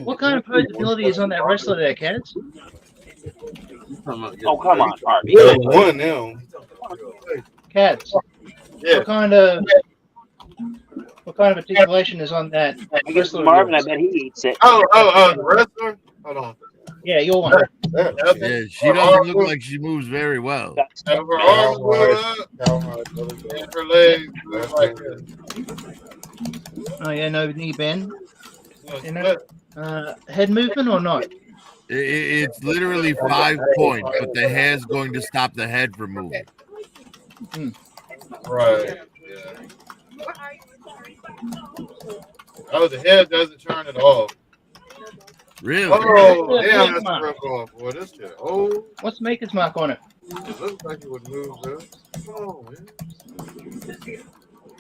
What kind of posability is on that wrestler there, Cats? Oh, come on, Harvey. There's one now. Cats. Yeah. What kind of articulation is on that I guess wrestler? Marvin, I bet he eats it. Oh, the wrestler? Hold on. Yeah, your one. Yeah, she doesn't look like she moves very well. Have her arms blew up and her legs move like this. Oh yeah, no knee bend. You know, head movement or not? It's literally 5 points, but the hair's going to stop the head from moving. Right. Yeah. Oh, the head doesn't turn at all. Really? Oh, damn, that's broke off. Boy, this shit. Oh. What's the maker's mark on it? It looks like it would move, though. Come on, man.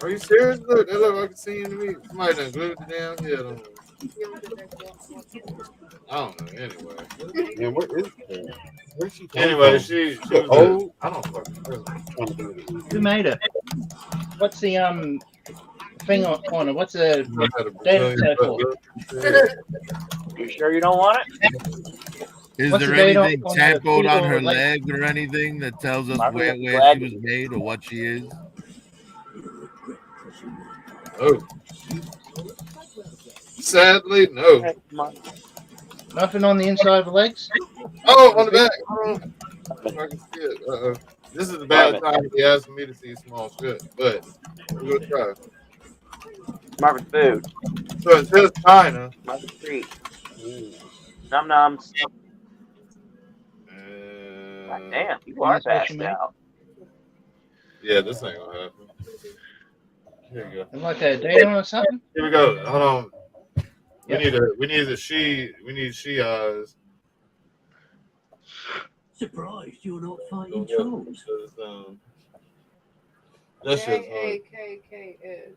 Are you serious? Look, that look like a scene to me. Somebody done glued the damn head on. I don't know. Anyway. Man, what is that? Where's she? Anyway, she was old. I don't fucking know. Who made it? What's the thing on it? What's the data set for? You sure you don't want it? Is What's there the date anything on the tattooed on feet her or leg? leg or anything that tells us where she was made or what she is? Oh. Sadly, no. Nothing on the inside of the legs? Oh, on the back. Hold on. If I can see it. This is a bad time to be asking me to see small shit, but we're gonna try. Marvin food. So it says China. Marvin treat. Num nums. God damn, you are passed out. Yeah, this ain't gonna happen. Here you go. And like a date on or something? Here we go. Hold on. We need she eyes. Surprised you're not fighting trolls. That shit's hard. J-A-K-K-S.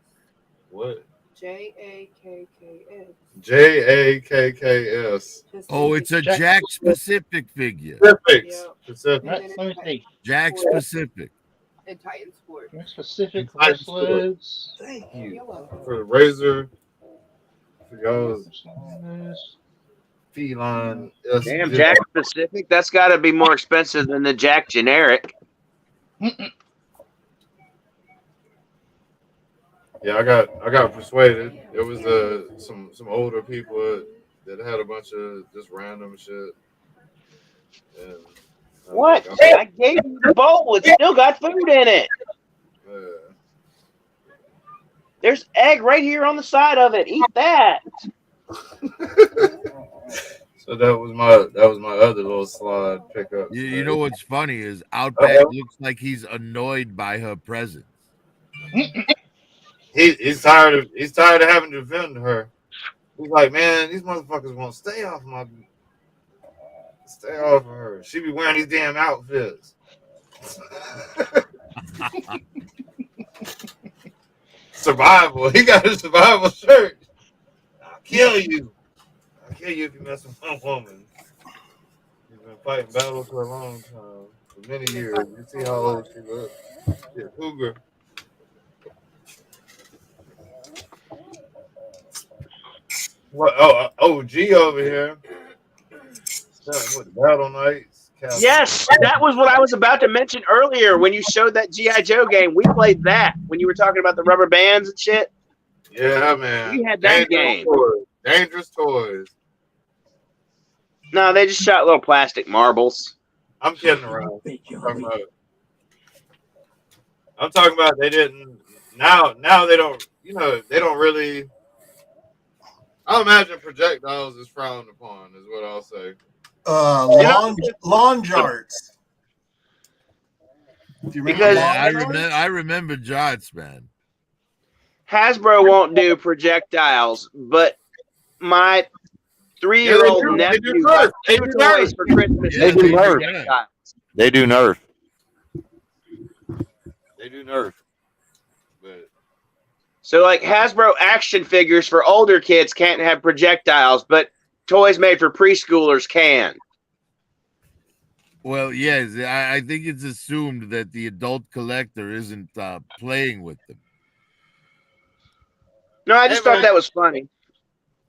What? J-A-K-K-S. J-A-K-K-S. Oh, it's a Jack Specific figure. Specific. Let me see. Jack Specific. And Titan Sport. Specific Titan Sport. wrestlers. Thank you. For the Razor. For y'all's feline. Damn, Jack Specific? That's got to be more expensive than the Jack Generic. Yeah, I got persuaded. It was some older people that had a bunch of just random shit. And What? I gave you the bowl. It still got food in it. There's egg right here on the side of it. Eat that. So that was my other little slide pickup. You know what's funny is Outback looks like he's annoyed by her presence. He's tired of having to defend her. He's like, man, these motherfuckers won't stay off of her. She be wearing these damn outfits. Survival. He got a survival shirt. I'll kill you. I'll kill you if you mess with my woman. He's been fighting battles for a long time, for many years. You see how old she looks. She's a cougar. What? Oh, OG over here. What, Battle Knights? Yes, that was what I was about to mention earlier when you showed that G.I. Joe game. We played that when you were talking about the rubber bands and shit. Yeah, man. We had that game. Dangerous toys. No, they just shot little plastic marbles. I'm kidding around. I'm talking about they didn't. Now they don't. They don't really. I imagine projectiles is frowned upon, is what I'll say. Lawn jarts. Do you remember I remember jarts, man. Hasbro won't do projectiles, but my 3-year-old nephew got 2 toys for Christmas. They do Nerf. They do Nerf. They do Nerf. But so, like, Hasbro action figures for older kids can't have projectiles, but toys made for preschoolers can. Well, yes, I think it's assumed that the adult collector isn't playing with them. No, I just thought that was funny.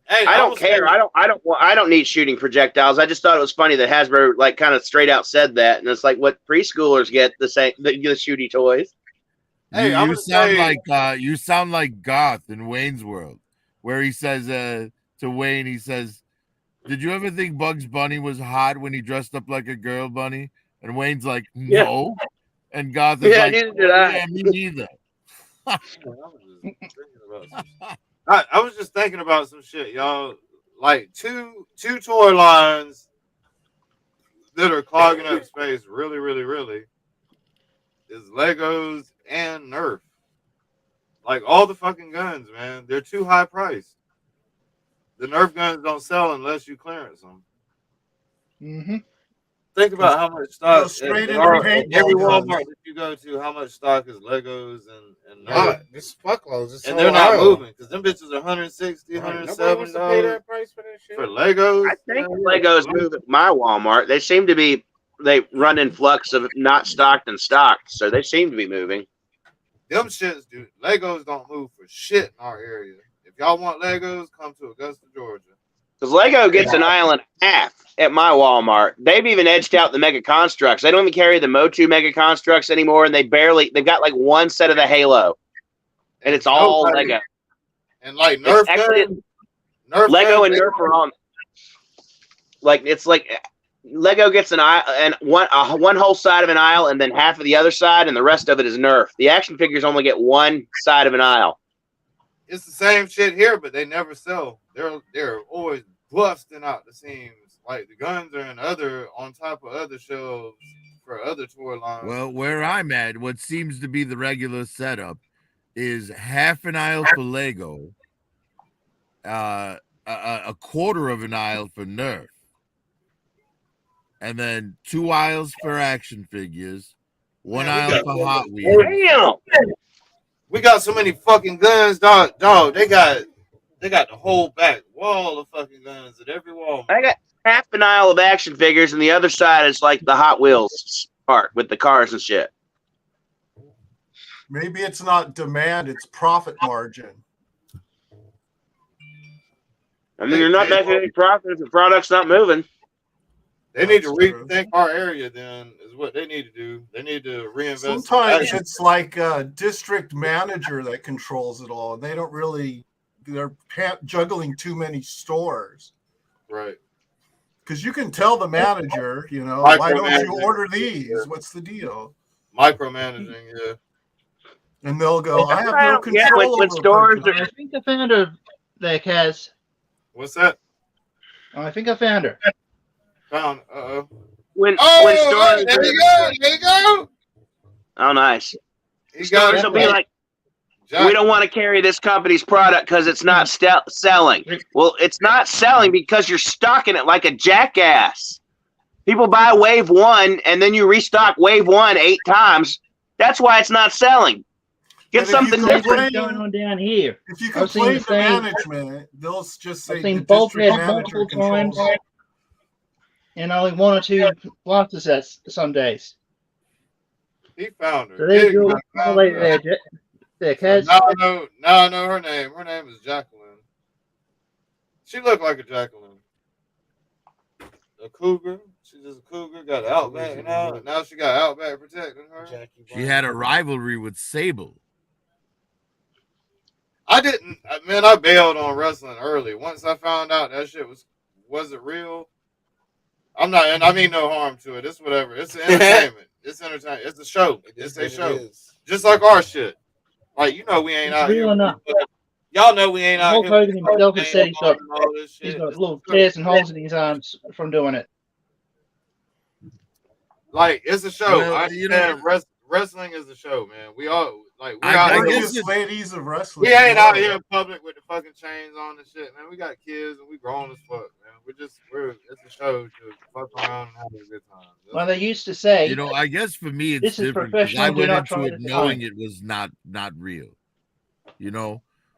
Hey, I don't care. I don't need shooting projectiles. I just thought it was funny that Hasbro like kind of straight out said that, and it's like what preschoolers get the shooty toys. Hey, you sound like Garth in Wayne's World, where he says to Wayne, he says, Did you ever think Bugs Bunny was hot when he dressed up like a girl bunny? And Wayne's like, no. Yeah. And Garth is like, neither did I. Yeah, me neither. I was just thinking about some shit, y'all. Like two toy lines that are clogging up space really, really, really is Legos and Nerf. Like all the fucking guns, man. They're too high priced. The Nerf guns don't sell unless you clearance them. Mm-hmm. Think about how much stock straight in into every paintball Walmart guns. that you go to, how much stock is Legos and Nah, this fuckloads. This and whole they're not aisle. moving because them bitches are $160, Nobody wants to pay that price for that shit. for Legos. I think Legos move at my Walmart. They seem to be, they run in flux of not stocked and stocked, so they seem to be moving. Them shits, dude. Legos don't move for shit in our area. If y'all want Legos, come to Augusta, Georgia. Because Lego gets an aisle and a half at my Walmart. They've even edged out the Mega Constructs. They don't even carry the Motu Mega Constructs anymore, and they've got like one set of the Halo. And it's all Lego. And like Nerf guns, Lego and Nerf are on. Like, it's like Lego gets an aisle and one whole side of an aisle, and then half of the other side, and the rest of it is Nerf. The action figures only get one side of an aisle. It's the same shit here, but they never sell. They're always busting out the seams. Like the guns are on top of other shelves for other toy lines. Well, where I'm at, what seems to be the regular setup is half an aisle for Lego, a quarter of an aisle for Nerf, and then 2 aisles for action figures, one aisle for Hot Wheels. Damn! We got so many fucking guns, dog. They got the whole back wall of fucking guns at every wall. I got half an aisle of action figures, and the other side is like the Hot Wheels part with the cars and shit. Maybe it's not demand, it's profit margin. I mean, you're not making any profit if the product's not moving. They need to rethink our area, then, is what they need to do. They need to reinvest. Sometimes it's like a district manager that controls it all. They don't really, they're juggling too many stores. Right. Because you can tell the manager, why don't you order these? Yeah. What's the deal? Micromanaging, yeah. And they'll go, I have no control over stores. I think I found her there, Kaz. What's that? Oh, I think I found her. Found, when stores, there you go. Oh, nice. Stores will be like, we don't want to carry this company's product because it's not selling. Well, it's not selling because you're stocking it like a jackass. People buy wave 1 and then you restock wave 1 8 times. That's why it's not selling. Get something different going on down here. If you complain to management, they'll just say I've seen both heads multiple times, and only 1 or 2 losses at some days. He found her. So there you go. There, Kaz. No, I know her name. Her name is Jacqueline. She looked like a Jacqueline. A cougar. She's just a cougar. Got Outback now. Now she got Outback protecting her. She had a rivalry with Sable. I bailed on wrestling early. Once I found out that shit wasn't real. I'm not, and I mean no harm to it. It's whatever. It's entertainment. It's entertainment. It's a show. It's a show. Just like our shit. Like, we ain't out here. Y'all know we ain't out Hulk here. Hogan himself has said he's got little tears and holes in his arms from doing it. Like, it's a show. Well, wrestling is a show, man. We all we're out here. Ladies of wrestling. We ain't out here in public with the fucking chains on and shit, man. We got kids and we grown as fuck, man. It's a show to fuck around and have a good time. Well, they used to say, I guess for me it's different because I went into it knowing it was not real,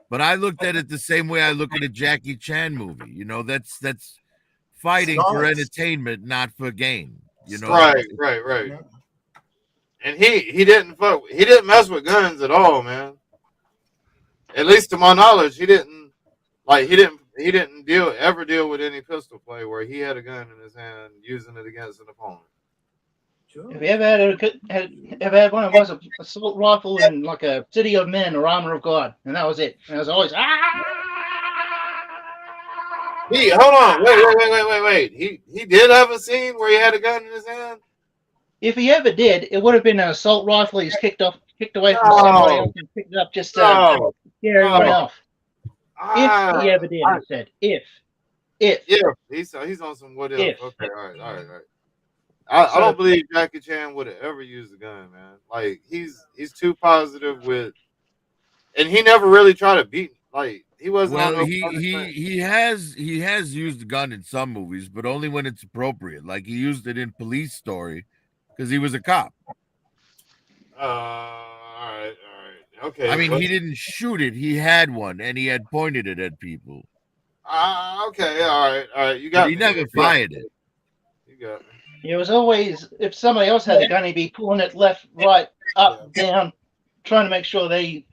But I looked at it the same way I look at a Jackie Chan movie. That's fighting for entertainment, not for gain. Right. Yeah. And he didn't mess with guns at all, man. At least to my knowledge, he didn't ever deal with any pistol play where he had a gun in his hand using it against an opponent. Have you ever had one of us, assault rifle in like a City of Men or Armor of God, and that was it. And it was always Hold on. Wait. He did have a scene where he had a gun in his hand? If he ever did, it would have been an assault rifle he's kicked away from somebody else and picked it up just to scare everyone off. If he ever did, I said. If. He's on some what if. Okay, all right. I don't believe Jackie Chan would have ever used a gun, man. Like he's too positive with, and he never really tried to beat. Like he wasn't. Well, he has used a gun in some movies, but only when it's appropriate. Like he used it in Police Story because he was a cop. All right. Okay. I mean, he didn't shoot it; he had one, and he had pointed it at people. Okay. All right. You got. But he never fired it. You got me. It was always, if somebody else had a gun, he'd be pulling it left, right, up, down, trying to make sure they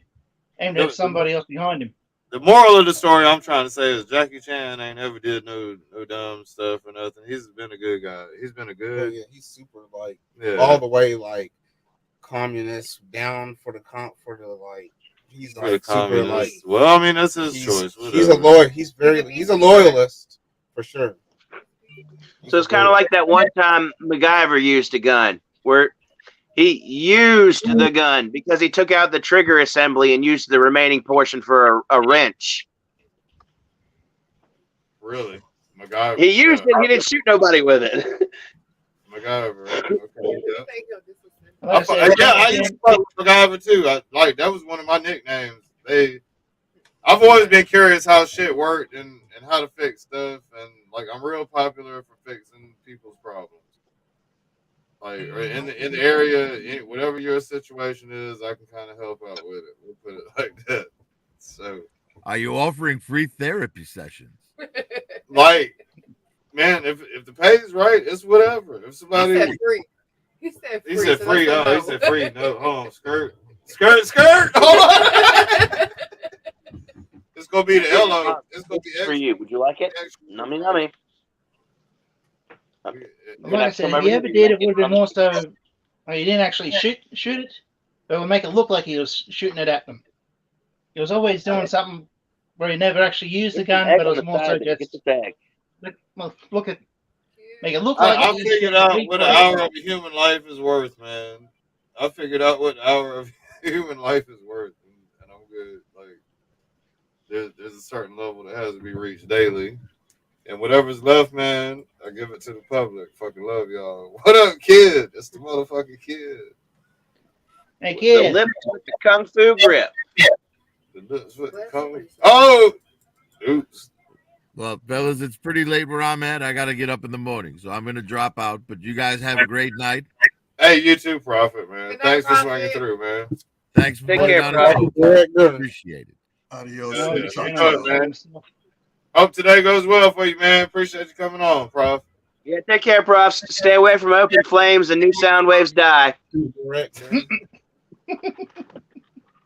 aimed at somebody else behind him. The moral of the story I'm trying to say is Jackie Chan ain't ever did no dumb stuff or nothing. He's been a good guy. He's been a good. Yeah, he's super all the way communist, down for the like. He's like super like. Well, I mean that's his choice. Whatever. He's a lawyer. He's a loyalist for sure. So it's kind of like that one time MacGyver used a gun, where he used the gun because he took out the trigger assembly and used the remaining portion for a wrench. Really? MacGyver. He used it. He didn't shoot nobody with it. MacGyver. Okay. I used to fuck with MacGyver too. That was one of my nicknames. I've always been curious how shit worked and how to fix stuff, and I'm real popular for fixing people's problems. Like in the area, whatever your situation is, I can kind of help out with it. We'll put it like that. So, are you offering free therapy sessions? Man, if the pay's right, it's whatever. If somebody he said free. He said free. He said free. No, hold on, skirt. Hold on. It's gonna be the Elo. It's gonna be for you. Would you like it? Nummy. Like I said, if he ever did, it would have been more so. He didn't actually shoot it, but it would make it look like he was shooting it at them. He was always doing something where he never actually used the gun, but it was more so just make it look like. I figured out what an hour of a human life is worth, man. I figured out what an hour of human life is worth, and I'm good. There's a certain level that has to be reached daily. And whatever's left, man, I give it to the public. Fucking love y'all. What up, kid? It's the motherfucking kid. Hey, kid. The lips with the kung fu grip. The lips with the kung. Oh! Oops. Well, fellas, it's pretty late where I'm at. I got to get up in the morning, so I'm going to drop out. But you guys have a great night. Hey, you too, Prophet, man. Thanks for swinging through, man. Thanks for Take care, Prophet. Appreciate it. Adios. Man. Hope today goes well for you, man. Appreciate you coming on, Prof. Yeah, take care, Profs. Stay away from open flames and new sound waves die. Correct.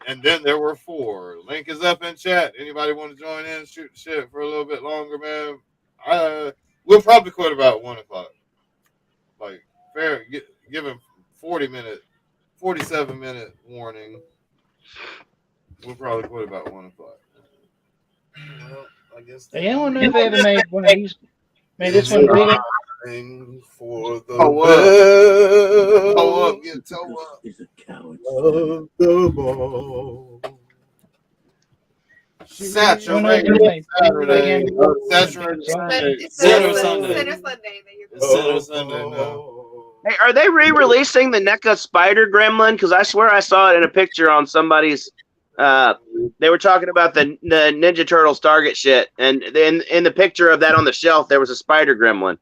And then there were 4. Link is up in chat. Anybody want to join in, shoot the shit for a little bit longer, man? We'll probably quit about 1 o'clock. Fair, give him 47-minute warning. We'll probably quit about 1 o'clock. Well, I guess. I don't know if they ever made one of these. Made this one bigger. For the toe up, get toe up. Is a coward. Of the ball. Saturated Saturday. Saturated Sunday. Center Sunday. Center Sunday now. Hey, are they re-releasing the NECA Spider Gremlin? Because I swear I saw it in a picture on somebody's. They were talking about the Ninja Turtles Target shit, and then in the picture of that on the shelf, there was a Spider Gremlin.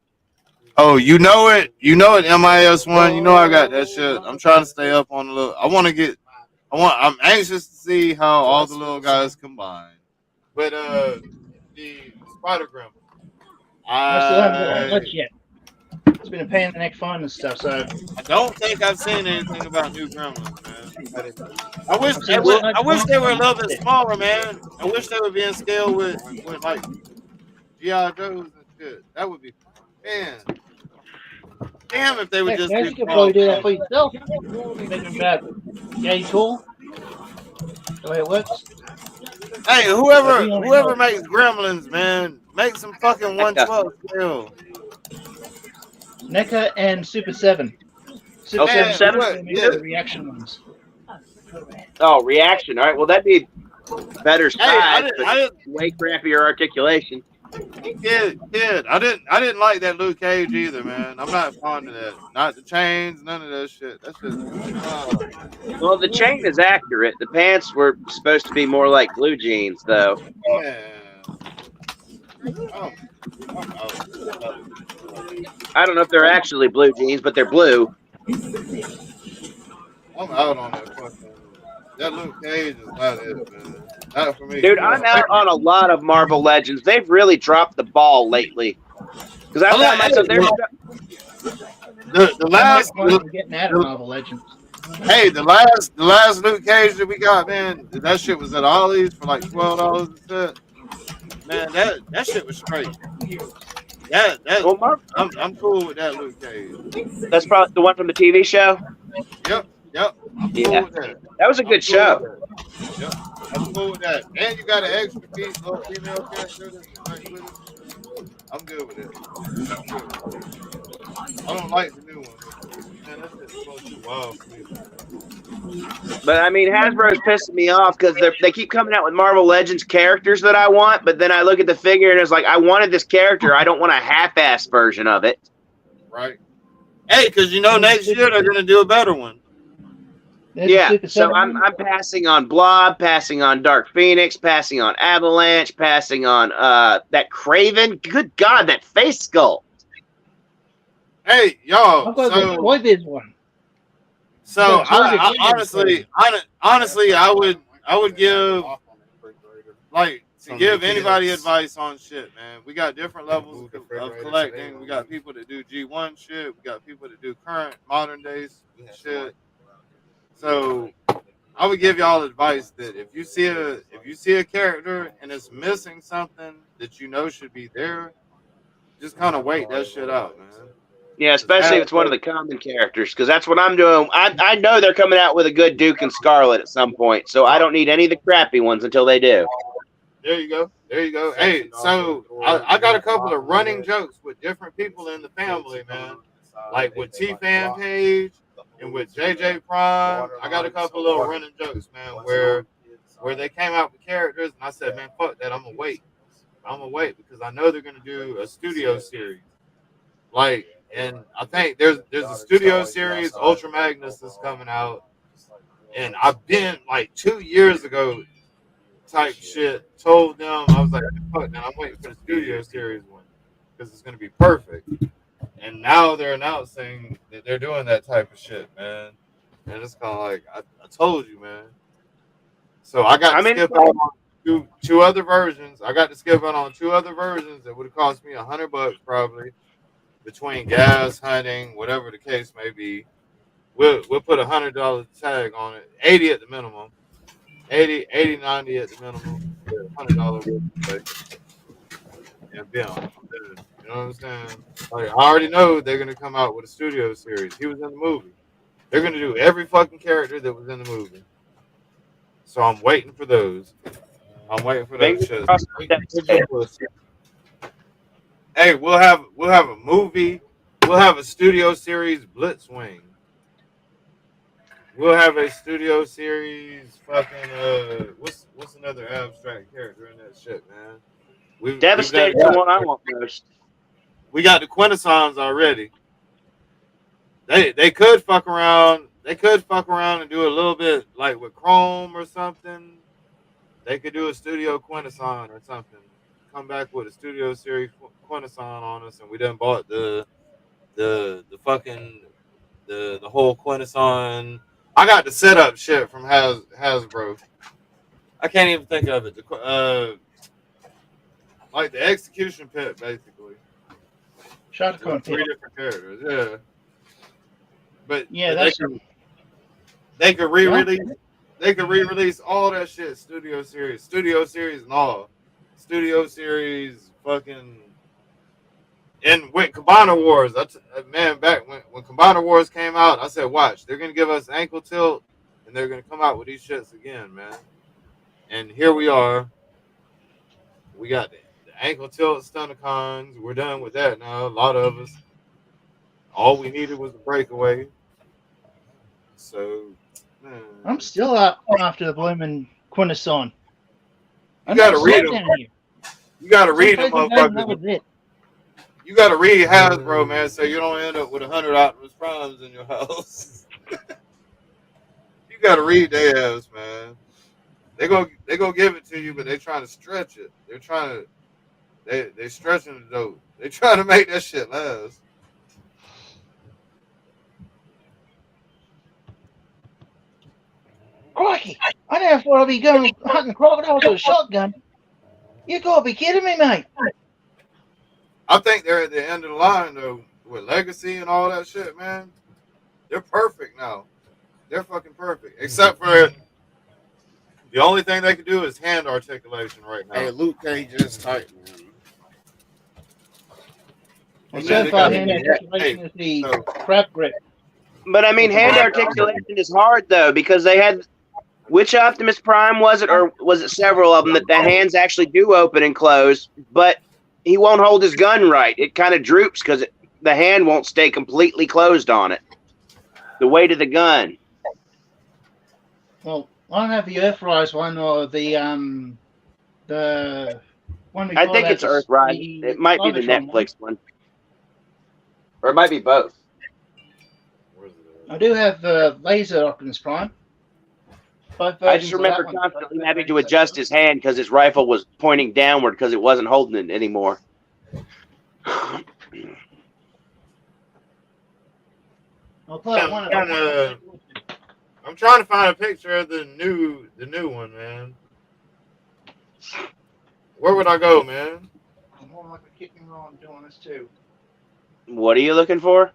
Oh, you know it, MIS1. You know I got that shit. I'm trying to stay up on the little. I'm anxious to see how all the little guys combine. But the Spider Gremlin. I still haven't got much yet. It's been a pain in the neck finding stuff, so I don't think I've seen anything about new Gremlins, man. I wish they were a little bit smaller, man. I wish they would be in scale with like G.I. Joes and shit. That would be, man. Damn, if they would just. You could probably do that for yourself. Make them about yay tall. The way it works. Hey, whoever makes Gremlins, man, make some fucking NECA. 112 scale. NECA and Super 7. Super Oh, Super 7 7? still makes the reaction ones. Oh, reaction. All right. Well, that'd be better Hey, size, but way crappier articulation. Kid, I didn't like that Luke Cage either, man. I'm not fond of that. Not the chains, none of that shit. That shit. Well, the chain is accurate. The pants were supposed to be more like blue jeans, though. I don't know if they're actually blue jeans, but they're blue. I'm out on that fucking. That Luke Cage is not it, man. Not for me. Dude, I'm out on a lot of Marvel Legends. They've really dropped the ball lately. Because I found myself there. The last getting out of Marvel Legends. Hey, the last Luke Cage that we got, man, that shit was at Ollie's for like $12 and shit. Man, that shit was straight. I'm cool with that Luke Cage. That's probably the one from the TV show. Yep. I'm cool with that. That was a good show. Yep, I'm cool with that. And you got an extra little female character that's nice with it. I'm good with it. I don't like the new one. Man, that shit's supposed to be wild for me. But I mean, Hasbro's pissing me off because they keep coming out with Marvel Legends characters that I want, but then I look at the figure and it's like, I wanted this character. I don't want a half-ass version of it. Right. Hey, because next year they're going to do a better one. Yeah, so I'm passing on Blob, passing on Dark Phoenix, passing on Avalanche, passing on that Craven. Good God, that face sculpt. Hey, y'all. Why did one? So honestly, I would give give anybody advice on shit, man. We got different levels of collecting. We got people that do G1 shit. We got people that do current modern days shit. So I would give y'all advice that if you see a character and it's missing something that should be there, just kind of wait that shit out, man. Yeah, especially if it's one of the common characters, because that's what I'm doing. I know they're coming out with a good Duke and Scarlet at some point, so I don't need any of the crappy ones until they do. There you go. Hey, so I got a couple of running jokes with different people in the family, man. Like with T-Fan Page and with JJ Prime. I got a couple of little running jokes, man, where they came out with characters, and I said, man, fuck that. I'm going to wait because I know they're going to do a studio series. And I think there's a studio series, Ultra Magnus, that's coming out. And I've been 2 years ago type shit, told them, I was like, fuck, man, I'm waiting for the studio series one because it's going to be perfect. And now they're announcing that they're doing that type of shit, man. And it's kind of like, I told you, man. So I got to skip out on two other versions. I got to skip out on 2 other versions that would have cost me $100 probably. Between gas, hunting, whatever the case may be, we'll put $100 tag on it, 80 at the minimum, 80, 90 at the minimum, $100. And you know what I'm saying? I already know they're gonna come out with a studio series. He was in the movie. They're gonna do every fucking character that was in the movie. So I'm waiting for those. I'm waiting for those shows. Hey, we'll have a movie. We'll have a studio series, Blitzwing. We'll have a studio series, fucking what's another abstract character in that shit, man? Devastator's the one I want most. We got the Quintessons already. They could fuck around. They could fuck around and do a little bit like with Chrome or something. They could do a studio Quintesson or something. Come back with a studio series Quintesson on us, and we done bought the fucking the whole Quintesson. I got the setup shit from Hasbro. I can't even think of it. Like the execution pit, basically. Shotgun 3 different characters, yeah. But yeah, they could re-release. They could re-release all that shit. Studio series, and all. Studio series, fucking. And with Cabana Wars, man, back when Cabana Wars came out, I said, watch, they're gonna give us ankle tilt, and they're gonna come out with these shits again, man. And here we are. We got the ankle tilt Stunticons. We're done with that now. A lot of us. All we needed was a breakaway. So, man. I'm still up after the blooming Quintesson. You gotta read them. You gotta read them, motherfuckers. You gotta read Hasbro, man, so you don't end up with 100 Optimus Primes in your house. You gotta read their ass, man. They go give it to you, but they trying to stretch it. They're trying to they stretching the dough. They trying to make that shit last. Crikey! I never thought I'd be going hunting crocodiles with a shotgun. You gotta be kidding me, mate. I think they're at the end of the line though, with Legacy and all that shit, man. They're perfect now. They're fucking perfect. Except for the only thing they can do is hand articulation right now. Hey, Luke Cage is tight, man. Well, so far, hand articulation is the crab grip. But I mean, hand articulation is hard though, because they had which Optimus Prime was it, or was it several of them that the hands actually do open and close, but he won't hold his gun right. It kind of droops because the hand won't stay completely closed on it. The weight of the gun. Well, I don't have the Earthrise one or the one. I think it's Earthrise. It might be the Netflix one, or it might be both. I do have the Laser Optimus Prime. I just remember constantly having to adjust his hand because his rifle was pointing downward because it wasn't holding it anymore. I'm trying to find a picture of the new one, man. Where would I go, man? I'm more like a kicking roll. I'm doing this too. What are you looking for?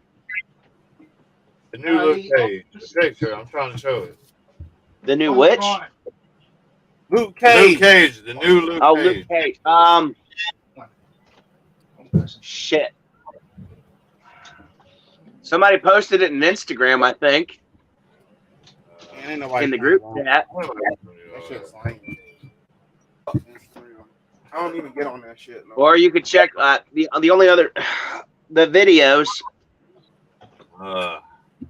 The new Luke Cage. The picture. I'm trying to show it. The new which? Luke Cage. Luke Cage. The new Luke Cage. Luke Cage. Shit. Somebody posted it on Instagram, I think. In the group chat. That shit's lame. I don't even get on that shit. No. Or you could check the only other the videos.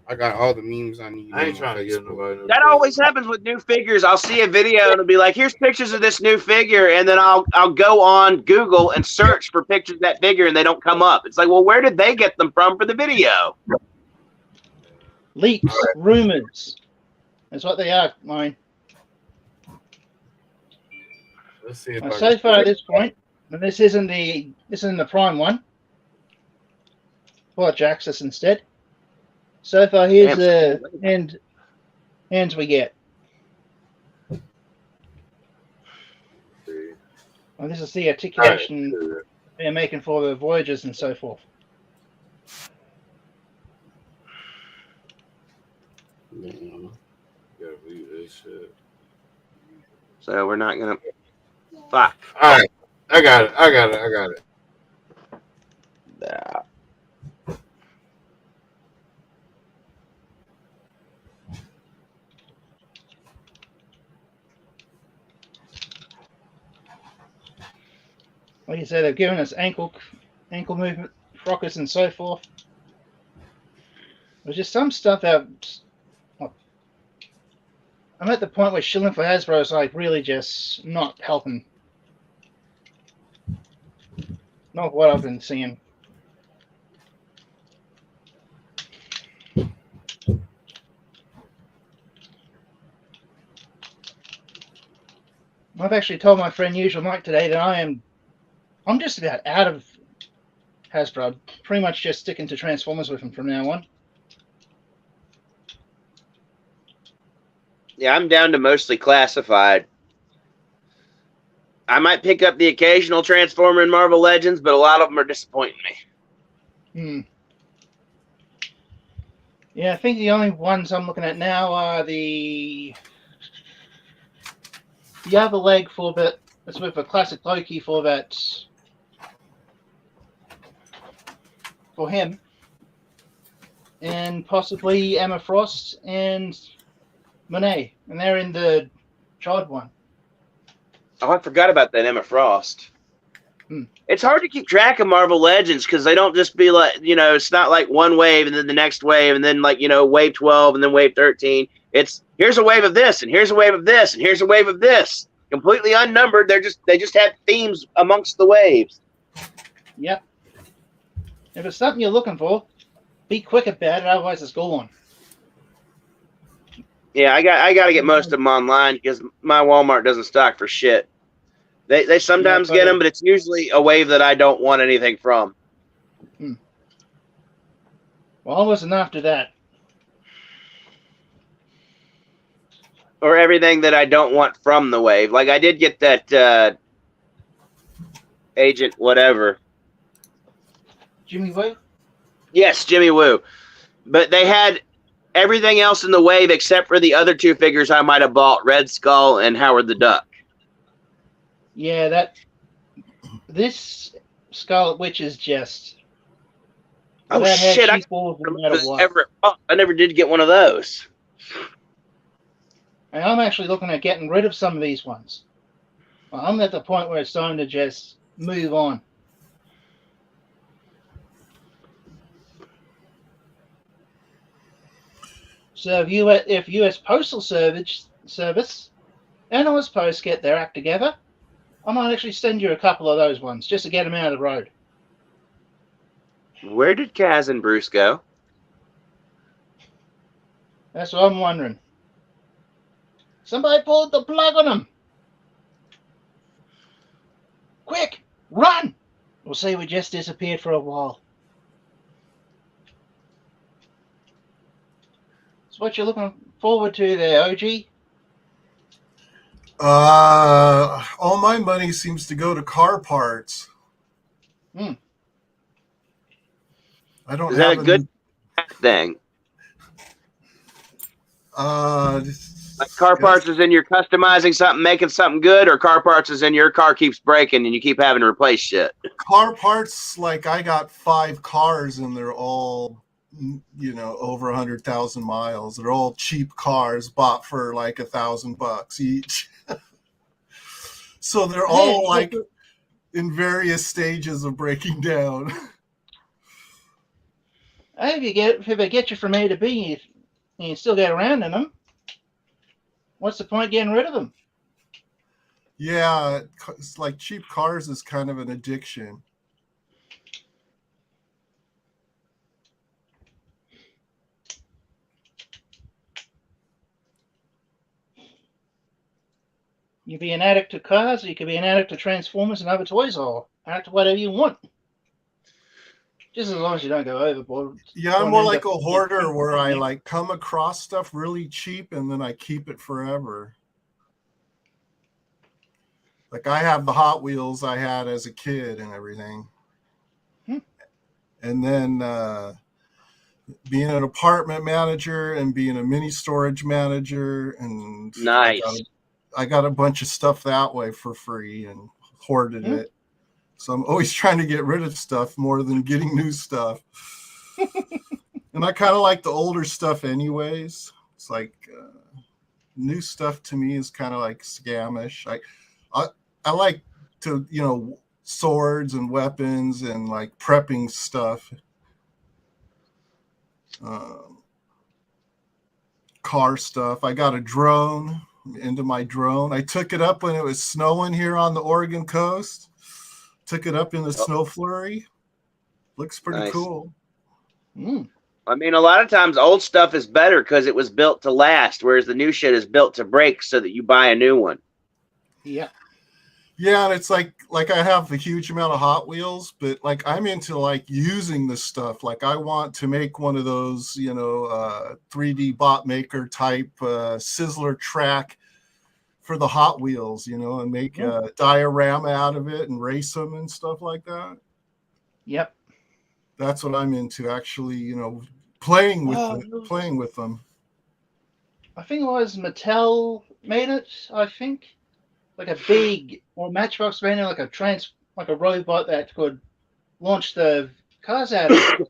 I got all the memes I need. I ain't trying to get nobody. That always happens with new figures. I'll see a video and it'll be like, "Here's pictures of this new figure," and then I'll go on Google and search for pictures of that figure, and they don't come up. It's like, well, where did they get them from for the video? Leaks, rumors. That's what they are, mine. Let's see if so far at this point, and this isn't the Prime one. Well, Jaxus instead. So far, here's the hands we get. Well, this is the articulation they're making for the Voyagers and so forth. So we're not gonna. Fuck. All right, I got it. Yeah. Like you said, they've given us ankle movement, rockets, and so forth. There's just some stuff that I'm at the point where shilling for Hasbro is like really just not helping. Not what I've been seeing. I've actually told my friend Usual Mike today that I'm just about out of Hasbro. I'm pretty much just sticking to Transformers with him from now on. Yeah, I'm down to mostly classified. I might pick up the occasional Transformer in Marvel Legends, but a lot of them are disappointing me. Yeah, I think the only ones I'm looking at now are the other leg for that. It's with a classic Loki for that. For him. And possibly Emma Frost and Monet. And they're in the child one. Oh, I forgot about that Emma Frost. Hmm. It's hard to keep track of Marvel Legends because they don't just be like, it's not like one wave and then the next wave and then like, wave 12 and then wave 13. It's here's a wave of this and here's a wave of this and here's a wave of this. Completely unnumbered. They just have themes amongst the waves. Yep. If it's something you're looking for, be quick about it, otherwise it's gone. Yeah, I got to get most of them online because my Walmart doesn't stock for shit. They sometimes get them, but it's usually a wave that I don't want anything from. Well, I wasn't after that. Or everything that I don't want from the wave. Like I did get that Agent whatever. Jimmy Woo? Yes, Jimmy Woo. But they had everything else in the wave except for the other two figures I might have bought, Red Skull and Howard the Duck. Yeah, this Scarlet Witch is just... Oh, shit. I never did get one of those. And I'm actually looking at getting rid of some of these ones. I'm at the point where it's time to just move on. So if U.S. Postal Service and US Post get their act together, I might actually send you a couple of those ones just to get them out of the road. Where did Kaz and Bruce go? That's what I'm wondering. Somebody pulled the plug on them. Quick, run! We'll say we just disappeared for a while. So what you looking forward to there, OG? All my money seems to go to car parts. I don't Is that have a good thing? Like car parts is in you're customizing something, making something good, or car parts is in your car keeps breaking and you keep having to replace shit? Car parts, like I got 5 cars and they're all, over 100,000 miles. They're all cheap cars bought for like $1,000 each. So they're all like in various stages of breaking down. If they get you from A to B and you still get around in them, what's the point getting rid of them? Yeah, it's like cheap cars is kind of an addiction. You can be an addict to cars, or you can be an addict to Transformers and other toys, or addict to whatever you want. Just as long as you don't go overboard. Yeah, I'm more like a hoarder where I like come across stuff really cheap and then I keep it forever. Like I have the Hot Wheels I had as a kid and everything. And then being an apartment manager and being a mini storage manager, and nice. I got a bunch of stuff that way for free and hoarded it. So I'm always trying to get rid of stuff more than getting new stuff. And I kind of like the older stuff anyways. It's like new stuff to me is kind of like scamish. I like to, swords and weapons and like prepping stuff. Car stuff. I got a drone, into my drone. I took it up when it was snowing here on the Oregon coast. Took it up in the snow flurry. Looks pretty cool. I mean, a lot of times old stuff is better because it was built to last, whereas the new shit is built to break so that you buy a new one. Yeah. Yeah, and it's like I have a huge amount of Hot Wheels, but like I'm into like using this stuff. Like I want to make one of those, 3D bot maker type Sizzler track for the Hot Wheels, and make a diorama out of it and race them and stuff like that. Yep. That's what I'm into, actually, playing with them. I think it was Mattel made it, I think. Like a big, or Matchbox made it like a robot that could launch the cars out of it.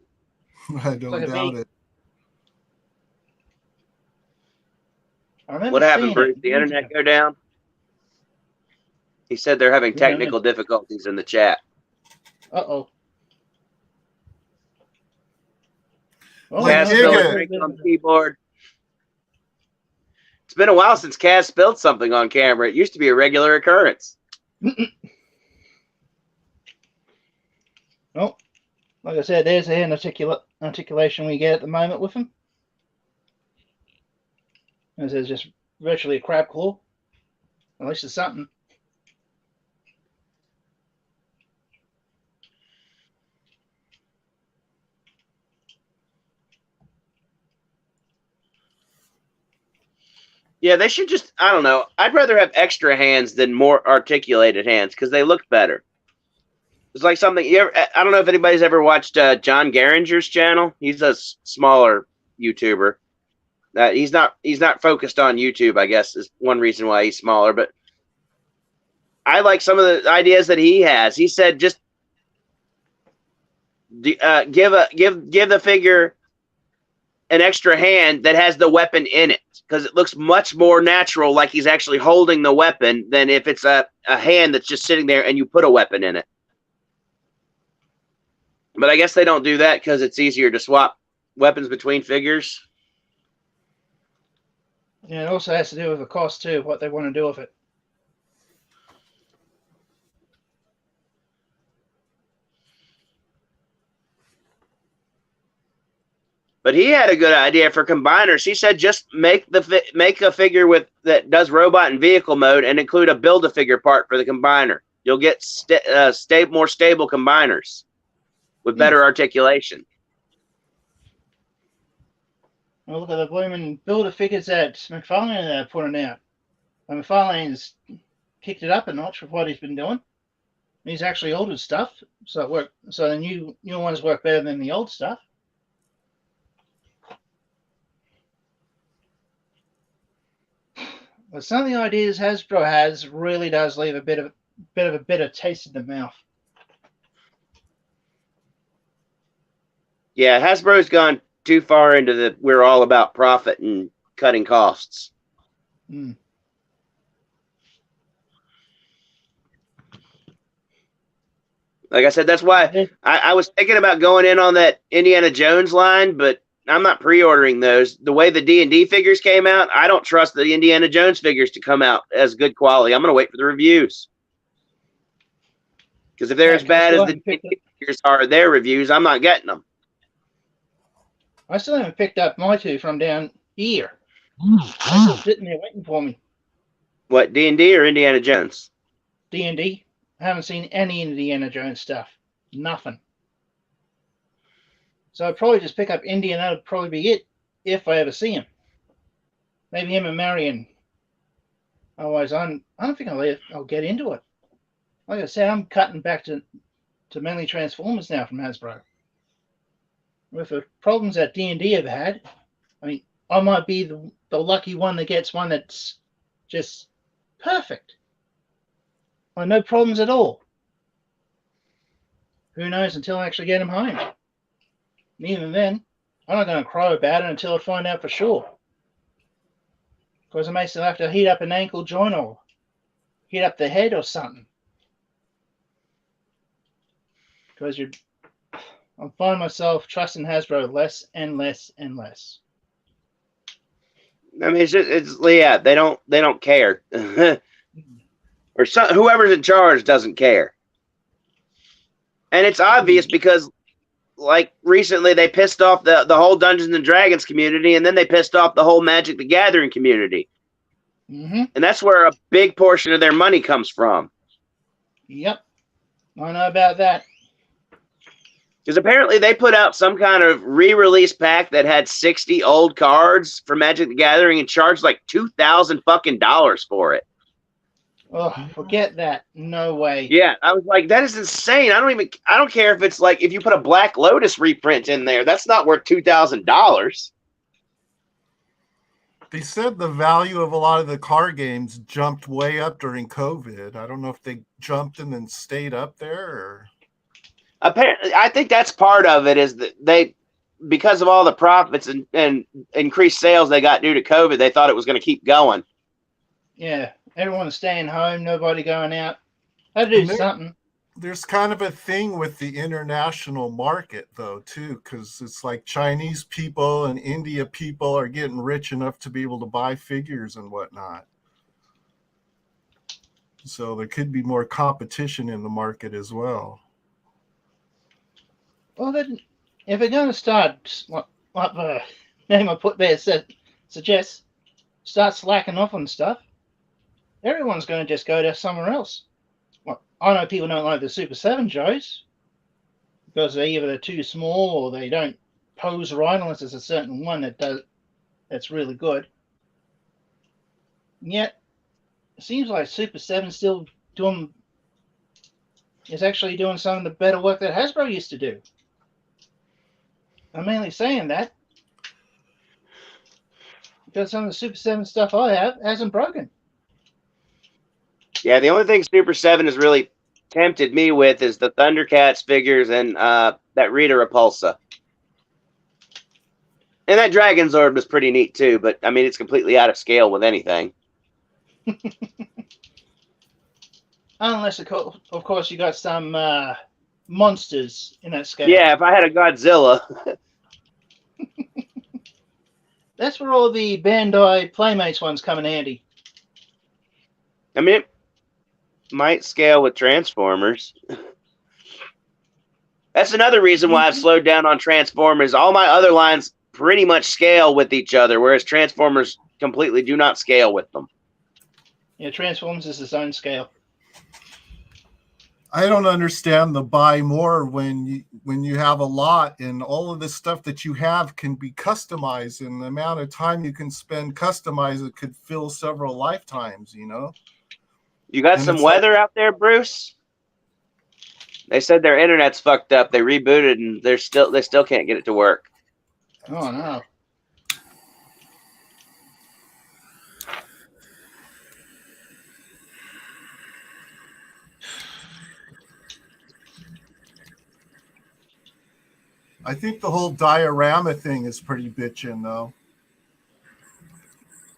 I don't doubt it. What happened, Bruce? The internet go down? He said they're having technical difficulties in the chat. Uh-oh. Kaz spelled drink on the keyboard. It's been a while since Kaz spelled something on camera. It used to be a regular occurrence. Oh, like I said, there's the hand articulation we get at the moment with him. This is just virtually a crab claw. At least it's something. Yeah, they should just, I don't know. I'd rather have extra hands than more articulated hands because they look better. It's like something I don't know if anybody's ever watched John Geringer's channel. He's a smaller YouTuber. He's not focused on YouTube, I guess, is one reason why he's smaller. But I like some of the ideas that he has. He said just give the figure an extra hand that has the weapon in it, because it looks much more natural, like he's actually holding the weapon, than if it's a hand that's just sitting there and you put a weapon in it. But I guess they don't do that because it's easier to swap weapons between figures. Yeah, it also has to do with the cost too, what they want to do with it. But he had a good idea for combiners. He said just make a figure that does robot and vehicle mode and include a Build-A-Figure part for the combiner. You'll get more stable combiners with better articulation. Well, look at the blooming Build-A-Figures that McFarlane are putting out. And McFarlane's kicked it up a notch with what he's been doing. He's actually altered stuff, so it worked. So the new ones work better than the old stuff. But some of the ideas Hasbro has really does leave a bit of a bitter taste in the mouth. Yeah, Hasbro's gone too far into we're all about profit and cutting costs. Mm. Like I said, that's why I was thinking about going in on that Indiana Jones line, but I'm not pre-ordering those. The way the D&D figures came out, I don't trust the Indiana Jones figures to come out as good quality. I'm going to wait for the reviews. Because if they're as bad as the D&D figures are their reviews, I'm not getting them. I still haven't picked up my two from down here. They're still sitting there waiting for me. What, D&D or Indiana Jones? D&D. I haven't seen any Indiana Jones stuff. Nothing. So I'd probably just pick up Indy, and that would probably be it if I ever see him. Maybe him and Marion. Otherwise, I don't think I'll get into it. Like I said, I'm cutting back to mainly Transformers now from Hasbro. With the problems that D&D have had, I mean, I might be the lucky one that gets one that's just perfect. No problems at all. Who knows until I actually get him home. And even then, I'm not going to cry about it until I find out for sure. Because I may still have to heat up an ankle joint or heat up the head or something. Because I'm finding myself trusting Hasbro less and less and less. I mean, yeah, they don't care. Or whoever's in charge doesn't care. And it's obvious because, like, recently they pissed off the whole Dungeons and Dragons community, and then they pissed off the whole Magic the Gathering community. Mm-hmm. And that's where a big portion of their money comes from. Yep. I know about that. Because apparently they put out some kind of re-release pack that had 60 old cards for Magic the Gathering and charged like $2,000 fucking for it. Oh, forget that. No way. Yeah, I was like, that is insane. I don't care if it's like if you put a Black Lotus reprint in there, that's not worth $2,000. They said the value of a lot of the card games jumped way up during COVID. I don't know if they jumped and then stayed up there or apparently I think that's part of it, is that they, because of all the profits and increased sales they got due to COVID, they thought it was going to keep going. Yeah. everyone's staying home, nobody going out. Had to do something. There's kind of a thing with the international market, though, too, because it's like Chinese people and India people are getting rich enough to be able to buy figures and whatnot. So there could be more competition in the market as well. Well, then, if they're going to start, what the name I put there suggests, start slacking off on stuff, everyone's going to just go to somewhere else. Well, I know people don't like the Super 7 Joes because they're too small or they don't pose right unless it's a certain one that's really good. And yet, it seems like Super 7 is actually doing some of the better work that Hasbro used to do. I'm mainly saying that because some of the Super 7 stuff I have hasn't broken. Yeah, the only thing Super 7 has really tempted me with is the Thundercats figures and that Rita Repulsa. And that Dragon Zord was pretty neat too, but I mean, it's completely out of scale with anything. Unless, of course, you got some monsters in that scale. Yeah, if I had a Godzilla. That's where all the Bandai Playmates ones come in handy. I mean, it might scale with Transformers. That's another reason why I've slowed down on Transformers. All my other lines pretty much scale with each other, whereas Transformers completely do not scale with them. Yeah, Transformers is its own scale. I don't understand the buy more when you have a lot and all of the stuff that you have can be customized, and the amount of time you can spend customizing it could fill several lifetimes, you know? You got some weather out there, Bruce? They said their internet's fucked up. They rebooted and they still can't get it to work. Oh no. I think the whole diorama thing is pretty bitchin', though.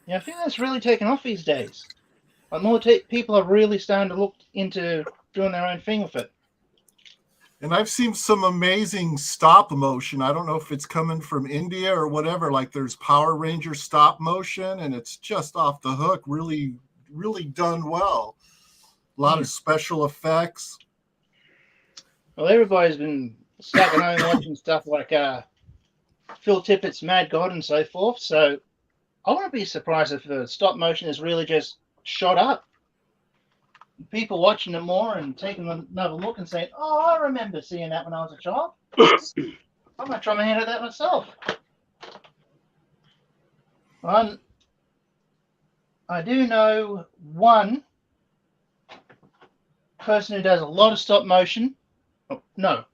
Yeah, I think that's really taken off these days. Like more people are really starting to look into doing their own thing with it. And I've seen some amazing stop motion. I don't know if it's coming from India or whatever. Like there's Power Ranger stop motion, and it's just off the hook. Really, really done well. A lot of special effects. Well, everybody's been stuck at home watching stuff like Phil Tippett's Mad God and so forth. So I wouldn't be surprised if the stop motion is really just shot up. People watching it more and taking another look and saying, "Oh, I remember seeing that when I was a child. I'm gonna try my hand at that myself." I do know one person who does a lot of stop motion. Oh, no,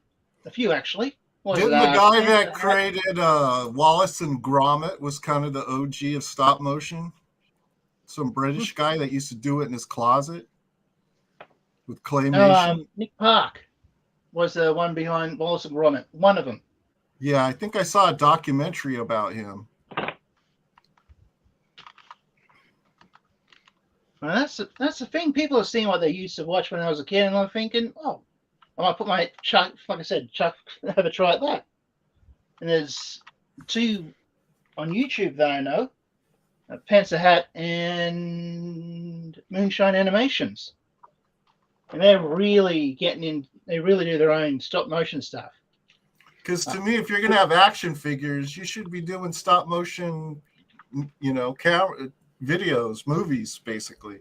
a few actually. Didn't the guy that created Wallace and Gromit was kind of the OG of stop motion? Some British guy that used to do it in his closet with claymation. Nick Park was the one behind Wallace and Gromit. One of them. Yeah, I think I saw a documentary about him. Well, that's the thing. People are seeing what they used to watch when I was a kid, and I'm thinking, oh, I might put my Chuck, like I said, have a try at that. And there's two on YouTube that I know, Panzer Hat and Moonshine Animations. And they're really getting in, they really do their own stop motion stuff. Because to me, if you're going to have action figures, you should be doing stop motion, videos, movies, basically.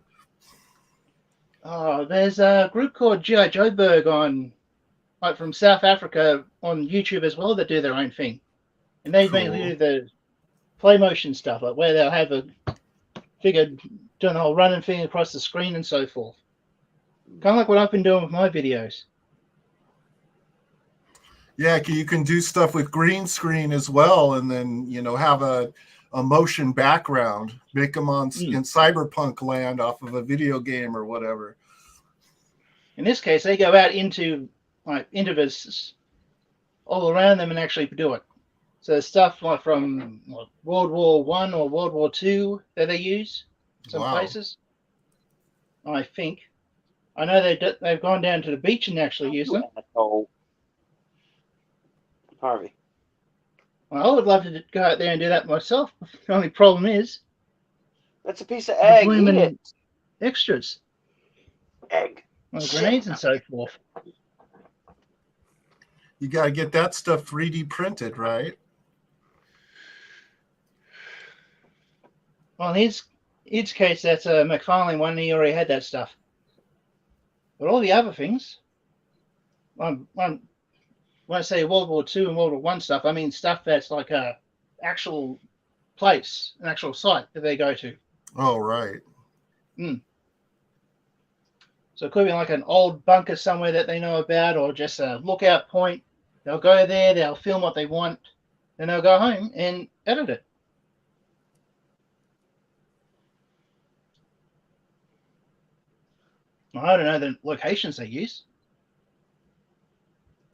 Oh, there's a group called G.I. Joeberg from South Africa on YouTube as well that do their own thing. And they mainly do the play motion stuff, like where they'll have a figure doing the whole running thing across the screen and so forth. Kind of like what I've been doing with my videos. Yeah, you can do stuff with green screen as well, and then have a motion background, make them in cyberpunk land off of a video game or whatever. In this case, they go out into this all around them and actually do it. So stuff like from World War I or World War II that they use some places. I think. I know they've gone down to the beach and actually used them. Asshole. Harvey. Well, I would love to go out there and do that myself. The only problem is that's a piece of the egg. Eat blooming it. Extras. Egg. Well, grenades and so forth. You got to get that stuff 3D printed, right? Well, in his case, that's a McFarlane one. He already had that stuff. But all the other things, when I say World War II and World War I stuff, I mean stuff that's like a actual place, an actual site that they go to. Oh, right. So it could be like an old bunker somewhere that they know about, or just a lookout point. They'll go there, they'll film what they want, then they'll go home and edit it. I don't know the locations they use,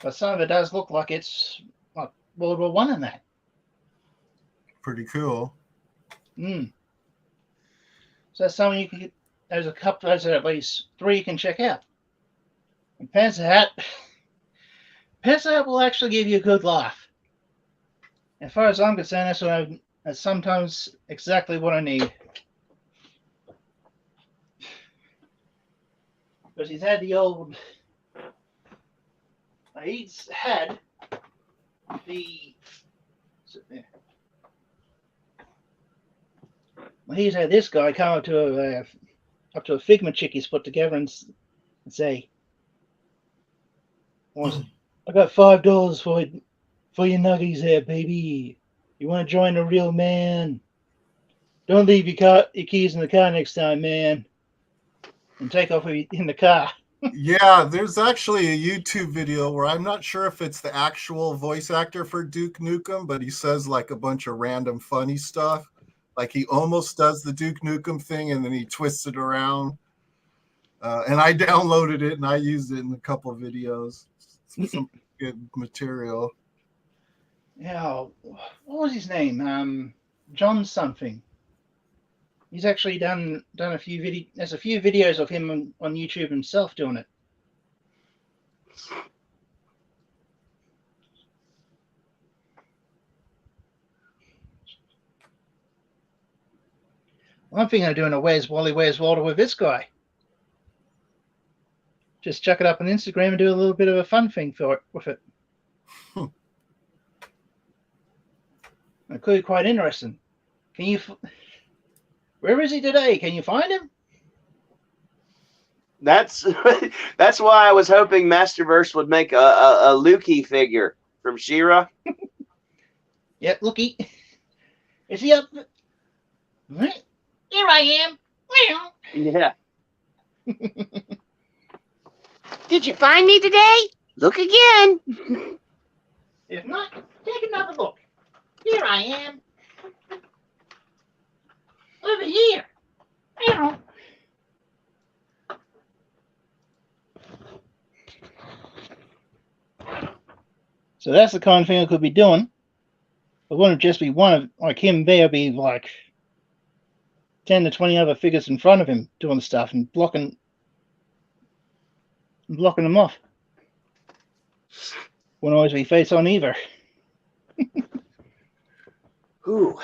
but some of it does look like it's like World War One and that. Pretty cool. So that's something you can. There's at least 3 you can check out. And Panzer Hat will actually give you a good laugh. As far as I'm concerned, that's sometimes exactly what I need. Because he's had the old. He's had the. He's had this guy come up to a Figma chick he's put together and say, "I got $5 for your nuggies there, baby. You want to join a real man? Don't leave your keys in the car next time, man, and take off in the car." Yeah, there's actually a YouTube video where I'm not sure if it's the actual voice actor for Duke Nukem, but he says like a bunch of random funny stuff. Like he almost does the Duke Nukem thing and then he twists it around. And I downloaded it and I used it in a couple of videos. Some good material. Yeah, what was his name? John something. He's actually done a few There's a few videos of him on YouTube himself doing it. I'm thinking of doing a Where's Wally, Where's Walter with this guy. Just chuck it up on Instagram and do a little bit of a fun thing with it. It could be quite interesting. Where is he today? Can you find him? That's why I was hoping Masterverse would make a Lukey figure from She-Ra. Yep, Lukey. Is he up? Here I am. Yeah. Did you find me today? Look again. If not, take another look. Here I am. Over here. So that's the kind of thing I could be doing. It wouldn't just be one of like him there, be like 10 to 20 other figures in front of him doing stuff and blocking them off. Wouldn't always be face on either. Ooh.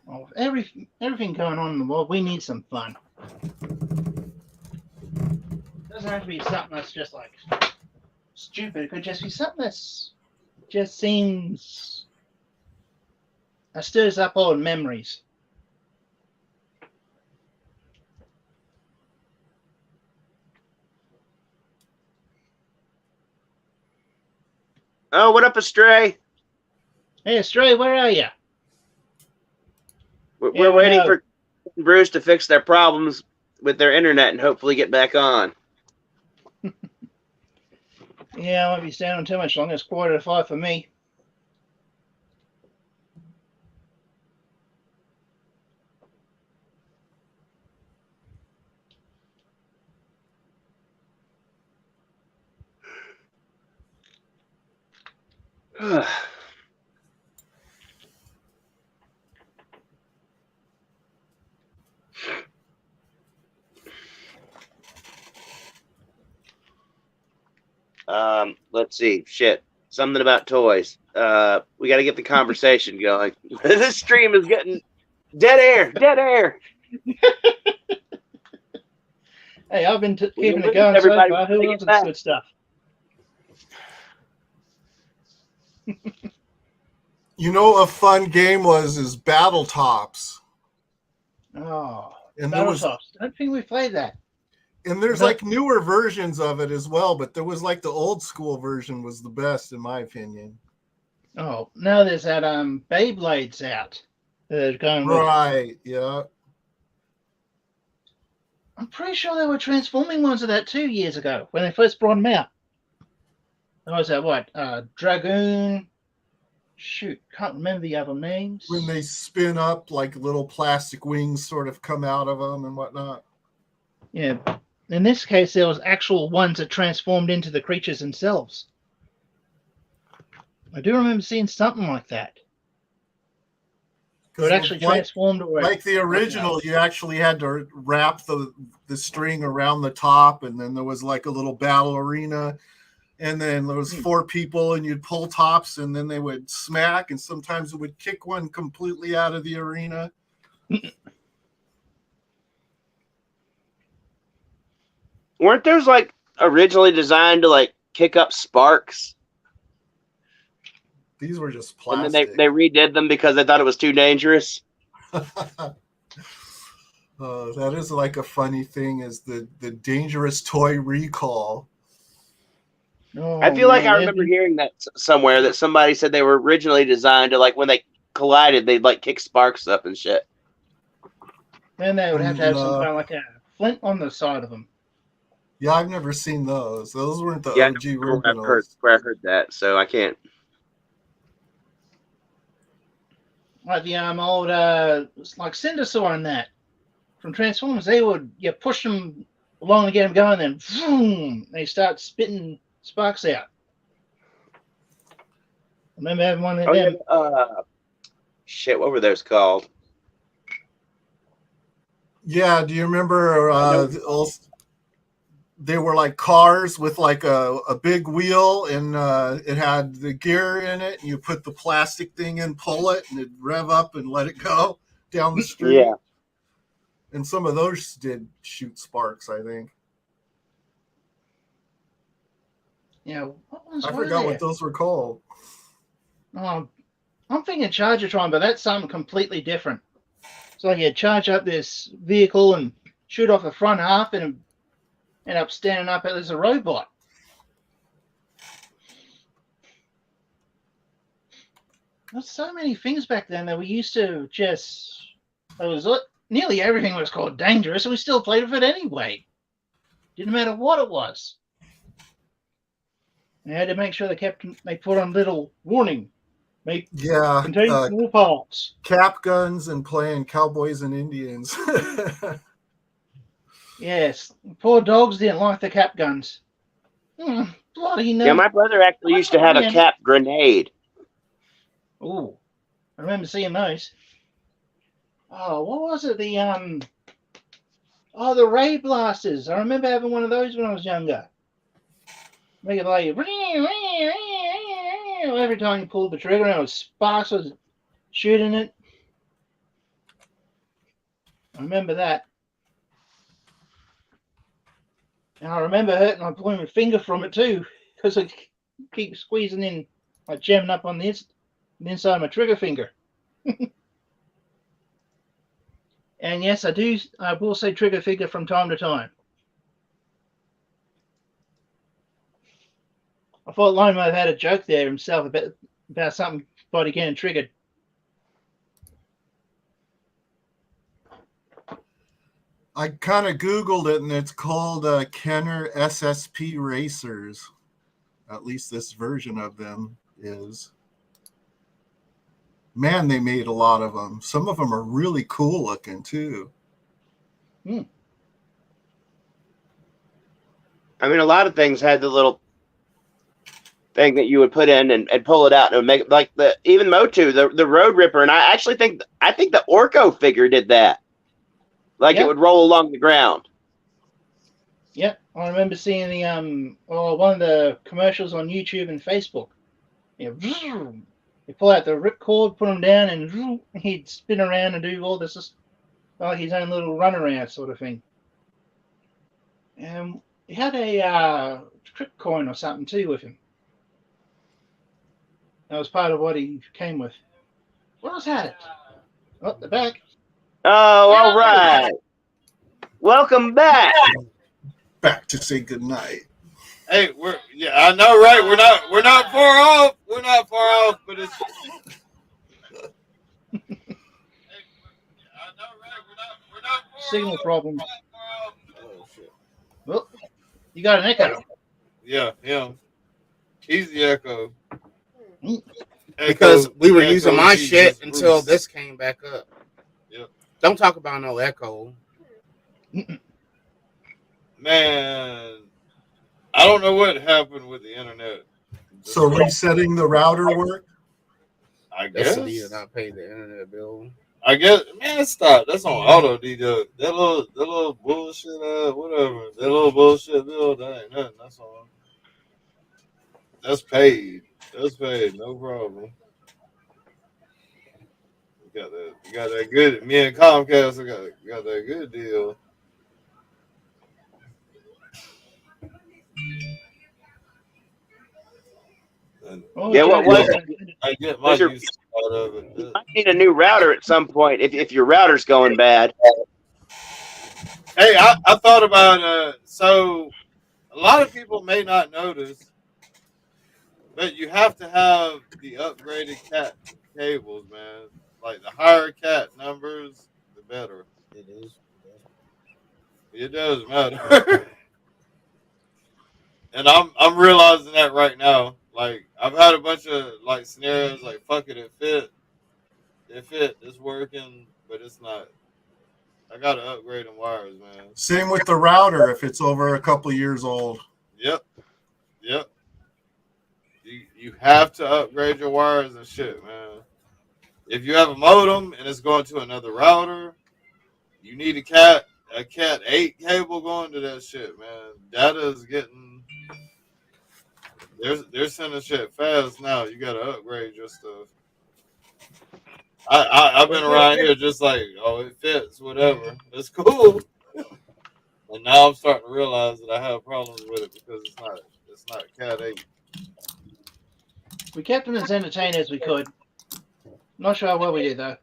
Well, everything going on in the world, we need some fun. It doesn't have to be something that's just like stupid. It could just be something that's just seems that stirs up old memories. Oh, what up, Astray? Hey, Astray, where are you? We're waiting for Bruce to fix their problems with their internet and hopefully get back on. Yeah, I won't be staying on too much longer. It's 4:45 for me. Let's see. Shit. Something about toys. We got to get the conversation going. This stream is getting dead air. Dead air. Hey, I've been keeping it going so far. Who else has good stuff? You know, a fun game is Battle Tops. Oh, And Battle Tops. I don't think we played that. And there's like newer versions of it as well, but there was like the old school version was the best in my opinion. Oh, now there's that Beyblades out. Going right, yeah. I'm pretty sure there were transforming ones of that 2 years ago when they first brought them out. There was that what? Dragoon. Shoot, can't remember the other names. When they spin up, like little plastic wings sort of come out of them and whatnot. Yeah. In this case, there was actual ones that transformed into the creatures themselves. I do remember seeing something like that. It actually transformed. Like the original, you actually had to wrap the string around the top, and then there was like a little battle arena, and then there was 4 people, and you'd pull tops, and then they would smack, and sometimes it would kick one completely out of the arena. Weren't those like originally designed to like kick up sparks? These were just plastic. And then they redid them because they thought it was too dangerous. That is like a funny thing, is the dangerous toy recall. Oh, I feel like I remember hearing that somewhere, that somebody said they were originally designed to, like, when they collided, they'd like kick sparks up and shit. Then they would have to have some kind of like a flint on the side of them. Yeah, I've never seen those. Those weren't the OG originals. I've heard that, so I can't. Like the old like Cindersaur and that from Transformers, they would push them along to get them going, then boom, they start spitting sparks out. I remember having one of them. Shit, what were those called? Yeah, do you remember they were like cars with like a big wheel, and it had the gear in it, and you put the plastic thing in, pull it, and it'd rev up and let it go down the street. Yeah. And some of those did shoot sparks, I think. Yeah, I forgot what those were called. I'm thinking Chargertron, but that's something completely different. So like you charge up this vehicle and shoot off the front half and end up standing up as a robot. There's so many things back then that we used to just. Nearly everything was called dangerous, and we still played with it anyway. Didn't matter what it was. They had to make sure they put on little warning. Contain small parts. Cap guns and playing cowboys and Indians. Yes, poor dogs didn't like the cap guns. Bloody no. Yeah, my brother actually used to have a cap grenade. Ooh, I remember seeing those. Oh, what was it? The ray blasters. I remember having one of those when I was younger. Make it like every time you pulled the trigger, and it was sparks was shooting it. I remember that. And I remember hurting my blooming finger from it too, because I keep squeezing in, like jamming up on the inside of my trigger finger. And yes, I will say trigger finger from time to time. I thought Lone might have had a joke there himself about somebody getting triggered. I kind of Googled it, and it's called Kenner SSP Racers. At least this version of them is. Man, they made a lot of them. Some of them are really cool looking, too. I mean, a lot of things had the thing that you would put in and pull it out, and it would make it like even Motu, the Road Ripper, and I think the Orko figure did that. Like it would roll along the ground. Yep, I remember seeing the one of the commercials on YouTube and Facebook. You pull out the ripcord, put him down, and he'd spin around and do all this, like his own little runaround sort of thing. He had a trip coin or something too with him. That was part of what he came with. What else had it? Oh, the back. Oh, all right. Welcome back. Back to say goodnight. Hey, I know, right? We're not far off. We're not far off, but it's. Signal problems. Well, you got an echo. Yeah, him. He's the echo. Because we were using my Jesus shit Bruce. until this came back up. Yep. Don't talk about no echo. Man, I don't know what happened with the internet. So resetting the router work? I guess. Yes, did not pay the internet bill. I guess, man, stop. That's on auto deduct. That little bullshit, whatever. That little bullshit bill, that ain't nothing. That's all. That's paid. That's paid. No problem. You got that good. Me and Comcast, got that good deal. Yeah, what was it? I get my use out of it. You might need a new router at some point if your router's going bad. Hey, I thought about so a lot of people may not notice, but you have to have the upgraded cat cables, man. Like the higher cat numbers, the better. It is. It does matter. And I'm realizing that right now. Like I've had a bunch of like scenarios like fuck it, it's working, but it's not. I gotta upgrade them wires, man. Same with the router if it's over a couple of years old. Yep. You have to upgrade your wires and shit, man. If you have a modem and it's going to another router, you need a cat 8 cable going to that shit, man. Data is getting they're sending shit fast now. You gotta upgrade your stuff. I've been around here just like, oh, it fits, whatever. It's cool. And now I'm starting to realize that I have problems with it because it's not Cat 8. We kept them as entertained as we could. Not sure how well we did though.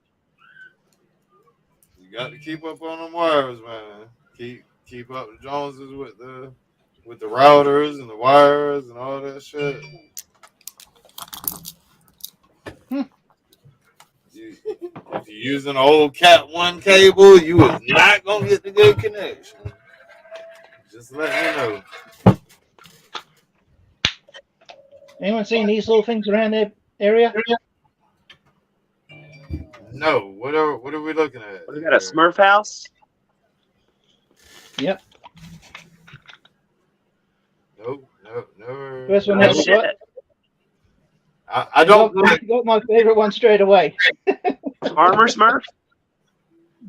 You got to keep up on them wires, man. Keep up the Joneses with the routers and the wires and all that shit. If you're using an old Cat 1 cable, you is not gonna get the good connection. Just let me know. Anyone seen these little things around their area? No. What are we looking at? We got a Smurf house? Yep. Nope. Never. First one has what? I don't. I got my favorite one straight away. Armor Smurf?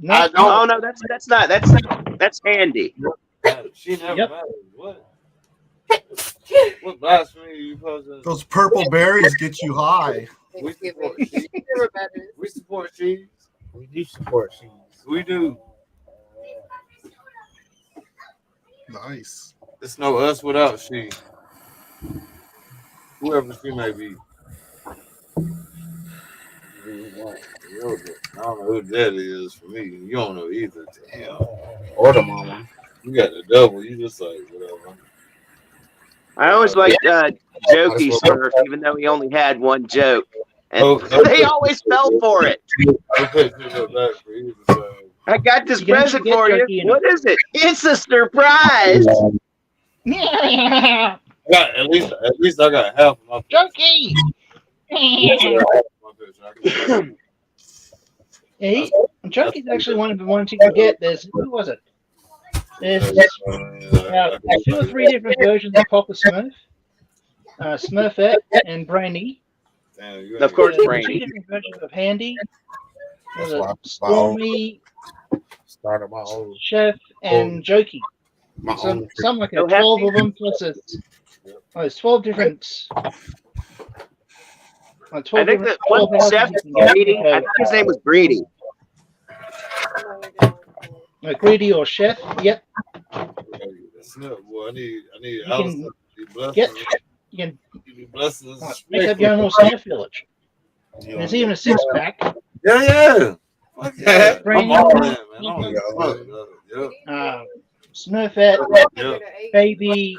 No. I don't. Oh no, that's not. That's Andy. She never Yep. matters. What? What blasphemy are you posting? Those purple berries get you high. We support cheese. We support cheese. We do support cheese. We do. Nice. It's no us without she. Whoever she may be. I don't know who that is for me. You don't know either. Damn. Or the mama. You got the double. You just like whatever. I always liked Jokey Smurf, even though he only had one joke. And they always fell for it. Okay, so back for you. So. I got this present for you. What is it? It's a surprise. At least I got half of my Jokey. Yeah, Jokey's actually one of the ones you can get. Who was it? There's 2 or 3 different versions of Papa Smurf. Smurfette and Brainy. Of course, Two Brainy. different versions of Handy. There's That's why a Stormy, started my own Chef, and Jokey. my own. Some like a Oh, 12 Hefty. of them, plus there's 12 different. I think that one Chef Greedy, I think his name was Greedy. Greedy or Chef, yep. Well, I need You Alistair can to be get, blessed. you can Give me blessings. make up your own little Smurf village. And there's even a 6-pack. Yeah. Fuck yeah. Brainy, I'm all in, man. I don't give a fuck. Smurfette, Baby,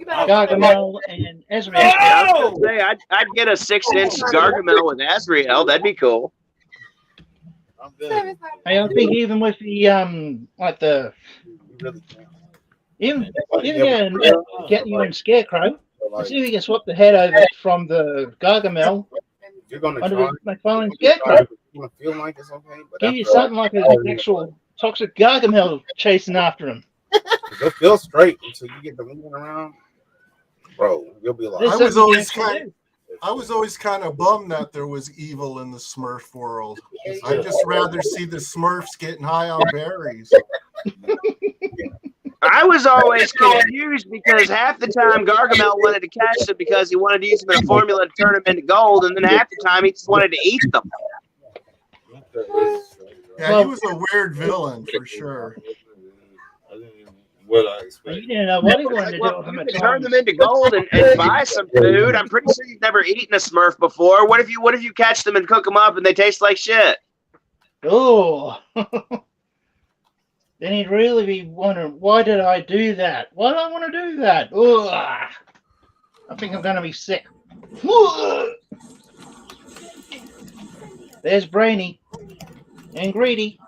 Gargamel, and Ezreal. I was gonna say, I'd get a 6-inch Gargamel with Azrael. That'd be cool. I think even with the like the even get you in Scarecrow, and see if you can swap the head over from the Gargamel You're gonna onto try. the McFarlane Scarecrow. You wanna feel like it's okay, but Give you something like an actual toxic Gargamel chasing after him. you'll feel straight until you get the moving around, bro. You'll be like, I was always kind of bummed that there was evil in the Smurf world. I'd just rather see the Smurfs getting high on berries. I was always confused because half the time Gargamel wanted to catch them because he wanted to use them in a formula to turn them into gold, and then half the time he just wanted to eat them. Yeah, he was a weird villain for sure. What I expect. You didn't know what he wanted to do with them at Turn times. them into gold and buy some food. I'm pretty sure you've never eaten a Smurf before. What if you catch them and cook them up and they taste like shit? Oh. Then he'd really be wondering, why did I do that? Why do I want to do that? Ugh. I think I'm going to be sick. There's Brainy and Greedy.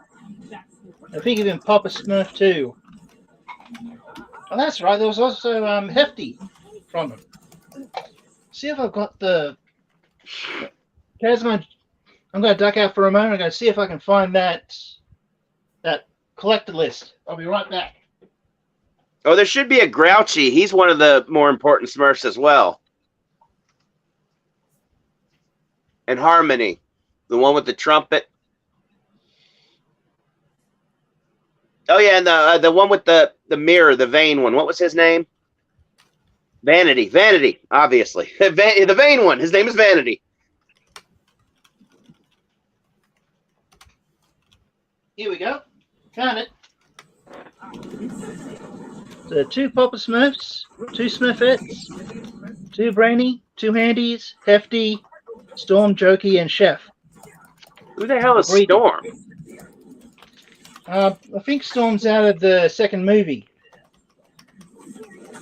I think even Papa Smurf too. Oh, that's right. There was also Hefty from him. See if I've got the. I'm going to duck out for a moment. I'm going to see if I can find that collector list. I'll be right back. Oh, there should be a Grouchy. He's one of the more important Smurfs as well. And Harmony, the one with the trumpet. Oh yeah, and the one with the mirror, the vain one. What was his name? Vanity, obviously. The vain one. His name is Vanity. Here we go. Found it. So 2 Papa Smurfs, 2 Smurfettes, 2 Brainy, 2 Handies, Hefty, Storm, Jokey, and Chef. Who the hell is Storm? I think Storm's out of the second movie.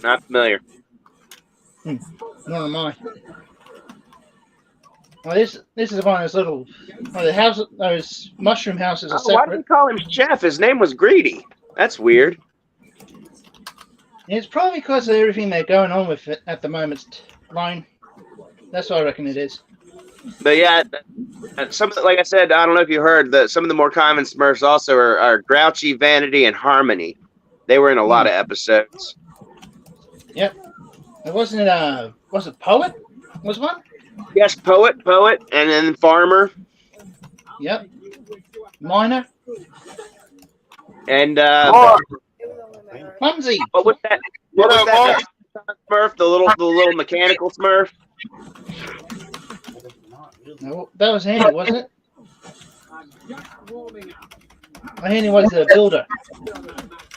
Not familiar. Nor am I. Well, this is one of those little those mushroom houses are Oh, why separate. did we call him Chef? His name was Greedy. That's weird. It's probably because of everything they're going on with it at the moment. Line. That's what I reckon it is. But yeah, some like I said, I don't know if you heard that some of the more common Smurfs also are Grouchy, Vanity, and Harmony. They were in a lot of episodes. Yep. It wasn't was it Poet? Was one? Yes, Poet, and then Farmer. Yep. Miner. And Clumsy. What was that? What was that Smurf? The little mechanical Smurf. No, that was Handy, wasn't it? Handy was the builder.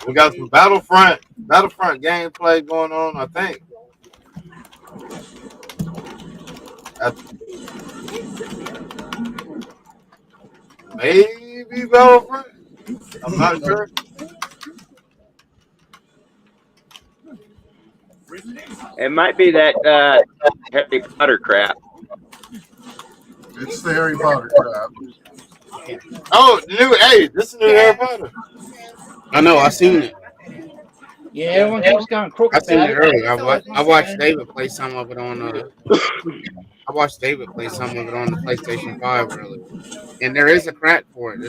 We got some Battlefront gameplay going on, I think. Maybe Battlefront. I'm not sure. It might be that Harry Potter crap. It's the Harry Potter crap. Oh, this is new Harry Potter. I know, I seen it. Yeah, everyone keeps going crooked. I seen it earlier. I watched David play some of it on the PlayStation 5 earlier. And there is a crack for it.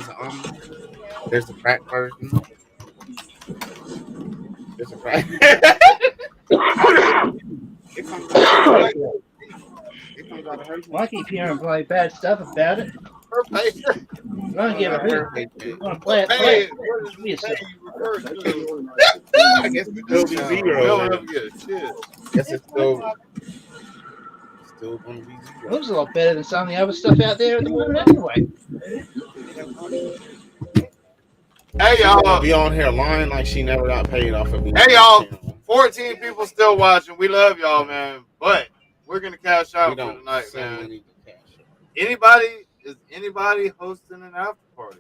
There's a crack version. There's a crack. It comes out of her paycheck. It comes out of her Well, I keep hearing play bad stuff about it. Her paycheck. I don't give a hoot. You want to play it, What play it. does Enjoy this yourself. pay you refer to? I guess it still be We zero. don't ever get a shit. Guess it's still gonna be It zero. looks a lot better than some of the other stuff out there at the moment anyway. Hey She gonna y'all. be on here lying like she never got paid off of me. Hey y'all. 14 people still watching. We love y'all, man. But we're gonna cash out for tonight, man. Is anybody hosting an after party?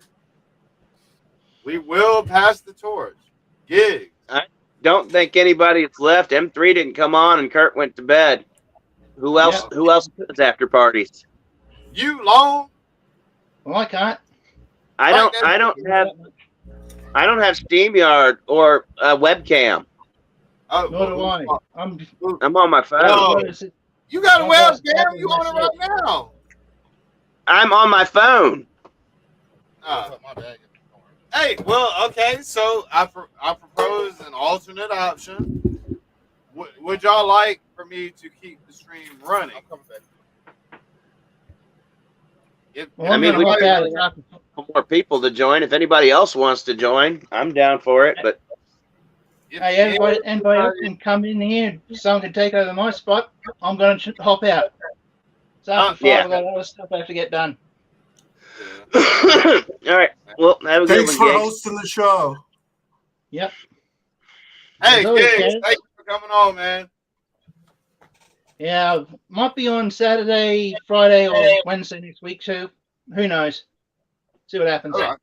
We will pass the torch. Gigs. I don't think anybody's left. M3 didn't come on, and Kurt went to bed. Who else? Yeah. Who else does after parties? You long? Well, I can't. I don't have StreamYard or a webcam. Oh, Nor do I. I'm on my phone. No. You got a webcam? You on it right now? I'm on my phone. Hey, well, okay. So I propose an alternate option. Would y'all like for me to keep the stream running? I mean, we got more people to join. If anybody else wants to join, I'm down for it. But Hey, anybody else can come in here. Someone can take over my spot. I'm going to hop out. So after 5, I've got other stuff I have to get done. All right. Well, have a good Thanks one, for Gigs. hosting the show. Yep. Hey, As always, Gigs, Kaz. thank you for coming on, man. Yeah, might be on Saturday, Friday, or Wednesday next week, so who knows? See what happens. All right.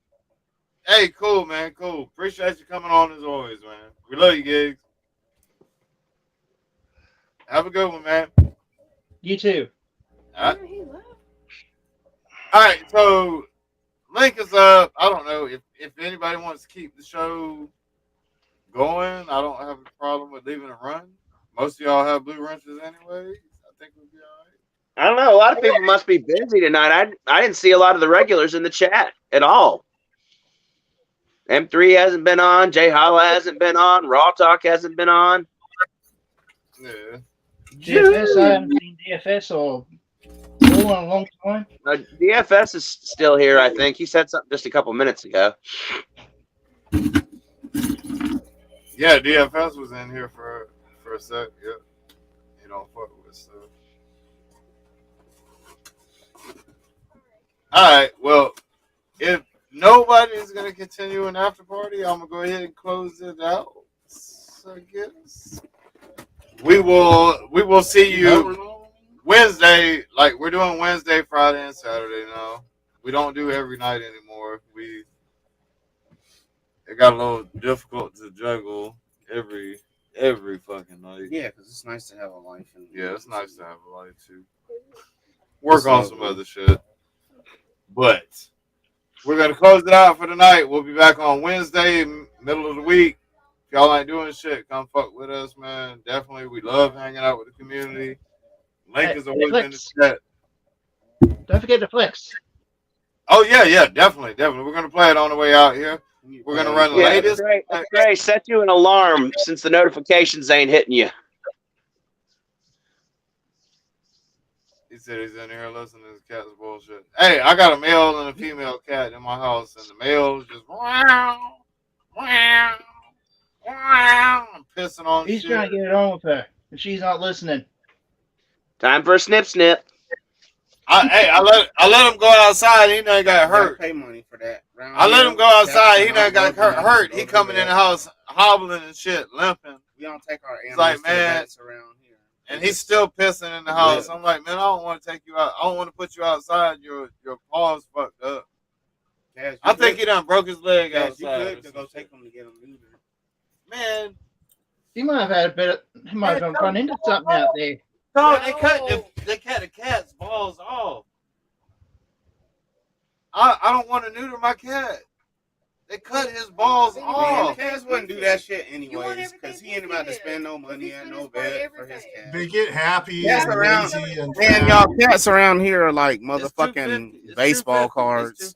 Hey, cool, man. Cool. Appreciate you coming on as always, man. We love you, Gigs. Have a good one, man. You too. All right, so link is up. I don't know if anybody wants to keep the show going. I don't have a problem with leaving it run. Most of y'all have blue wrenches anyway. I think we'll be all right. I don't know. A lot of people must be busy tonight. I didn't see a lot of the regulars in the chat at all. M3 hasn't been on. Jay Holla hasn't been on. Raw Talk hasn't been on. Yeah. DFS, I haven't seen DFS or in a long time. DFS is still here, I think. He said something just a couple minutes ago. Yeah, DFS was in here for a sec. Yeah. You don't fuck with stuff. All right. Well, if nobody's gonna continue an after party, I'm gonna go ahead and close it out. I guess we will see you Wednesday. Like we're doing Wednesday, Friday, and Saturday now. We don't do every night anymore. It got a little difficult to juggle every fucking night. Yeah, because it's nice to have a life. Yeah, it's nice to have a life too. Work on some other shit. But we're gonna close it out for tonight. We'll be back on Wednesday, middle of the week. If y'all ain't doing shit, come fuck with us, man. Definitely, we love hanging out with the community. Link is always in the chat. Don't forget to flex. Oh yeah, definitely. We're gonna play it on the way out here. We're gonna run the latest. That's great. Set you an alarm since the notifications ain't hitting you. He said he's in here listening to his cat's bullshit. Hey, I got a male and a female cat in my house, and the male's just wow, I'm pissing on He's shit. trying to get it on with her, and she's not listening. Time for a snip. I let him go outside. He done got hurt. Pay money for that. I let him go outside. He done got hurt. He coming in the house hobbling and shit, limping. We don't take our He's animals like, to the man, vets around here. and he's still pissing in the house. I'm like, man, I don't want to take you out. I don't want to put you outside. Your paws fucked up. Cash, I think he done broke his leg Cash, outside. you good to go take him to get him neutered. Man, He might have had a bit of. He might have run into something out there. no, they cut the cat's balls off. I don't want to neuter my cat. They cut his balls off. Cash wouldn't do that shit anyways, because he ain't about to spend no money at no vet for his cat. They get happy Cats and around, lazy and man, y'all cats around here are like motherfucking baseball cards.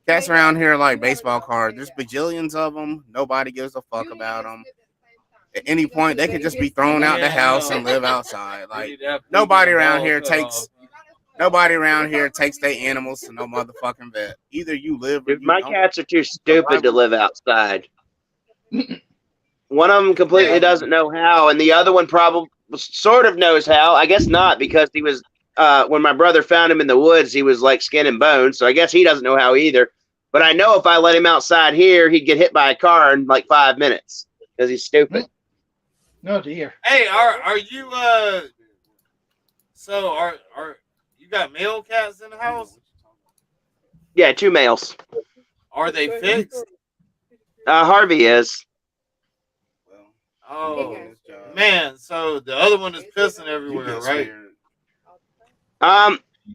Cats around here are like baseball cards. There's bajillions of them. Nobody gives a fuck about them. at any point they could just be thrown out the house and live outside. Like nobody around here takes their animals to no motherfucking vet. Either you live or Dude, you my don't. cats are too stupid to live outside. One of them completely doesn't know how, and the other one probably sort of knows how. I guess not, because he was when my brother found him in the woods, he was like skin and bones. So I guess he doesn't know how either. But I know if I let him outside here, he'd get hit by a car in like 5 minutes because he's stupid. No dear. Hey, are you so are you got male cats in the house? Yeah, 2 males. Are they fixed? Harvey is. Oh man, so the other one is pissing everywhere, right?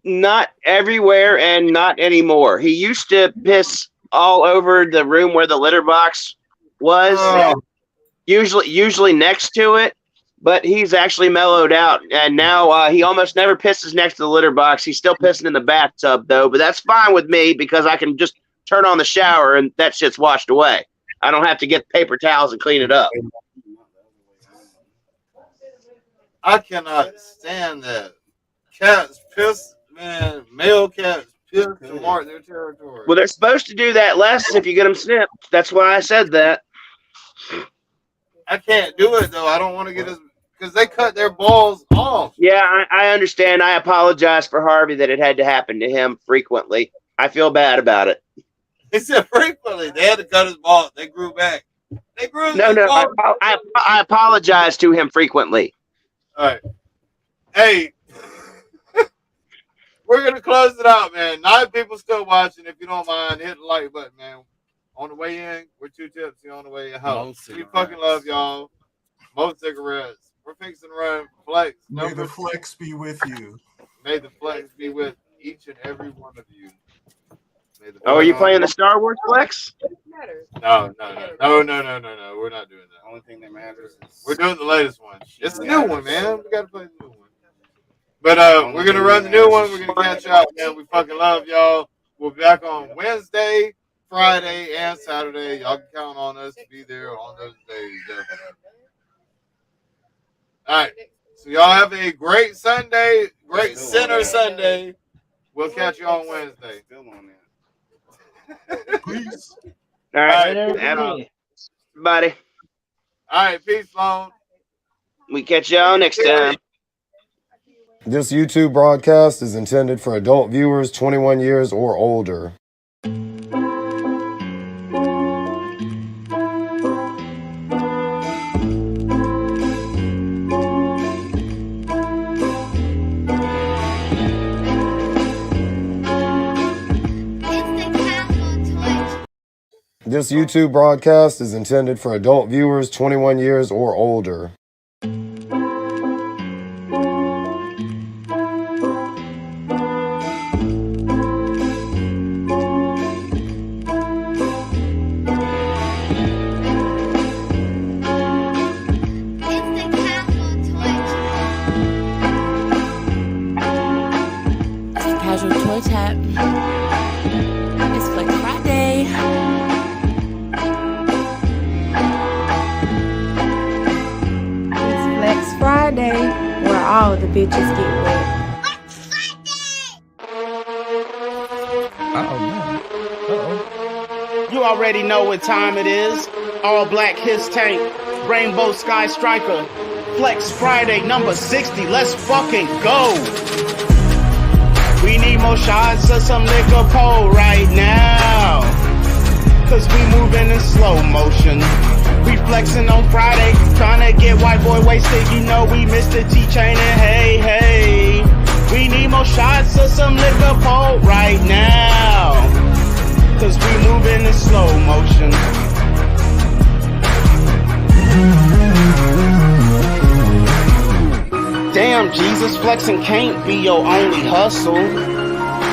Not everywhere and not anymore. He used to piss all over the room where the litter box was. Usually next to it, but he's actually mellowed out, and now he almost never pisses next to the litter box. He's still pissing in the bathtub though, but that's fine with me because I can just turn on the shower and that shit's washed away. I don't have to get paper towels and clean it up. I cannot stand that. Cats piss, man. Male cats piss to mark their territory. Well, they're supposed to do that less if you get them snipped. That's why I said that. I can't do it though. I don't want to get his because they cut their balls off. Yeah, I understand. I apologize for Harvey that it had to happen to him frequently. I feel bad about it. He said frequently. They had to cut his balls. They grew back. They grew. No. I apologize to him frequently. All right. Hey, we're gonna close it out, man. 9 people still watching. If you don't mind, hit the like button, man. On the way in, we're 2 tipsy. On the way out, we fucking love y'all. Most cigarettes. We're fixing to run flex. May the flex be with you. May the flex be with each and every one of you. Oh, are you playing the Star Wars flex? No. We're not doing that. Only thing that matters is we're doing the latest one. It's the new one, man. We gotta play the new one. But we're gonna run the new one. We're gonna catch y'all, man. We fucking love y'all. We'll be back on Wednesday, Friday, and Saturday. Y'all can count on us to be there on those days. All right. So y'all have a great Sunday, great Sinner Sunday. We'll catch you on Wednesday. Still on there. Peace. All right, everybody. All right, peace, Lone. We catch y'all next time. This YouTube broadcast is intended for adult viewers 21 years or older. This YouTube broadcast is intended for adult viewers 21 years or older. Casual Toy Tap. It's Flex Friday. It's Flex Friday, where all the bitches get wet. You already know what time it is. All black his tank, rainbow sky striker, Flex Friday number 60. Let's fucking go. We need more shots of some liquor pole right now, cause we moving in slow motion. We flexing on Friday, trying to get white boy wasted. You know we missed the T-chain and hey. We need more shots of some liquor pole right now, cause we moving in slow motion. Damn, Jesus, flexing can't be your only hustle.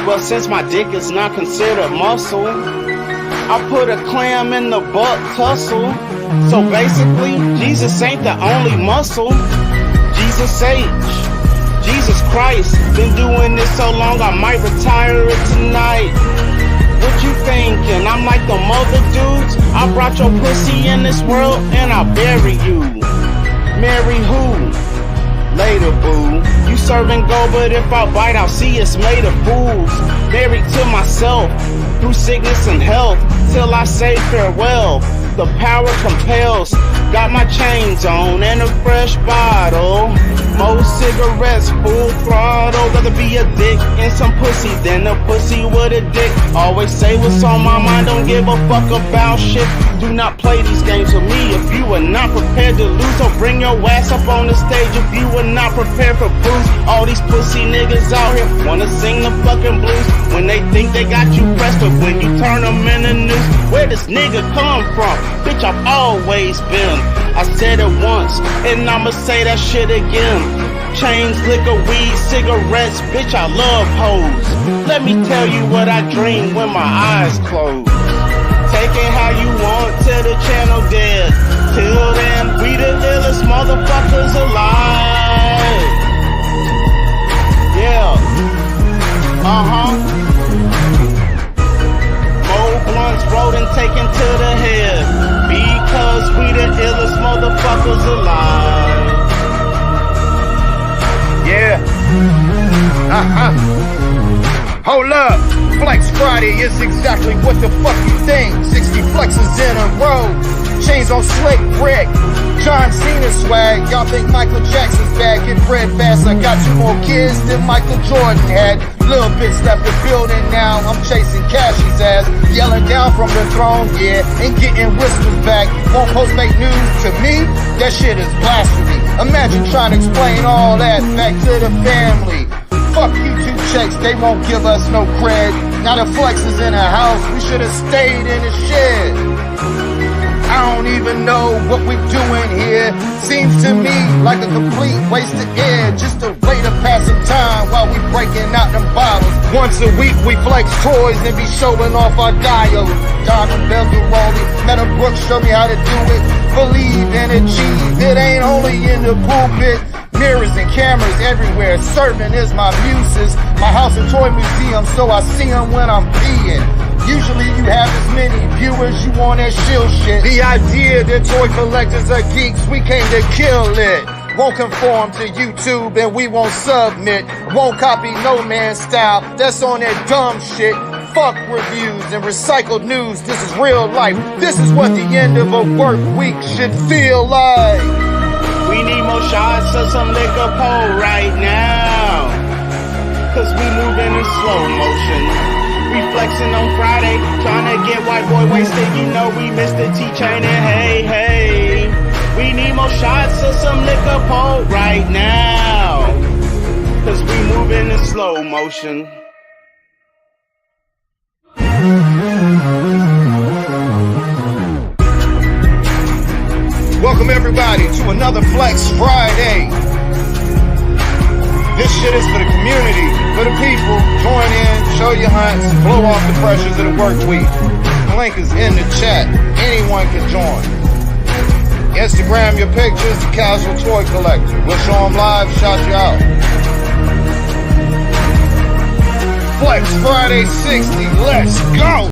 Well, since my dick is not considered muscle, I put a clam in the butt tussle. So basically, Jesus ain't the only muscle. Jesus H, Jesus Christ, been doing this so long I might retire it tonight. What you thinking? I'm like the mother dudes. I brought your pussy in this world and I'll bury you. Marry who? Later, boo. You serving gold, but if I bite, I'll see it's made of fools. Married to myself, through sickness and health, till I say farewell. The power compels. Got my chains on and a fresh bottle. More cigarettes, full throttle. Rather be a dick and some pussy than a pussy with a dick. Always say what's on my mind, don't give a fuck about shit. Do not play these games with me if you are not prepared to lose. So bring your ass up on the stage if you are not prepared for blues. All these pussy niggas out here wanna sing the fucking blues when they think they got you pressed, but when you turn them in the news, where this nigga come from? Bitch, I've always been. I said it once, and I'ma say that shit again. Chains, liquor, weed, cigarettes, bitch, I love hoes. Let me tell you what I dream when my eyes close. Take it how you want till the channel dead. Till then, we the illest motherfuckers alive. Yeah. More blunts rolled and taken to the head. Because we the illest motherfuckers alive. Yeah. Hold up. Flex Friday is exactly what the fuck you think. 60 flexes in a row. Chains on slick brick. John Cena swag. Y'all think Michael Jackson's bad? Get bread fast. I got 2 more kids than Michael Jordan had. Little bits left the building now. I'm chasing Cashie's ass. Yelling down from the throne, yeah. And getting whispers back. Won't post make news to me? That shit is blasphemy. Imagine trying to explain all that back to the family. Fuck YouTube checks, they won't give us no cred. Now the flex is in the house, we should have stayed in the shed. I don't even know what we're doing here. Seems to me like a complete waste of air. Just a way to pass some time while we breaking out them bottles. Once a week we flex toys and be showing off our dials. Diamond bezel rolling, Meta Brooks show me how to do it. Believe and achieve, it ain't only in the pulpit. Mirrors and cameras everywhere, serving is my muses. My house and toy museum, so I see them when I'm peeing. Usually you have as many viewers, you want that shill shit. The idea that toy collectors are geeks, we came to kill it. Won't conform to YouTube and we won't submit. Won't copy no man's style, that's on that dumb shit. Fuck reviews and recycled news, this is real life. This is what the end of a work week should feel like. We need more shots of some liquor pole right now. Cause we moving in slow motion. We flexing on Friday, trying to get white boy wasted. You know we missed the T-chain and hey, hey. We need more shots of some liquor pole right now. Cause we moving in slow motion. Welcome everybody to another Flex Friday. This shit is for the community, for the people. Join in, show your hunts, blow off the pressures of the work week. The link is in the chat. Anyone can join. Instagram your pictures, the Kasual Toy Collector. We'll show them live, shout you out. Flex Friday 60, let's go!